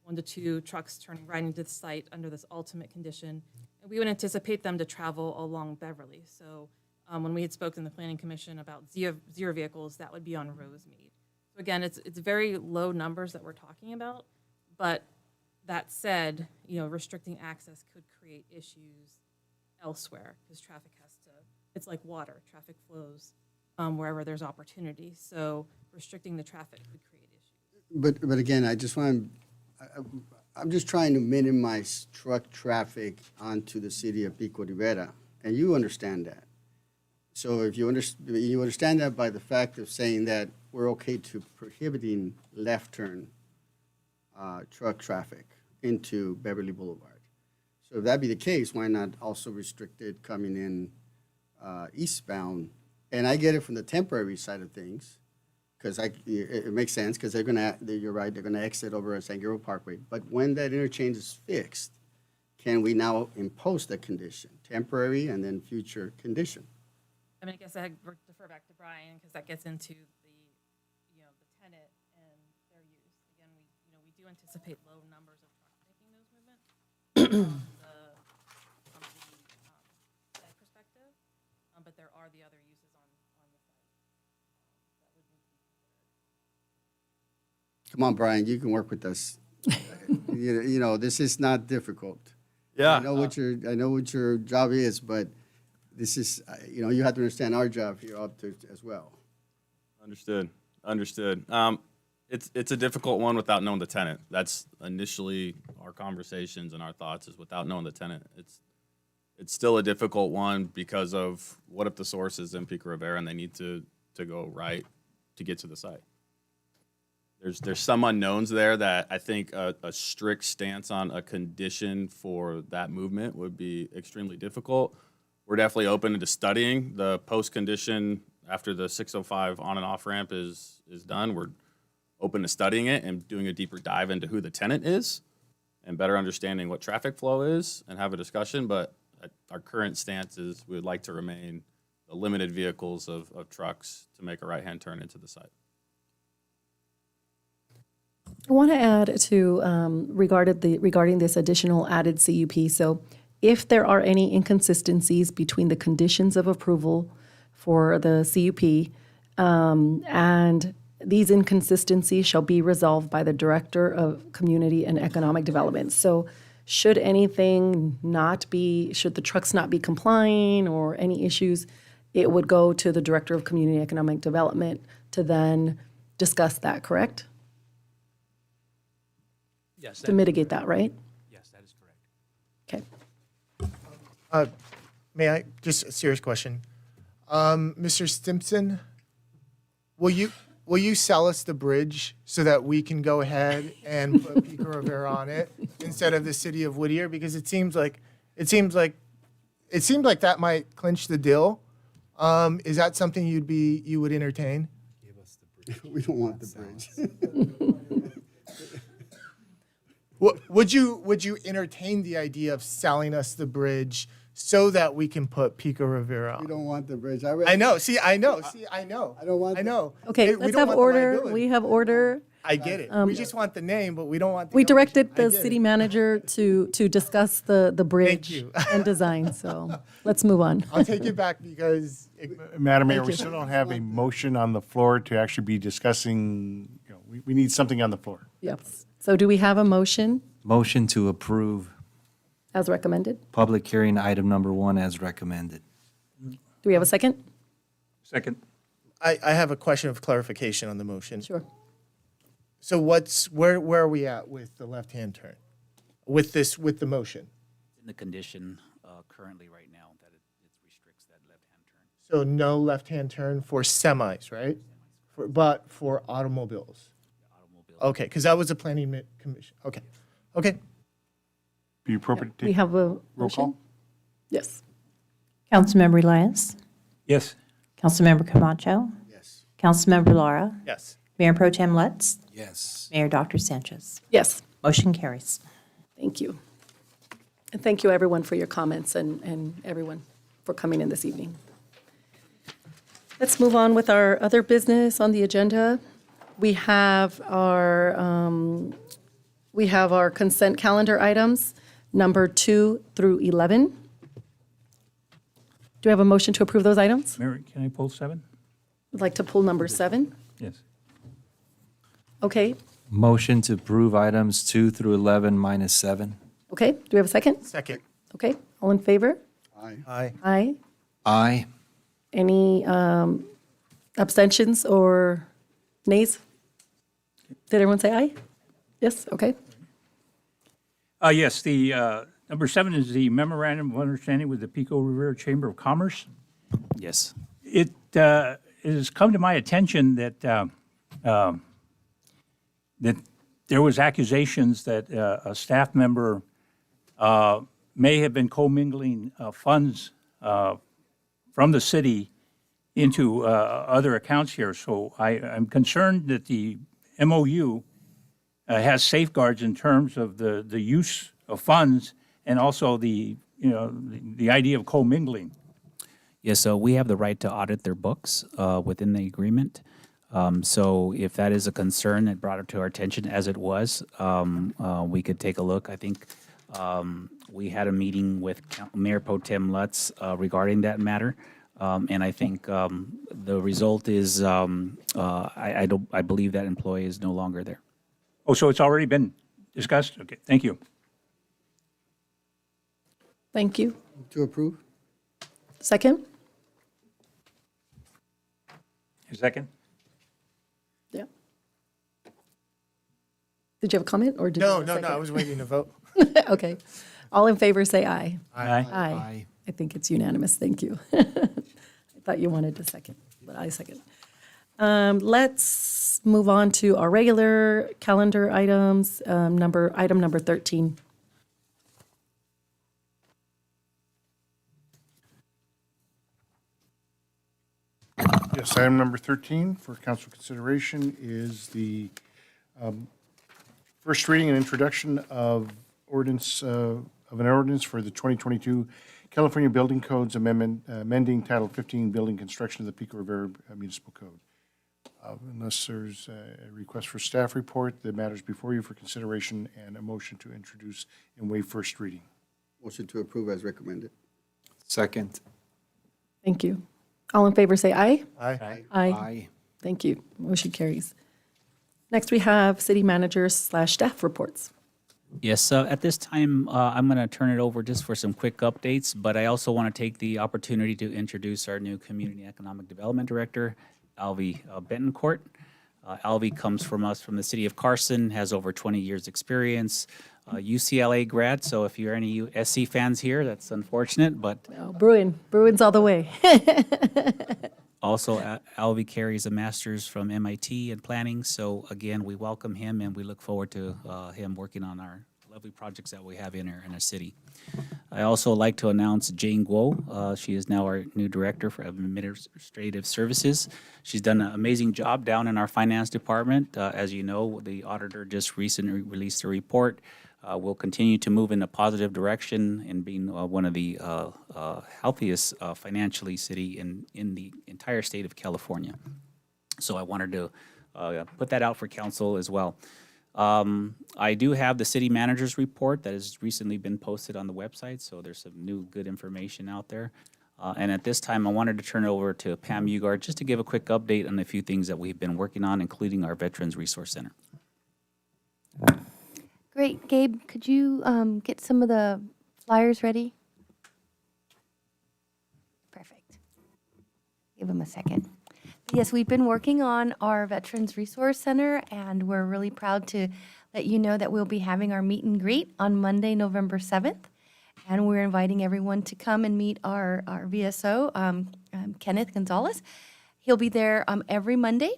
1 to 2 trucks turning right into the site under this ultimate condition. And we would anticipate them to travel along Beverly. So when we had spoken in the Planning Commission about zero vehicles, that would be on Rosemead. So again, it's very low numbers that we're talking about. But that said, restricting access could create issues elsewhere because traffic it's like water. Traffic flows wherever there's opportunity. So restricting the traffic could create issues. But again, I'm just trying to minimize truck traffic onto the city of Pico Rivera, and you understand that. So if you understand that by the fact of saying that we're okay to prohibiting left turn truck traffic into Beverly Boulevard. So if that be the case, why not also restrict it coming in eastbound And I get it from the temporary side of things, because it makes sense, because you're right, they're gonna exit over at San Gabriel Parkway. But when that interchange is fixed, can we now impose the condition, temporary and then future condition? I mean, I guess I defer back to Brian because that gets into the, the tenant and their use. Again, we do anticipate low numbers of trucks making those movements from the site perspective, but there are the other uses on the site that would need to be considered. Come on, Brian, you can work with us. This is not difficult. Yeah. I know what your job is, but this is, you have to understand our job here up to as well. Understood. It's a difficult one without knowing the tenant. That's initially our conversations and our thoughts is without knowing the tenant. It's still a difficult one because of what if the source is in Pico Rivera and they need to go right to get to the site. There's some unknowns there that I think a strict stance on a condition for that movement would be extremely difficult. We're definitely open to studying the post condition after the 605 on and off ramp is done. We're open to studying it and doing a deeper dive into who the tenant is and better understanding what traffic flow is and have a discussion. But our current stance is we would like to remain the limited vehicles of trucks to make a right-hand turn into the site. I want to add to regarding this additional added CUP. So if there are any inconsistencies between the conditions of approval for the CUP, and these inconsistencies shall be resolved by the Director of Community and Economic Development. So should the trucks not be complying or any issues, it would go to the Director of Community and Economic Development to then discuss that, correct? Yes. To mitigate that, right? Yes, that is correct. Okay. May I, just a serious question. Mr. Stimpson, will you sell us the bridge so that we can go ahead and put Pico Rivera on it instead of the city of Whittier? Because it seems like that might clinch the deal. Is that something you would entertain? Give us the bridge. We don't want the bridge. Would you entertain the idea of selling us the bridge so that we can put Pico Rivera on? We don't want the bridge. I know. I know. I don't want. I know. Okay, We let's don't have want the order. liability. We have order. I get it. We just want the name, but we don't want the We ownership. directed I the get city it. manager to discuss the bridge you. and design, so let's move on. I'll take it back because Madam Mayor, Thank we you. still don't have a motion on the floor to actually be discussing, we need something on the floor. Yes. So do we have a motion Motion to approve as recommended? public hearing item number 1 as recommended. Do we have a second? Second. I have a question of clarification on the motion. Sure. So where are we at with the left-hand turn? With the motion? In the condition currently right now that it restricts that left-hand turn. So no left-hand turn for semis, right? But for automobiles? Okay, because that was a planning commission. Okay. Be appropriate to We take have a roll motion? call? Yes. Councilmember Elias? Yes. Councilmember Camacho? Yes. Councilmember Lara? Yes. Mayor Pro Tem Lutz? Yes. Mayor Dr. Sanchez? Yes. Motion carries. Thank you. And thank you, everyone, for your comments and everyone for coming in this evening. Let's move on with our other business on the agenda. We have our consent calendar items, number 2 through 11. Do we have a motion to approve those items? Mary, can I pull 7? I'd like to pull number 7. Yes. Okay. Motion to approve items 2 through 11 minus 7. Okay. Do we have a second? Second. Okay. All in favor? Aye. Aye. Aye. Aye. Any abstentions or nays? Did everyone say aye? Yes, okay. Yes, the number 7 is the memorandum of understanding with the Pico Rivera Chamber of Commerce. Yes. It has come to my attention that that there was accusations that a staff member may have been commingling funds from the city into other accounts here. So I'm concerned that the MOU has safeguards in terms of the use of funds and also the idea of commingling. Yeah, so we have the right to audit their books within the agreement. So if that is a concern that brought it to our attention, as it was, we could take a look. I think we had a meeting with Mayor Pro Tem Lutz regarding that matter. And I think the result is I believe that employee is no longer there. Oh, so it's already been discussed? Okay, thank you. Thank you. To approve? Second? A second? Yeah. Did you have a comment or did you? No, want a no, no, second? I was waiting to vote. Okay. All in favor, say aye. Aye. Aye. I think it's unanimous. Thank you. I thought you wanted to second, but I second. Let's move on to our regular calendar items, item number 13. Yes, item number 13 for council consideration is the first reading and introduction of an ordinance for the 2022 California Building Codes Amendment, amending Title 15 Building Construction of the Pico Rivera Municipal Code. Unless there's a request for staff report, the matters before you for consideration and a motion to introduce and waive first reading. Motion to approve as recommended. Second. Thank you. All in favor, say aye. Aye. Aye. Thank you. Motion carries. Next, we have city managers/staff reports. Yes, at this time, I'm going to turn it over just for some quick updates, but I also want to take the opportunity to introduce our new Community Economic Development Director, Alvy Bentoncourt. Alvy comes from the city of Carson, has over 20 years' experience, UCLA grad, so if you're any SC fans here, that's unfortunate, but Oh, Bruins all the way. also Alvy carries a master's from MIT in planning, so again, we welcome him and we look forward to him working on our lovely projects that we have in our city. I also like to announce Jane Guo. She is now our new director for administrative services. She's done an amazing job down in our finance department. As you know, the auditor just recently released a report. We'll continue to move in a positive direction in being one of the healthiest financially city in the entire state of California. So I wanted to put that out for council as well. I do have the city manager's report that has recently been posted on the website, so there's some new good information out there. And at this time, I wanted to turn it over to Pam Ugard just to give a quick update on a few things that we've been working on, including our Veterans Resource Center. Great. Gabe, could you get some of the flyers ready? Perfect. Give him a second. Yes, we've been working on our Veterans Resource Center, and we're really proud to let you know that we'll be having our meet and greet on Monday, November 7th. And we're inviting everyone to come and meet our VSO, Kenneth Gonzalez. He'll be there every Monday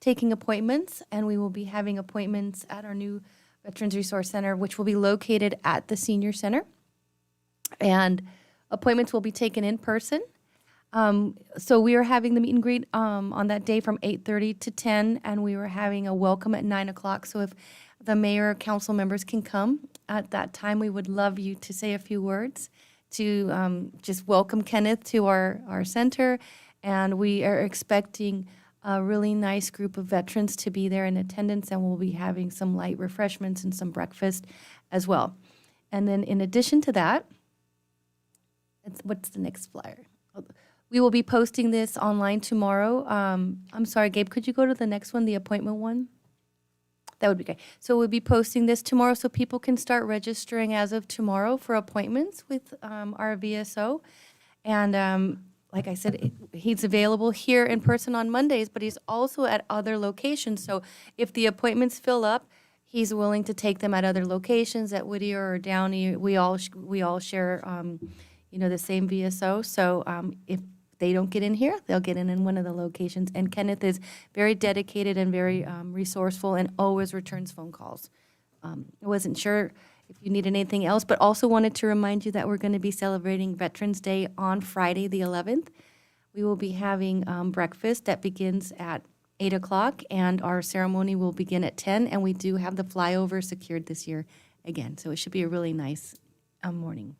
taking appointments, and we will be having appointments at our new Veterans Resource Center, which will be located at the Senior Center. And appointments will be taken in person. So we are having the meet and greet on that day from 8:30 to 10, and we were having a welcome at 9 o'clock. So if the mayor or council members can come at that time, we would love you to say a few words to just welcome Kenneth to our center. And we are expecting a really nice group of veterans to be there in attendance, and we'll be having some light refreshments and some breakfast as well. And then in addition to that, what's the next flyer? We will be posting this online tomorrow. I'm sorry, Gabe, could you go to the next one, the appointment one? That would be great. So we'll be posting this tomorrow so people can start registering as of tomorrow for appointments with our VSO. And like I said, he's available here in person on Mondays, but he's also at other locations. So if the appointments fill up, he's willing to take them at other locations, at Whittier or Downey. We all share, the same VSO. So if they don't get in here, they'll get in one of the locations. And Kenneth is very dedicated and very resourceful and always returns phone calls. I wasn't sure if you needed anything else, but also wanted to remind you that we're going to be celebrating Veterans Day on Friday, the 11th. We will be having breakfast that begins at 8 o'clock, and our ceremony will begin at 10, and we do have the flyover secured this year again, so it should be a really nice morning.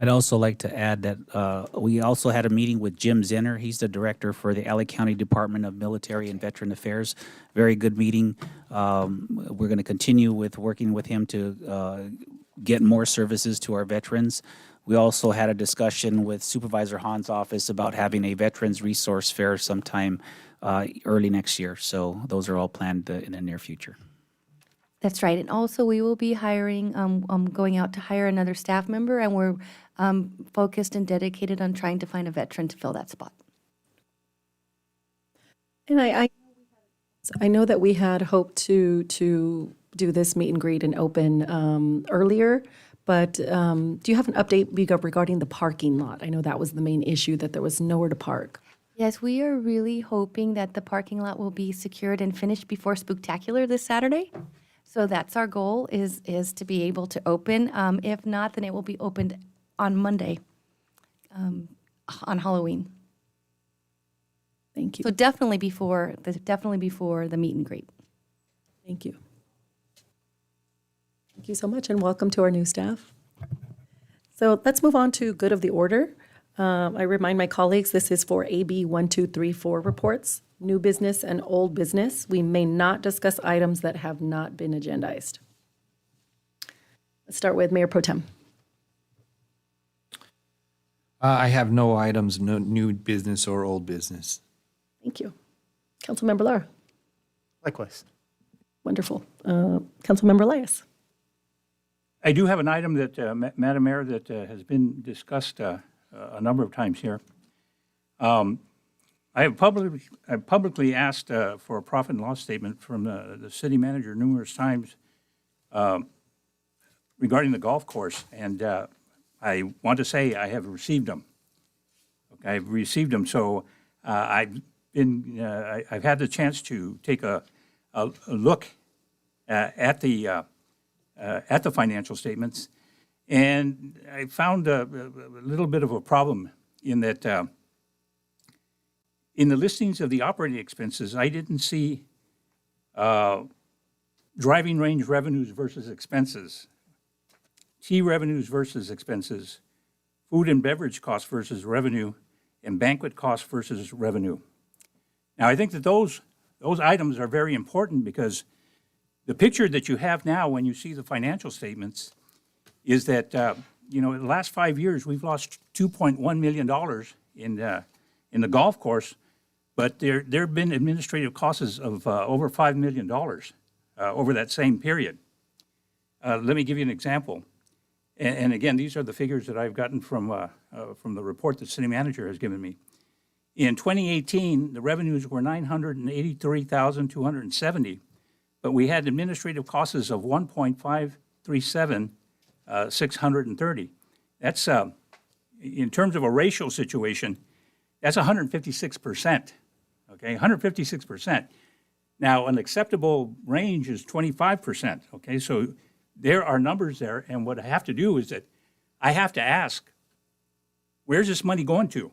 I'd also like to add that we also had a meeting with Jim Zinner. He's the director for the LA County Department of Military and Veteran Affairs. Very good meeting. We're going to continue with working with him to get more services to our veterans. We also had a discussion with Supervisor Hahn's office about having a Veterans Resource Fair sometime early next year. So those are all planned in the near future. That's right, and also we will be hiring, going out to hire another staff member, and we're focused and dedicated on trying to find a veteran to fill that spot. And I know that we had hoped to do this meet and greet and open earlier, but do you have an update regarding the parking lot? I know that was the main issue, that there was nowhere to park. Yes, we are really hoping that the parking lot will be secured and finished before Spooktacular this Saturday. So that's our goal, is to be able to open. If not, then it will be opened on Monday, on Halloween. Thank you. So definitely before the meet and greet. Thank you. Thank you so much, and welcome to our new staff. So let's move on to good of the order. I remind my colleagues, this is for AB 1234 reports, new business and old business. We may not discuss items that have not been agendized. Let's start with Mayor Pro Tem. I have no items, no new business or old business. Thank you. Councilmember Lara. Likewise. Wonderful. Councilmember Elias. I do have an item that, Madam Mayor, that has been discussed a number of times here. I have publicly asked for a profit and loss statement from the city manager numerous times regarding the golf course, and I want to say I have received them. Okay, I've received them, so I've had the chance to take a look at the financial statements, and I found a little bit of a problem in that in the listings of the operating expenses, I didn't see driving range revenues versus expenses, tea revenues versus expenses, food and beverage costs versus revenue, and banquet costs versus revenue. Now, I think that those items are very important because the picture that you have now when you see the financial statements is that, in the last 5 years, we've lost $2.1 million in the golf course, but there have been administrative costs of over $5 million over that same period. Let me give you an example. And again, these are the figures that I've gotten from the report that city manager has given me. In 2018, the revenues were $983,270, but we had administrative costs of $1.537,630. That's in terms of a ratio situation, that's 156%. Okay, 156%. Now, an acceptable range is 25%. Okay, so there are numbers there, and what I have to do is that I have to ask, where's this money going to?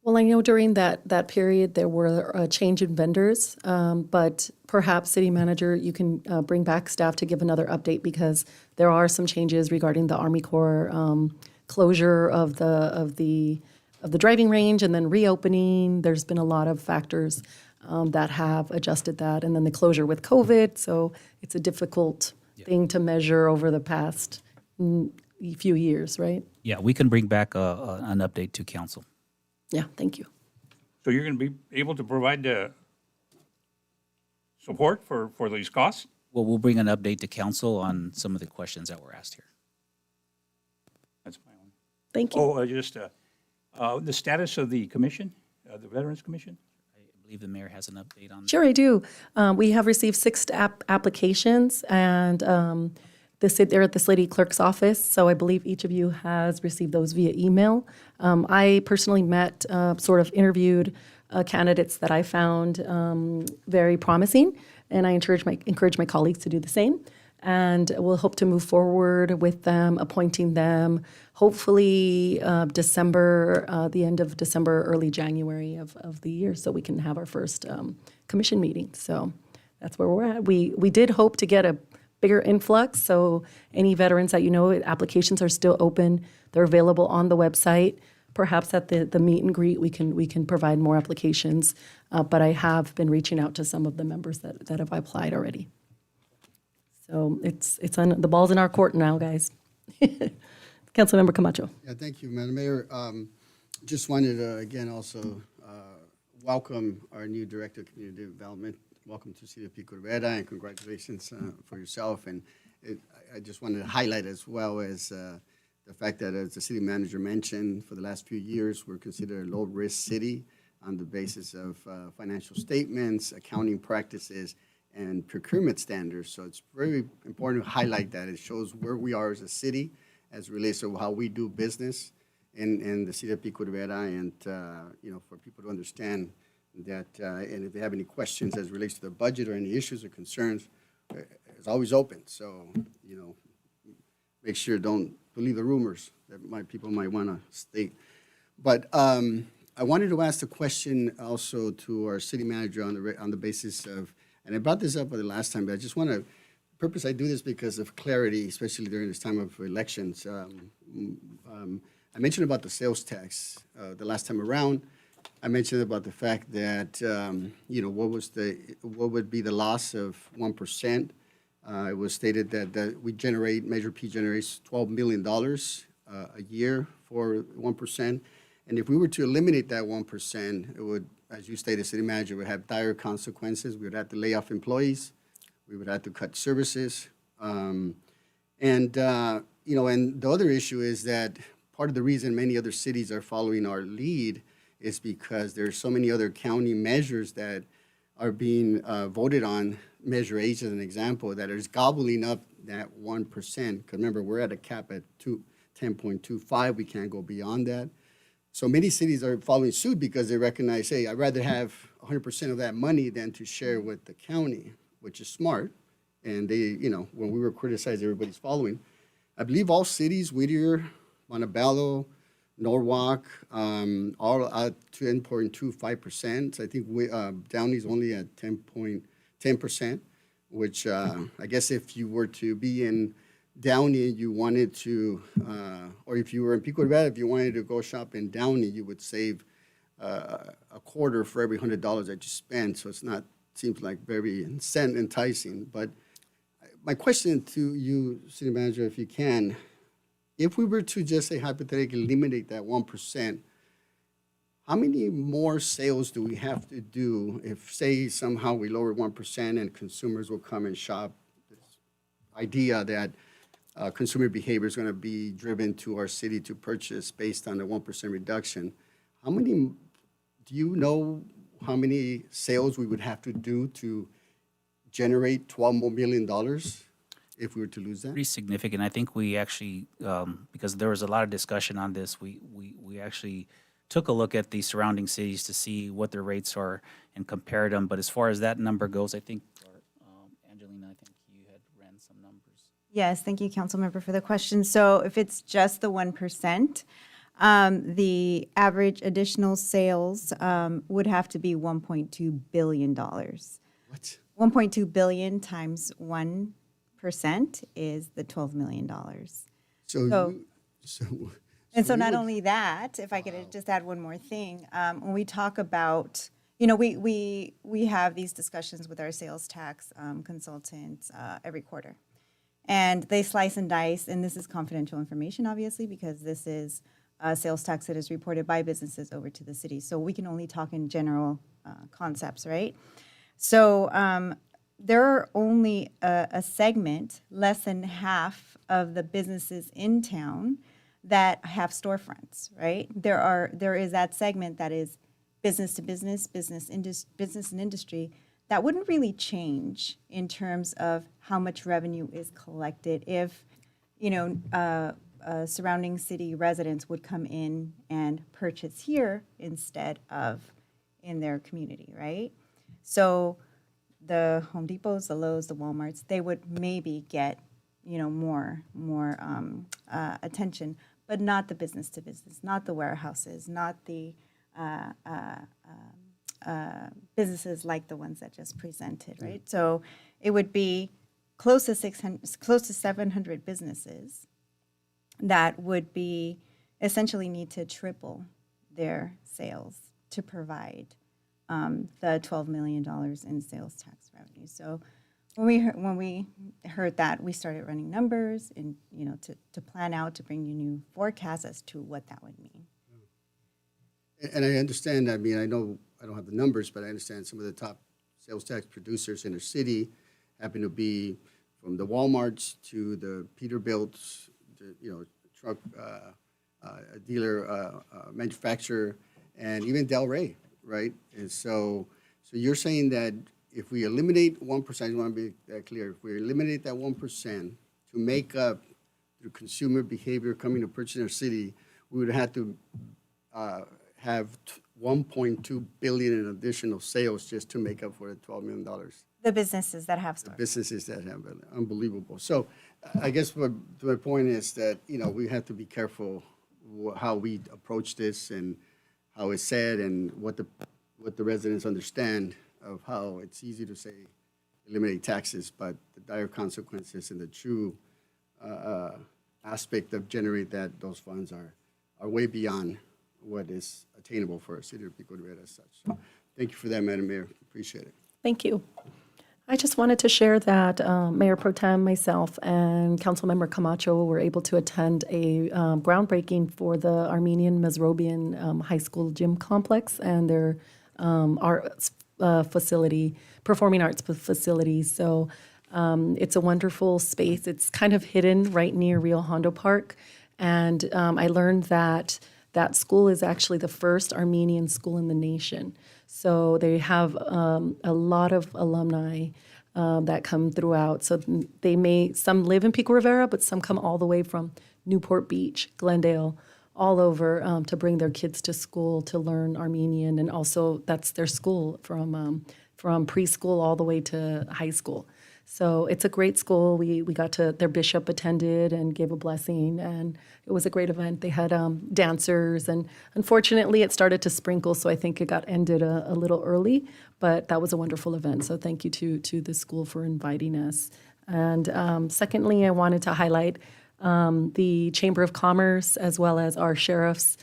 Well, I know during that period there were a change in vendors, but perhaps city manager, you can bring back staff to give another update because there are some changes regarding the Army Corps closure of the driving range and then reopening. There's been a lot of factors that have adjusted that, and then the closure with COVID. So it's a difficult thing to measure over the past few years, right? Yeah, we can bring back an update to council. Yeah, thank you. So you're going to be able to provide support for these costs? Well, we'll bring an update to council on some of the questions that were asked here. That's my own. Thank you. Oh, just the status of the commission, the Veterans Commission? I believe the mayor has an update on that. Sure, I do. We have received 6 applications, and they're at the city clerk's office, so I believe each of you has received those via email. I personally met, sort of interviewed candidates that I found very promising, and I encourage my colleagues to do the same. And we'll hope to move forward with them, appointing them, hopefully December, the end of December, early January of the year, so we can have our first commission meeting. So that's where we're at. We did hope to get a bigger influx, so any veterans that you know, applications are still open. They're available on the website. Perhaps at the meet and greet, we can provide more applications. But I have been reaching out to some of the members that have applied already. So it's on, the ball's in our court now, guys. Councilmember Camacho. Yeah, thank you, Madam Mayor. Just wanted to, again, also welcome our new Director of Community Development. Welcome to City of Pico Rivera, and congratulations for yourself. And I just wanted to highlight as well as the fact that, as the city manager mentioned, for the last few years, we're considered a low-risk city on the basis of financial statements, accounting practices, and procurement standards. So it's very important to highlight that. It shows where we are as a city as it relates to how we do business in the city of Pico Rivera, and for people to understand that, and if they have any questions as it relates to the budget or any issues or concerns, it's always open. So, make sure don't believe the rumors that people might want to state. But I wanted to ask the question also to our city manager on the basis of, and I brought this up the last time, but I just want to, purpose I do this because of clarity, especially during this time of elections. I mentioned about the sales tax the last time around. I mentioned about the fact that, what would be the loss of 1%. It was stated that Measure P generates $12 million a year for 1%. And if we were to eliminate that 1%, it would, as you stated, city manager, would have dire consequences. We would have to lay off employees. We would have to cut services. And the other issue is that part of the reason many other cities are following our lead is because there's so many other county measures that are being voted on, Measure H as an example, that is gobbling up that 1%. Because remember, we're at a cap at 10.25. We can't go beyond that. So many cities are following suit because they recognize, hey, I'd rather have 100% of that money than to share with the county, which is smart. And they, when we were criticized, everybody's following. I believe all cities, Whittier, Montebello, Norwalk, all at 10.25%. I think Downey's only at 10%, which I guess if you were to be in Downey, you wanted to, or if you were in Pico Rivera, if you wanted to go shop in Downey, you would save a quarter for every $100 that you spend. So seems like very enticing. But my question to you, City Manager, if you can, if we were to just say hypothetically eliminate that 1%, how many more sales do we have to do if, say, somehow we lower 1% and consumers will come and shop? This idea that consumer behavior is going to be driven to our city to purchase based on the 1% reduction. Do you know how many sales we would have to do to generate $12 million if we were to lose that? Pretty significant. I think we actually, because there was a lot of discussion on this, we actually took a look at the surrounding cities to see what their rates are and compared them. But as far as that number goes, I think, Angelina, I think you had ran some numbers. Yes, thank you, Councilmember, for the question. So if it's just the 1%, the average additional sales would have to be $1.2 billion. What? 1.2 billion times 1% is the $12 million. So not only that, if I could just add one more thing, when we talk about, we have these discussions with our sales tax consultants every quarter. And they slice and dice, and this is confidential information, obviously, because this is sales tax that is reported by businesses over to the city. So we can only talk in general concepts, right? So there are only a segment, less than half of the businesses in town that have storefronts, right? There is that segment that is business to business, business and industry. That wouldn't really change in terms of how much revenue is collected if, surrounding city residents would come in and purchase here instead of in their community, right? So the Home Depots, the Lowe's, the Walmarts, they would maybe get, more attention, but not the business to business, not the warehouses, not the businesses like the ones that just presented, right? So it would be close to 700 businesses that would be essentially need to triple their sales to provide the $12 million in sales tax revenue. So when we heard that, we started running numbers and to plan out, to bring you new forecasts as to what that would mean. And I understand, I mean, I know I don't have the numbers, but I understand some of the top sales tax producers in the city happen to be from the Walmarts to the Peterbilts, truck dealer, manufacturer, and even Del Rey, right? And so you're saying that if we eliminate 1%, I want to be that clear, if we eliminate that 1% to make up through consumer behavior coming to purchase in our city, we would have to have 1.2 billion in additional sales just to make up for the $12 million. The businesses that have stores. Businesses that have it. Unbelievable. So I guess my point is that, we have to be careful how we approach this and how it's said and what the residents understand of how it's easy to say eliminate taxes, but the dire consequences and the true aspect of generate those funds are way beyond what is attainable for a city of Pico Rivera as such. So thank you for that, Madam Mayor. Appreciate it. Thank you. I just wanted to share that Mayor Pro Tem, myself, and Councilmember Camacho were able to attend a groundbreaking for the Armenian Mesrobian High School gym complex and their arts facility, performing arts facility. So it's a wonderful space. It's kind of hidden right near Rio Hondo Park. And I learned that school is actually the first Armenian school in the nation. So they have a lot of alumni that come throughout. So some live in Pico Rivera, but some come all the way from Newport Beach, Glendale, all over to bring their kids to school to learn Armenian. And also that's their school from preschool all the way to high school. So it's a great school. We got their bishop attended and gave a blessing, and it was a great event. They had dancers, and unfortunately it started to sprinkle, so I think it got ended a little early, but that was a wonderful event. So thank you to the school for inviting us. And secondly, I wanted to highlight the Chamber of Commerce as well as our sheriff's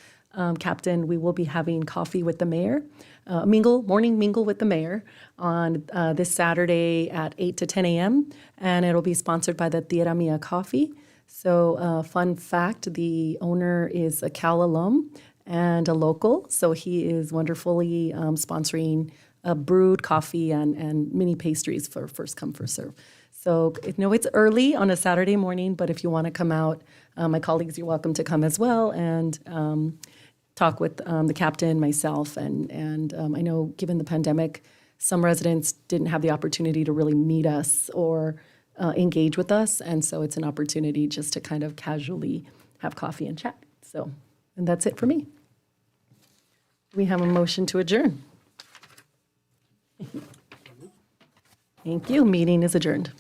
captain. We will be having coffee with the mayor. Morning mingle with the mayor on this Saturday at 8 to 10 a.m. And it'll be sponsored by the Tierra Mia Coffee. So fun fact, the owner is a Cal alum and a local. So he is wonderfully sponsoring brewed coffee and mini pastries for first come, first serve. So it's early on a Saturday morning, but if you want to come out, my colleagues, you're welcome to come as well. And talk with the captain, myself, and I know given the pandemic, some residents didn't have the opportunity to really meet us or engage with us, and so it's an opportunity just to kind of casually have coffee and chat. So, and that's it for me. We have a motion to adjourn. Thank you. Meeting is adjourned.